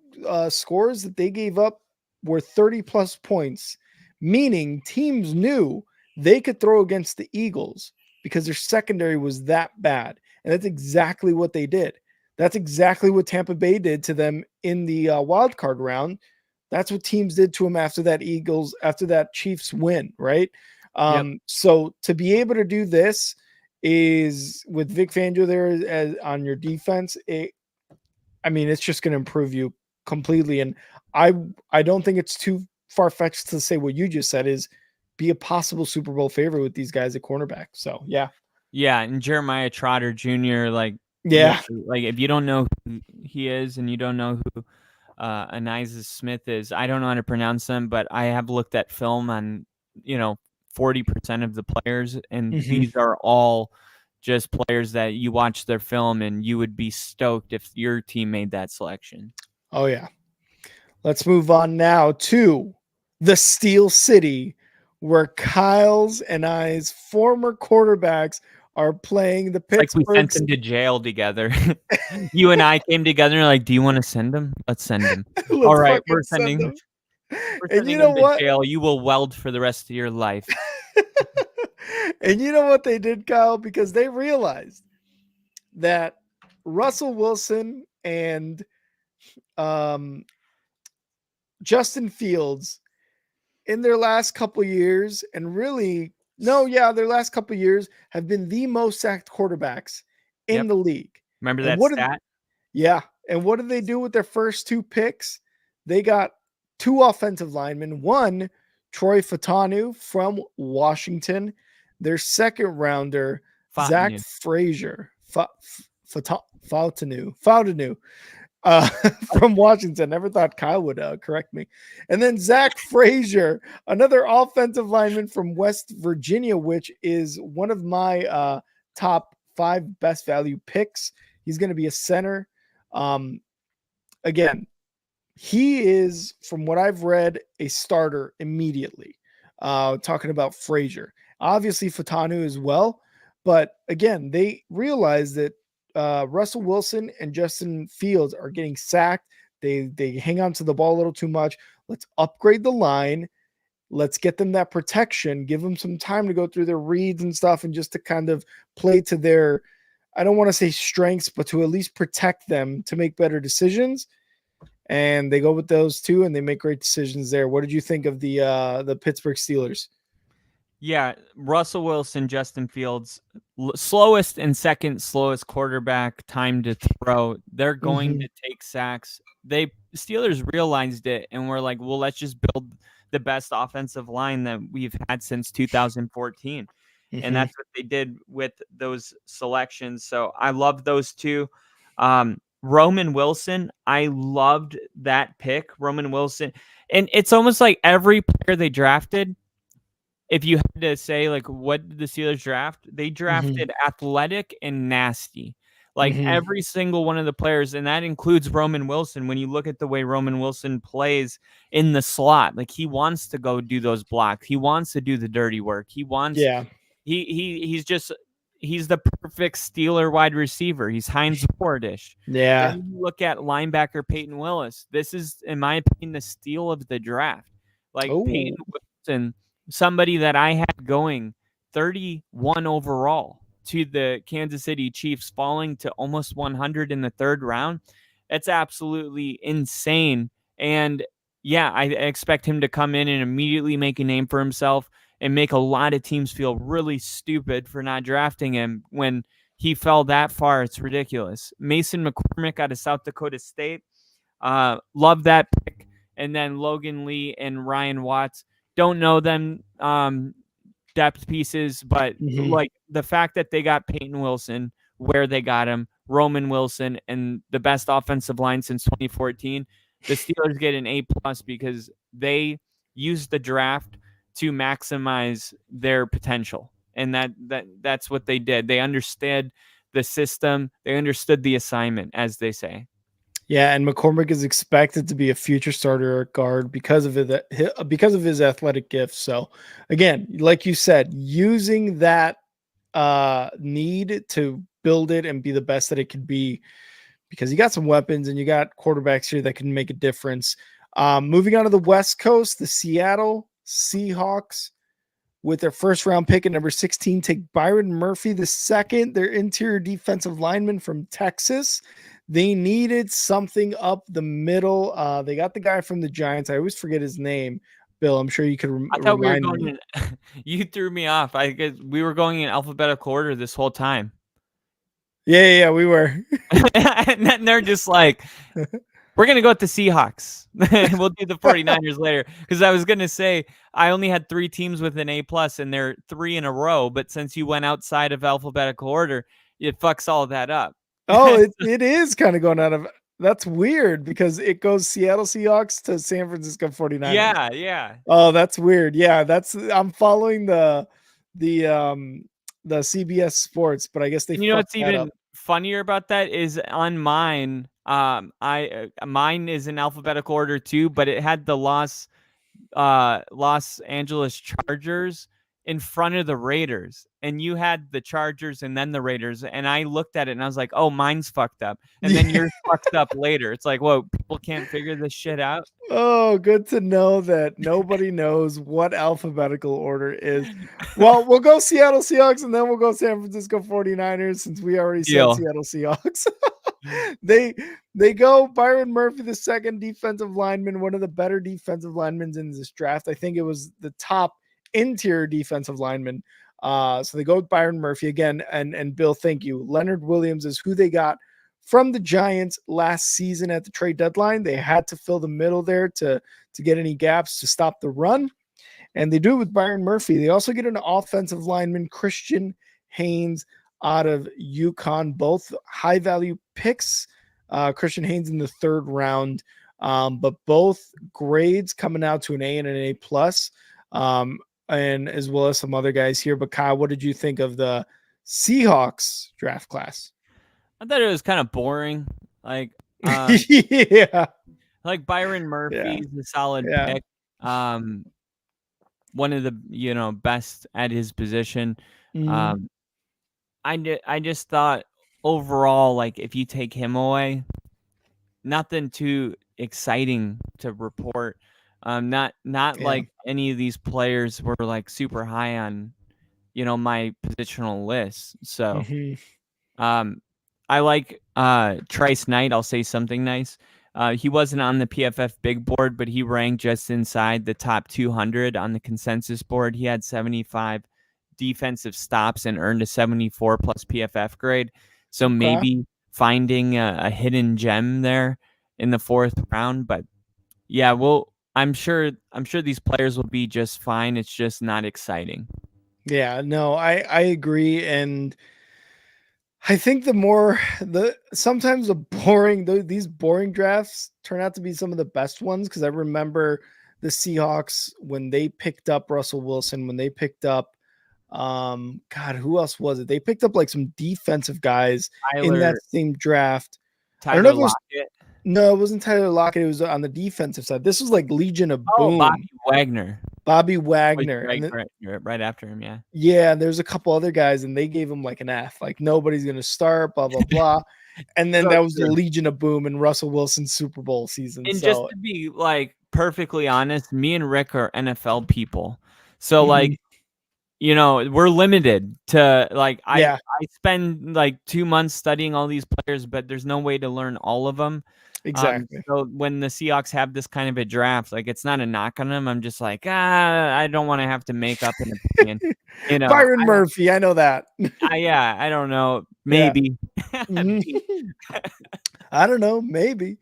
scores that they gave up were 30 plus points, meaning teams knew they could throw against the Eagles because their secondary was that bad. And that's exactly what they did. That's exactly what Tampa Bay did to them in the wild card round. That's what teams did to them after that Chiefs win, right? So to be able to do this is with Vic Fangio there on your defense, it's just going to improve you completely. And I don't think it's too far-fetched to say what you just said is be a possible Super Bowl favorite with these guys at cornerback. So, yeah. Yeah, and Jeremiah Trotter Jr., yeah, if you don't know who he is and you don't know who Ainias Smith is, I don't know how to pronounce them, but I have looked at film on, 40% of the players, and these are all just players that you watch their film and you would be stoked if your team made that selection. Oh, yeah. Let's move on now to the Steel City, where Kyle's and I's former quarterbacks are playing the Pittsburgh. Like we sent them to jail together. You and I came together and like, do you want to send them? Let's send them. All right, we're sending them. And you know what? Jail. You will weld for the rest of your life. And you know what they did, Kyle? Because they realized that Russell Wilson and Justin Fields in their last couple years, and really, their last couple years have been the most sacked quarterbacks in the league. Remember and that stat? And what did they do with their first two picks? They got two offensive linemen. One, Troy Fautanu from Washington. Their second rounder, Zach Frazier. Fautanu. From Washington. Never thought Kyle would correct me. And then Zach Frazier, another offensive lineman from West Virginia, which is one of my top 5 best value picks. He's going to be a center. Again, he is, from what I've read, a starter immediately. Talking about Frazier. Obviously, Fautanu as well. But again, they realize that Russell Wilson and Justin Fields are getting sacked. They hang on to the ball a little too much. Let's upgrade the line. Let's get them that protection. Give them some time to go through their reads and stuff and just to kind of play to their, I don't want to say strengths, but to at least protect them to make better decisions. And they go with those two and they make great decisions there. What did you think of the Pittsburgh Steelers? Yeah, Russell Wilson, Justin Fields, slowest and second slowest quarterback, time to throw. They're going to take sacks. Steelers realized it and were like, well, let's just build the best offensive line that we've had since 2014. And that's what they did with those selections. So I love those two. Roman Wilson, I loved that pick. Roman Wilson. And it's almost like every player they drafted, if you had to say, like, what did the Steelers draft? They drafted athletic and nasty. Like Mhm. every single one of the players, and that includes Roman Wilson. When you look at the way Roman Wilson plays in the slot, like he wants to go do those blocks. He wants to do the dirty work. He wants Yeah. he's the perfect Steeler wide receiver. He's Heinz Wardish. Yeah. Then you look at linebacker Peyton Willis. This is, in my opinion, the steal of the draft. Like Oh. Peyton Wilson, somebody that I had going 31 overall to the Kansas City Chiefs, falling to almost 100 in the third round. It's absolutely insane. And yeah, I expect him to come in and immediately make a name for himself and make a lot of teams feel really stupid for not drafting him when he fell that far. It's ridiculous. Mason McCormick out of South Dakota State. Love that pick. And then Logan Lee and Ryan Watts. Don't know them depth pieces, but like the fact that they got Peyton Wilson where they got him, Roman Wilson, and the best offensive line since 2014, the Steelers get an A+ because they used the draft to maximize their potential. And that's what they did. They understood the system. They understood the assignment, as they say. Yeah, and McCormick is expected to be a future starter at guard because of his athletic gifts. So, again, like you said, using that need to build it and be the best that it could be, because you got some weapons and you got quarterbacks here that can make a difference. Moving on to the West Coast, the Seattle Seahawks, with their first round pick at number 16, take Byron Murphy II, their interior defensive lineman from Texas. They needed something up the middle. They got the guy from the Giants. I always forget his name. Bill, I'm sure you could I thought we were remind going me. you threw me off. I guess we were going in alphabetical order this whole time. Yeah, we were. And then they're just like, we're going to go with the Seahawks. We'll do the 49ers later. Because I was going to say, I only had 3 teams with an A+, and they're 3 in a row. But since you went outside of alphabetical order, it fucks all that up. Oh, it is kind of going out of. That's weird because it goes Seattle Seahawks to San Francisco 49ers. Yeah. Oh, that's weird. Yeah, I'm following the CBS Sports, but I guess they. You know what's even up. funnier about that is on mine. Mine is in alphabetical order too, but it had the Los Angeles Chargers in front of the Raiders, and you had the Chargers and then the Raiders, and I looked at it and I was like, oh, mine's fucked up, and then yours fucked up later. It's like, whoa, people can't figure this shit out. Oh, good to know that nobody knows what alphabetical order is. Well, we'll go Seattle Seahawks and then we'll go San Francisco 49ers since we already said Seattle Seahawks. They go Byron Murphy II, defensive lineman, one of the better defensive linemen in this draft. I think it was the top interior defensive lineman. So they go with Byron Murphy again. And Bill, thank you. Leonard Williams is who they got from the Giants last season at the trade deadline. They had to fill the middle there to get any gaps to stop the run. And they do it with Byron Murphy. They also get an offensive lineman, Christian Haynes, out of UConn, both high value picks. Christian Haynes in the 3rd round, but both grades coming out to an A and an A+, and as well as some other guys here. But Kyle, what did you think of the Seahawks draft class? I thought it was kind of boring. Like, yeah, like Byron Murphy is a solid pick. One of the best at his position. I just thought overall, like, if you take him away, nothing too exciting to report. Not like any of these players were like super high on, my positional list. So, I like Trice Knight. I'll say something nice. He wasn't on the PFF big board, but he ranked just inside the top 200 on the consensus board. He had 75 defensive stops and earned a 74+ PFF grade. So maybe finding a hidden gem there in the 4th round. But yeah, I'm sure these players will be just fine. It's just not exciting. Yeah, no, I agree. And I think sometimes these boring drafts turn out to be some of the best ones. Cause I remember the Seahawks when they picked up Russell Wilson, when they picked up God, who else was it? They picked up like some defensive guys in that Tyler same draft. I don't know Tyler if it was Lockett. no, it wasn't Tyler Lockett. It was on the defensive side. This was like Legion of Oh, Boom, Bobby Bobby was Wagner, and right after him. Yeah. yeah, and there's a couple other guys, and they gave him like an F, like nobody's gonna start, blah blah blah. And then So that was the true. Legion of Boom and Russell Wilson's Super Bowl season. And just So to be like perfectly honest, me and Rick are NFL people. So Mhm. like, we're limited to like Yeah. I spend like 2 months studying all these players, but there's no way to learn all of them. Exactly. So when the Seahawks have this kind of a draft, like it's not a knock on them. I'm just like, I don't want to have to make up an opinion. Byron Murphy, I know that. I don't know. Yeah. Maybe. Mhm. I don't know, maybe.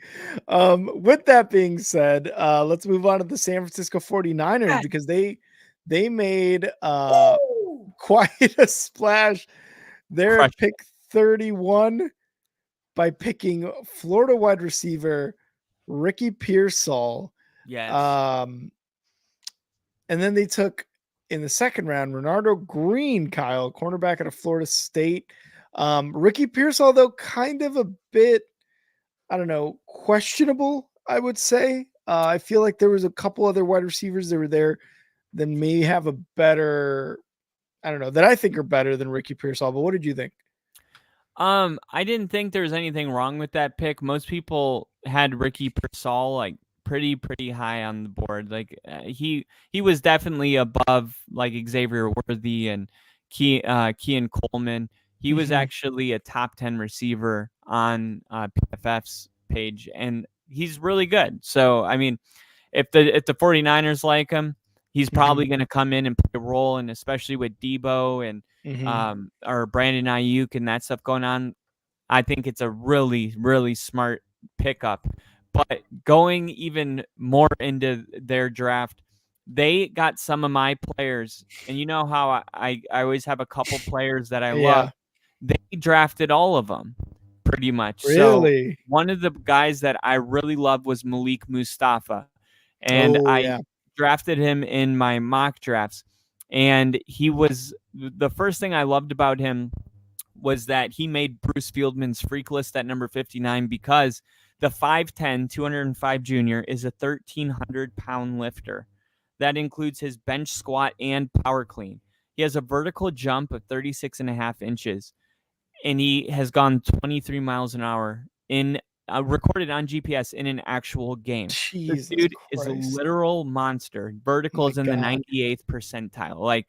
With that being said, let's move on to the San Francisco 49ers because they made quite a splash there at Crushed pick 31 by picking Florida wide receiver Ricky Pearsall. Yes. And then they took in the second round Renardo Green, Kyle, cornerback out of Florida State. Ricky Pearsall, though, kind of a bit, I don't know, questionable, I would say. I feel like there was a couple other wide receivers that were there that may have a better, I don't know, that I think are better than Ricky Pearsall. But what did you think? I didn't think there was anything wrong with that pick. Most people had Ricky Pearsall like pretty high on the board. Like he was definitely above like Xavier Worthy and Keon Coleman. He was actually a top 10 receiver on PFF's page, and he's really good. So I mean, if the 49ers like him, he's probably going to come in and play a role, and especially with Debo and or Brandon Ayuk and that stuff going on, I think it's a really smart pickup. But going even more into their draft, they got some of my players, and you know how I always have a couple players that I love. They drafted all of them pretty much. Really? So one of the guys that I really loved was Malik Mustafa, and I drafted him in my mock drafts. And he was the first thing I loved about him was that he made Bruce Fieldman's freak list at number 59 because the 5'10", 205 junior is a 1,300-pound lifter. That includes his bench squat and power clean. He has a vertical jump of 36.5 inches, and he has gone 23 miles an hour in recorded on GPS in an actual game. This dude is a literal monster. Vertical is in the 98th percentile. Like,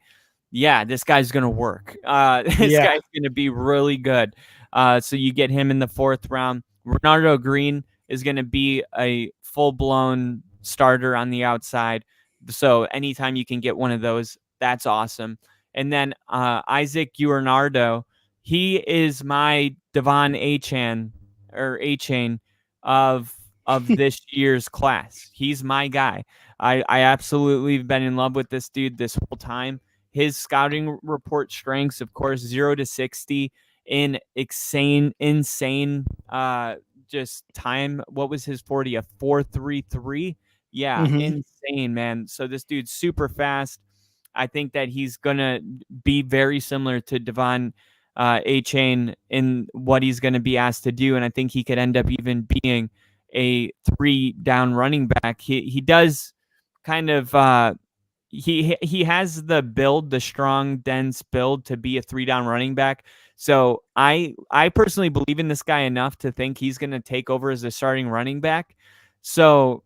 yeah, this guy's going to work. This guy's going to be really good. So you get him in the 4th round. Renardo Green is going to be a full-blown starter on the outside. So anytime you can get one of those, that's awesome. And then Isaac Uernardo, he is my Devon Achane of this year's class. He's my guy. I absolutely have been in love with this dude this whole time. His scouting report strengths, of course, 0 to 60 in insane just time. What was his 40? A 4.33? Yeah, insane, man. So this dude's super fast. I think that he's gonna be very similar to Devon Achane in what he's going to be asked to do, and I think he could end up even being a 3-down running back. He does kind of he has the build, the strong, dense build to be a 3-down running back. So I personally believe in this guy enough to think he's going to take over as a starting running back. So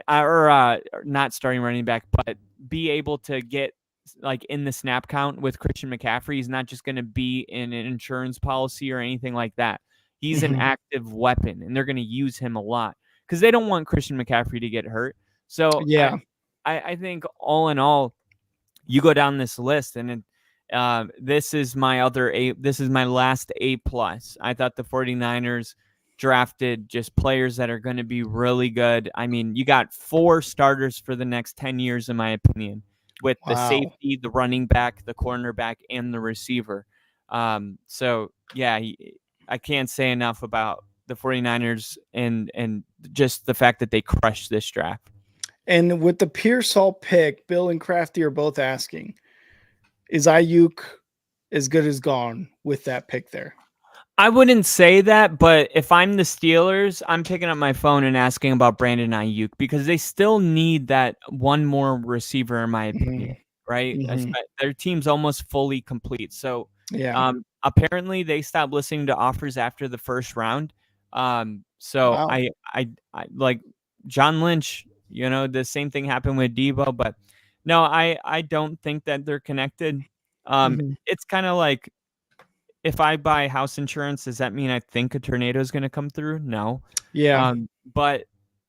or not starting running back, but be able to get like in the snap count with Christian McCaffrey. He's not just going to be in an insurance policy or anything like that. He's an active weapon, and they're going to use him a lot because they don't want Christian McCaffrey to get hurt. So yeah, I think all in all, you go down this list, and this is my other A. This is my last A+. I thought the 49ers drafted just players that are going to be really good. I mean, you got 4 starters for the next 10 years, in my opinion, with the safety, the running back, the cornerback, and the receiver. So, yeah, I can't say enough about the 49ers and just the fact that they crushed this draft. And with the Pearsall pick, Bill and Crafty are both asking, is Ayuk as good as gone with that pick there? I wouldn't say that, but if I'm the Steelers, I'm picking up my phone and asking about Brandon Ayuk because they still need that one more receiver, in my opinion, right? Their team's almost fully complete. So Yeah. apparently they stopped listening to offers after the first round. So Wow. I like John Lynch, the same thing happened with Debo, but no, I don't think that they're connected. It's kind of like, if I buy house insurance, does that mean I think a tornado is going to come through? No. Yeah. But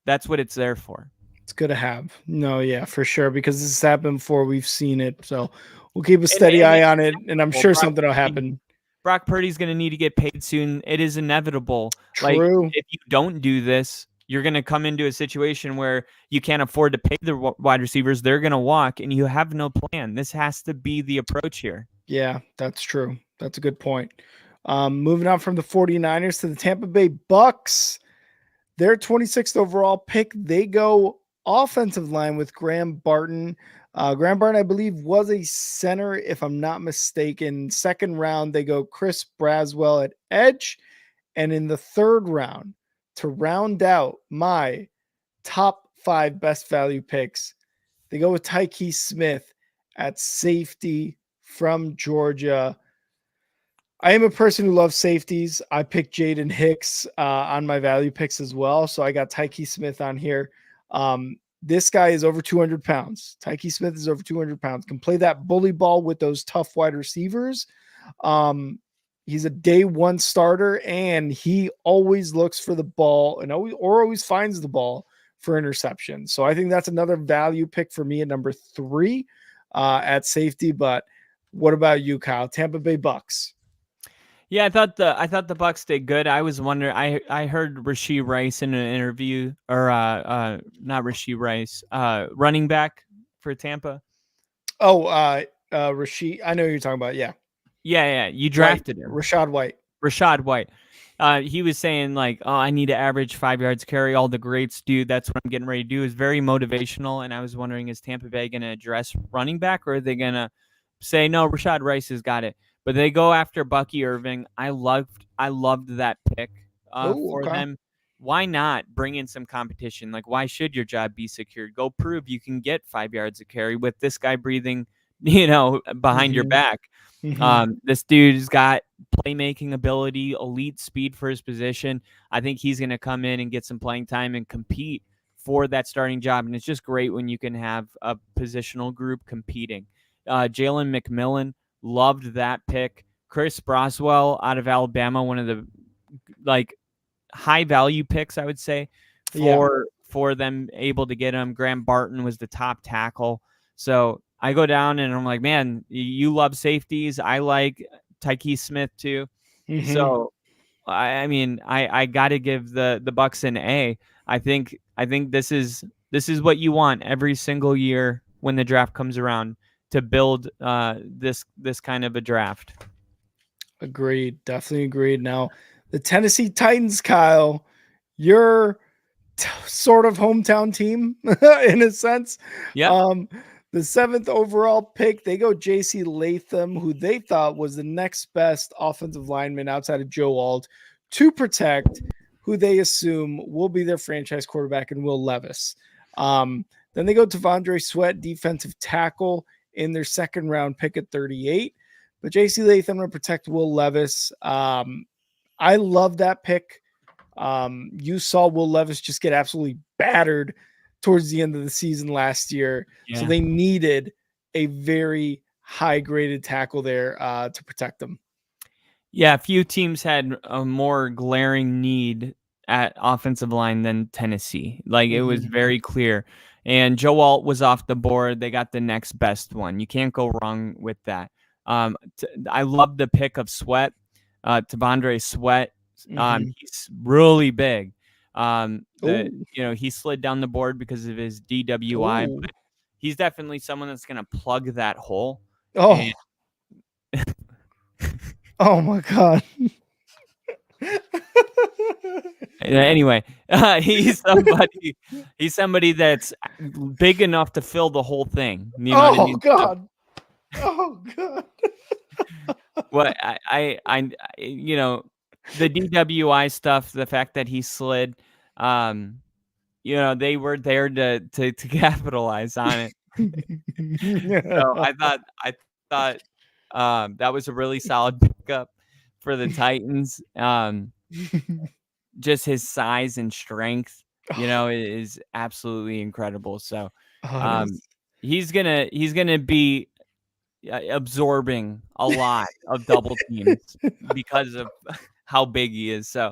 that's what it's there for. It's good to have. No, yeah, for sure. Because this has happened before. We've seen it. So we'll keep a steady eye on it. And I'm sure something will happen. Brock Purdy's going to need to get paid soon. It is inevitable. True. Like, if you don't do this, you're going to come into a situation where you can't afford to pay the wide receivers. They're going to walk and you have no plan. This has to be the approach here. Yeah, that's true. That's a good point. Moving on from the 49ers to the Tampa Bay Bucks. Their 26th overall pick, they go offensive line with Graham Barton. Graham Barton, I believe, was a center, if I'm not mistaken. Second round, they go Chris Braswell at edge. And in the third round, to round out my top 5 best value picks, they go with Tyke Smith at safety from Georgia. I am a person who loves safeties. I picked Jaden Hicks on my value picks as well. So I got Tyke Smith on here. This guy is over 200 pounds. Tyke Smith is over 200 pounds. Can play that bully ball with those tough wide receivers. He's a day one starter, and he always looks for the ball and always finds the ball for interception. So I think that's another value pick for me at number 3 at safety. But what about you, Kyle? Tampa Bay Bucks. Yeah, I thought the Bucks did good. I was wondering. I heard Rashee Rice in an interview, or not Rashee Rice, running back for Tampa. Oh, Rashee. I know who you're talking about. Yeah. Yeah. You drafted him, Rachaad White. He was saying like, "Oh, I need to average 5 yards carry." All the greats do. That's what I'm getting ready to do. Is very motivational, and I was wondering, is Tampa Bay going to address running back, or are they going to say no? Rashad Rice has got it. But they go after Bucky Irving. I loved that pick for them. Why not bring in some competition? Like, why should your job be secured? Go prove you can get 5 yards of carry with this guy breathing, behind your back. This dude's got playmaking ability, elite speed for his position. I think he's going to come in and get some playing time and compete for that starting job. And it's just great when you can have a positional group competing. Jalen McMillan. Loved that pick. Chris Braswell out of Alabama, one of the high value picks, I would say, for them, able to get him. Graham Barton was the top tackle. So I go down and I'm like, man, you love safeties. I like Tyke Smith too. So I mean, I got to give the Bucks an A. I think this is what you want every single year when the draft comes around, to build this kind of a draft. Agreed. Definitely agreed. Now, the Tennessee Titans, Kyle, your sort of hometown team in a sense. Yeah. The 7th overall pick, they go J.C. Latham, who they thought was the next best offensive lineman outside of Joe Alt to protect who they assume will be their franchise quarterback in Will Levis. Then they go to T'Vondre Sweat, defensive tackle, in their second round pick at 38. But J.C. Latham to protect Will Levis. I love that pick. You saw Will Levis just get absolutely battered towards the end of the season last year. Yeah. So they needed a very high graded tackle there to protect them. Yeah, a few teams had a more glaring need at offensive line than Tennessee. Like, it was very clear. And Joe Alt was off the board. They got the next best one. You can't go wrong with that. I love the pick of Sweat, T'Vondre Sweat. He's really big. He slid down the board because of his DWI, but he's definitely someone that's going to plug that hole. Oh, oh my God. Anyway, he's somebody that's big enough to fill the whole thing. You know what I mean? God. Oh God. What you know, the DWI stuff, the fact that he slid, they were there to capitalize on it. So I thought that was a really solid pickup for the Titans. Just his size and strength, is absolutely incredible. So Oh, it um, is. he's gonna be absorbing a lot of double teams because of how big he is. So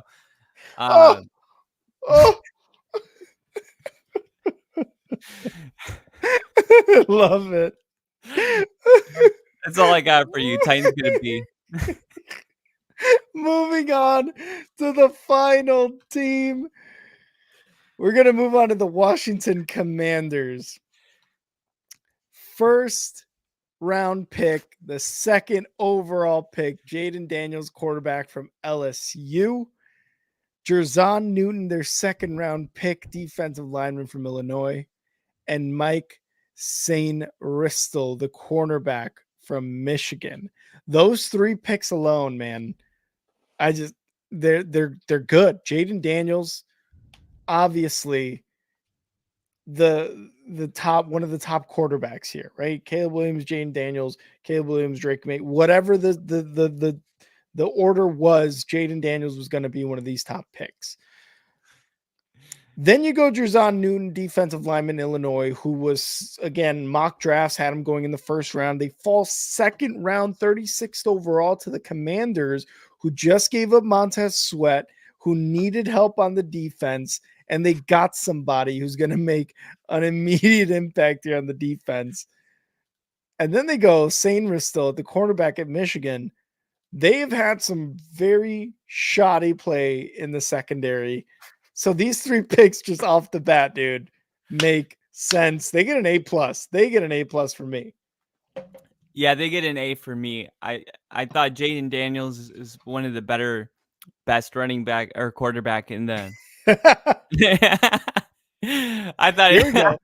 Oh, oh. Love it. that's all I got for you. Titans gonna be. Moving on to the final team. We're going to move on to the Washington Commanders. First round pick, the second overall pick, Jaden Daniels, quarterback from LSU. Jerzon Newton, their second round pick, defensive lineman from Illinois. And Mike Sainristil, the cornerback from Michigan. Those three picks alone, man, they're good. Jaden Daniels, obviously the top, one of the top quarterbacks here, right? Caleb Williams, Jaden Daniels, Caleb Williams, Drake May, whatever the order was, Jaden Daniels was going to be one of these top picks. Then you go Jerzon Newton, defensive lineman, Illinois, who was, again, mock drafts had him going in the first round. They fall second round, 36th overall to the Commanders, who just gave up Montez Sweat, who needed help on the defense, and they got somebody who's going to make an immediate impact here on the defense. And then they go Sainristil at the cornerback at Michigan. They have had some very shoddy play in the secondary. So these three picks just off the bat, dude, make sense. They get an A+. They get an A+ for me. Yeah, they get an A for me. I thought Jaden Daniels is one of the best running back or quarterback in the. I thought Here we go.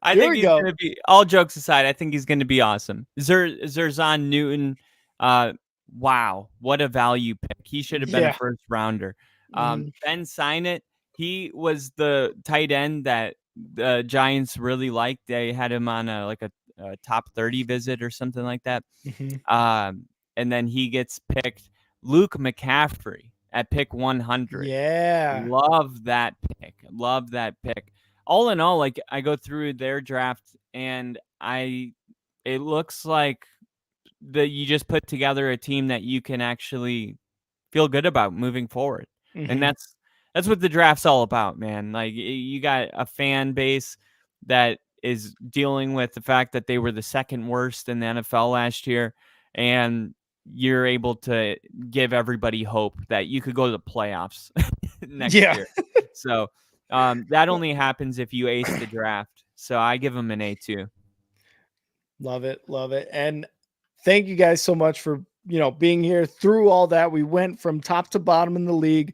I think he's gonna be. All jokes aside, I think he's gonna be awesome. Jerzon Newton, wow, what a value pick. He should have been a first rounder. Ben Sinnott, he was the tight end that the Giants really liked. They had him on a top 30 visit or something like that. And then he gets picked. Luke McCaffrey at pick 100. Yeah. Love that pick. All in all, I go through their draft and it looks like that you just put together a team that you can actually feel good about moving forward. And that's what the draft's all about, man. Like, you got a fan base that is dealing with the fact that they were the second worst in the NFL last year, and you're able to give everybody hope that you could go to the playoffs next year. So that only happens if you ace the draft. So I give them an A2. Love it. And thank you guys so much for being here through all that. We went from top to bottom in the league,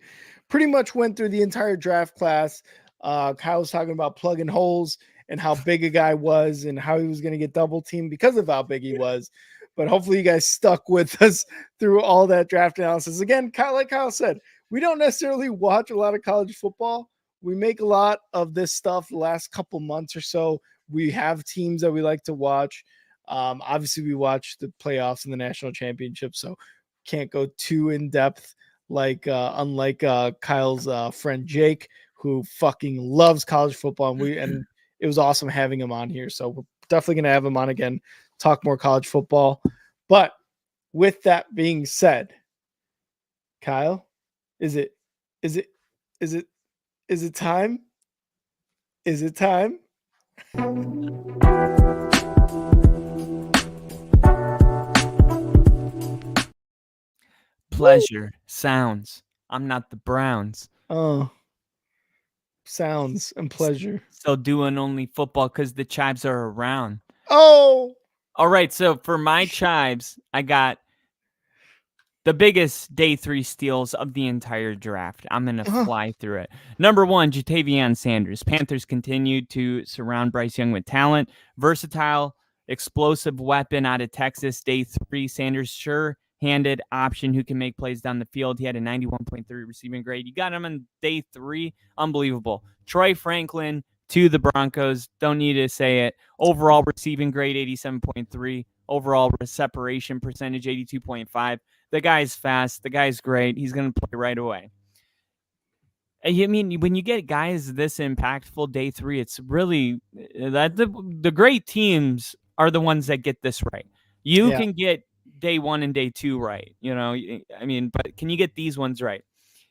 pretty much went through the entire draft class. Kyle was talking about plugging holes and how big a guy was and how he was going to get double teamed because of how big he was. But hopefully you guys stuck with us through all that draft analysis. Again, like Kyle said, we don't necessarily watch a lot of college football. We make a lot of this stuff the last couple months or so. We have teams that we like to watch. Obviously, we watch the playoffs and the national championship, so can't go too in depth unlike Kyle's friend Jake, who fucking loves college football, and it was awesome having him on here. So we're definitely gonna have him on again, talk more college football. But with that being said, Kyle, is it time? Is it time? Pleasure. Sounds. I'm not the Browns. Oh. Sounds and pleasure. Still doing only football because the Chives are around. Oh. All right. So for my Chives, I got the biggest day 3 steals of the entire draft. I'm going to fly through it. Number 1, Ja'Tavion Sanders. Panthers continue to surround Bryce Young with talent. Versatile. explosive weapon out of Texas, day 3. Sanders, sure-handed option who can make plays down the field. He had a 91.3 receiving grade. You got him on day 3. Unbelievable. Troy Franklin to the Broncos. Don't need to say it. Overall receiving grade, 87.3. Overall separation percentage, 82.5. The guy's fast. The guy's great. He's going to play right away. I mean, when you get guys this impactful day 3, it's really that the great teams are the ones that get this right. You can get day 1 and day 2 right. I mean, but can you get these ones right?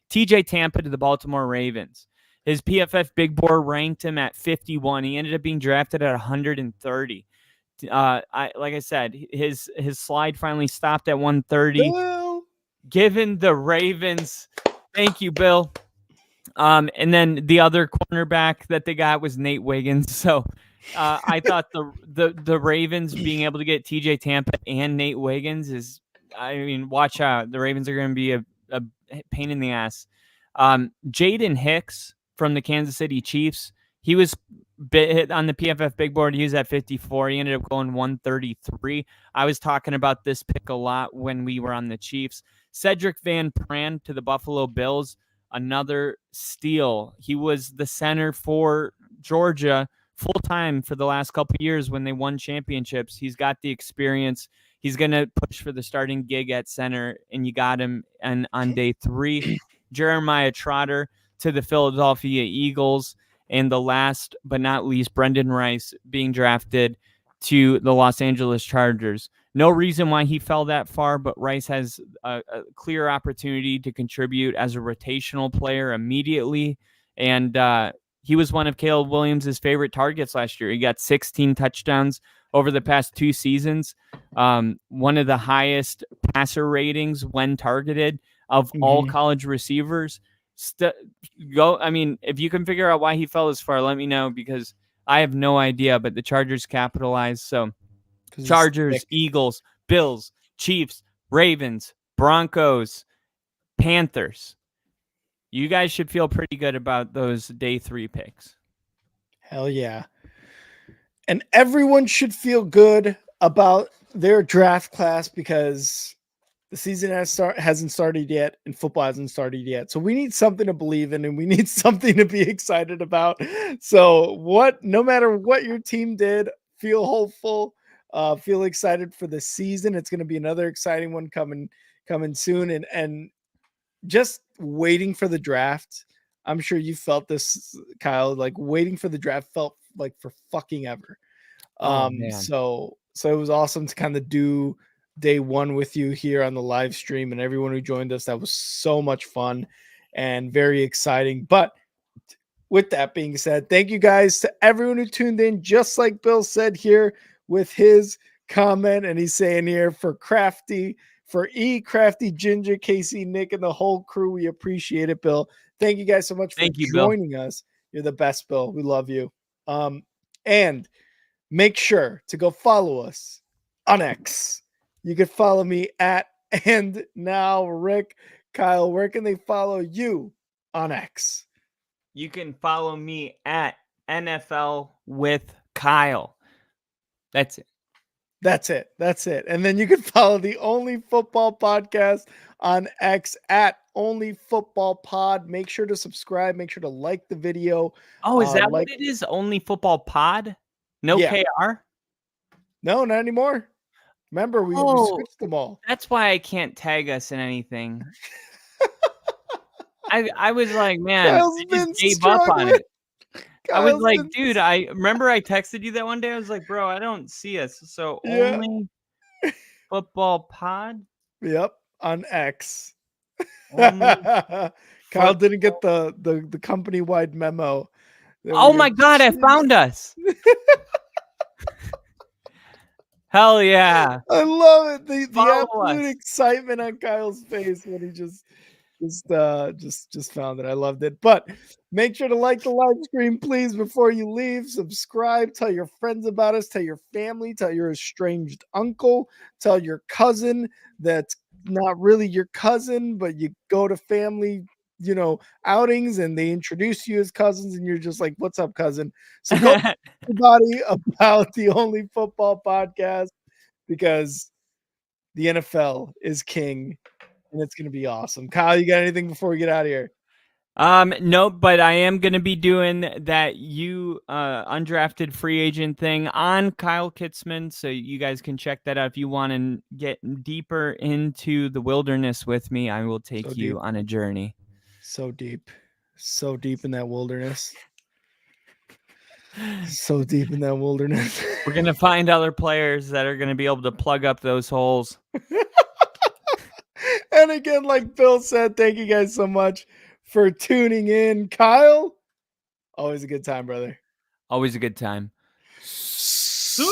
TJ Tampa to the Baltimore Ravens. His PFF Big Board ranked him at 51. He ended up being drafted at 130. Like I said, his slide finally stopped at 130. Bill. Given the Ravens, thank you, Bill. And then the other cornerback that they got was Nate Wiggins. So I thought the Ravens being able to get TJ Tampa and Nate Wiggins is, I mean, watch out. The Ravens are going to be a pain in the ass. Jaden Hicks from the Kansas City Chiefs. He was hit on the PFF Big Board. He was at 54. He ended up going 133. I was talking about this pick a lot when we were on the Chiefs. Cedric Van Pran to the Buffalo Bills. Another steal. He was the center for Georgia full-time for the last couple of years when they won championships. He's got the experience. He's going to push for the starting gig at center, and you got him on day 3. Jeremiah Trotter to the Philadelphia Eagles. And the last but not least, Brendan Rice being drafted to the Los Angeles Chargers. No reason why he fell that far, but Rice has a clear opportunity to contribute as a rotational player immediately. And he was one of Caleb Williams' favorite targets last year. He got 16 touchdowns over the past 2 seasons. One of the highest passer ratings when targeted of all college receivers. I mean, if you can figure out why he fell this far, let me know, because I have no idea, but the Chargers capitalized. So Chargers, Eagles, Bills, Chiefs, Ravens, Broncos, Panthers. You guys should feel pretty good about those day 3 picks. Hell yeah. And everyone should feel good about their draft class because the season hasn't started yet and football hasn't started yet. So we need something to believe in and we need something to be excited about. So no matter what your team did, feel hopeful, feel excited for the season. It's going to be another exciting one coming soon. And just waiting for the draft. I'm sure you felt this, Kyle, like waiting for the draft felt like for fucking ever. So it was awesome to kind of do day 1 with you here on the live stream and everyone who joined us. That was so much fun and very exciting. But with that being said, thank you guys to everyone who tuned in, just like Bill said here with his comment. And he's saying here for Crafty, Crafty Ginger, Casey, Nick, and the whole crew, we appreciate it, Bill. Thank you guys so much for joining us. You're the best, Bill. We love you. And make sure to go follow us on X. You can follow me at And Now Rick. Kyle, where can they follow you on X? You can follow me at NFL with Kyle. That's it. And then you can follow the Only Football Podcast on X at Only Football Pod. Make sure to subscribe. Make sure to like the video. Oh, is that what it is? Only Football Pod? No KR? No, not anymore. Remember, we switched them all. That's why I can't tag us in anything. I was like, man, I just gave up on it. I was like, dude, I remember I texted you that one day. I was like, bro, I don't see us. So Only Football Pod? Yep, on X. Kyle didn't get the company-wide memo. Oh my God, I found us. Hell yeah. I love it. The absolute excitement on Kyle's face when he just found it. I loved it. But make sure to like the live stream, please, before you leave. Subscribe, tell your friends about us, tell your family, tell your estranged uncle, tell your cousin that's not really your cousin, but you go to family outings and they introduce you as cousins and you're just like, what's up, cousin? So go tell everybody about the Only Football Podcast because the NFL is king and it's going to be awesome. Kyle, you got anything before we get out of here? No, but I am going to be doing that undrafted free agent thing on Kyle Kitzman. So you guys can check that out. If you want to get deeper into the wilderness with me, I will take you on a journey. So deep in that wilderness. So deep in that wilderness. We're going to find other players that are going to be able to plug up those holes. And again, like Bill said, thank you guys so much for tuning in. Kyle, always a good time, brother. Always a good time. See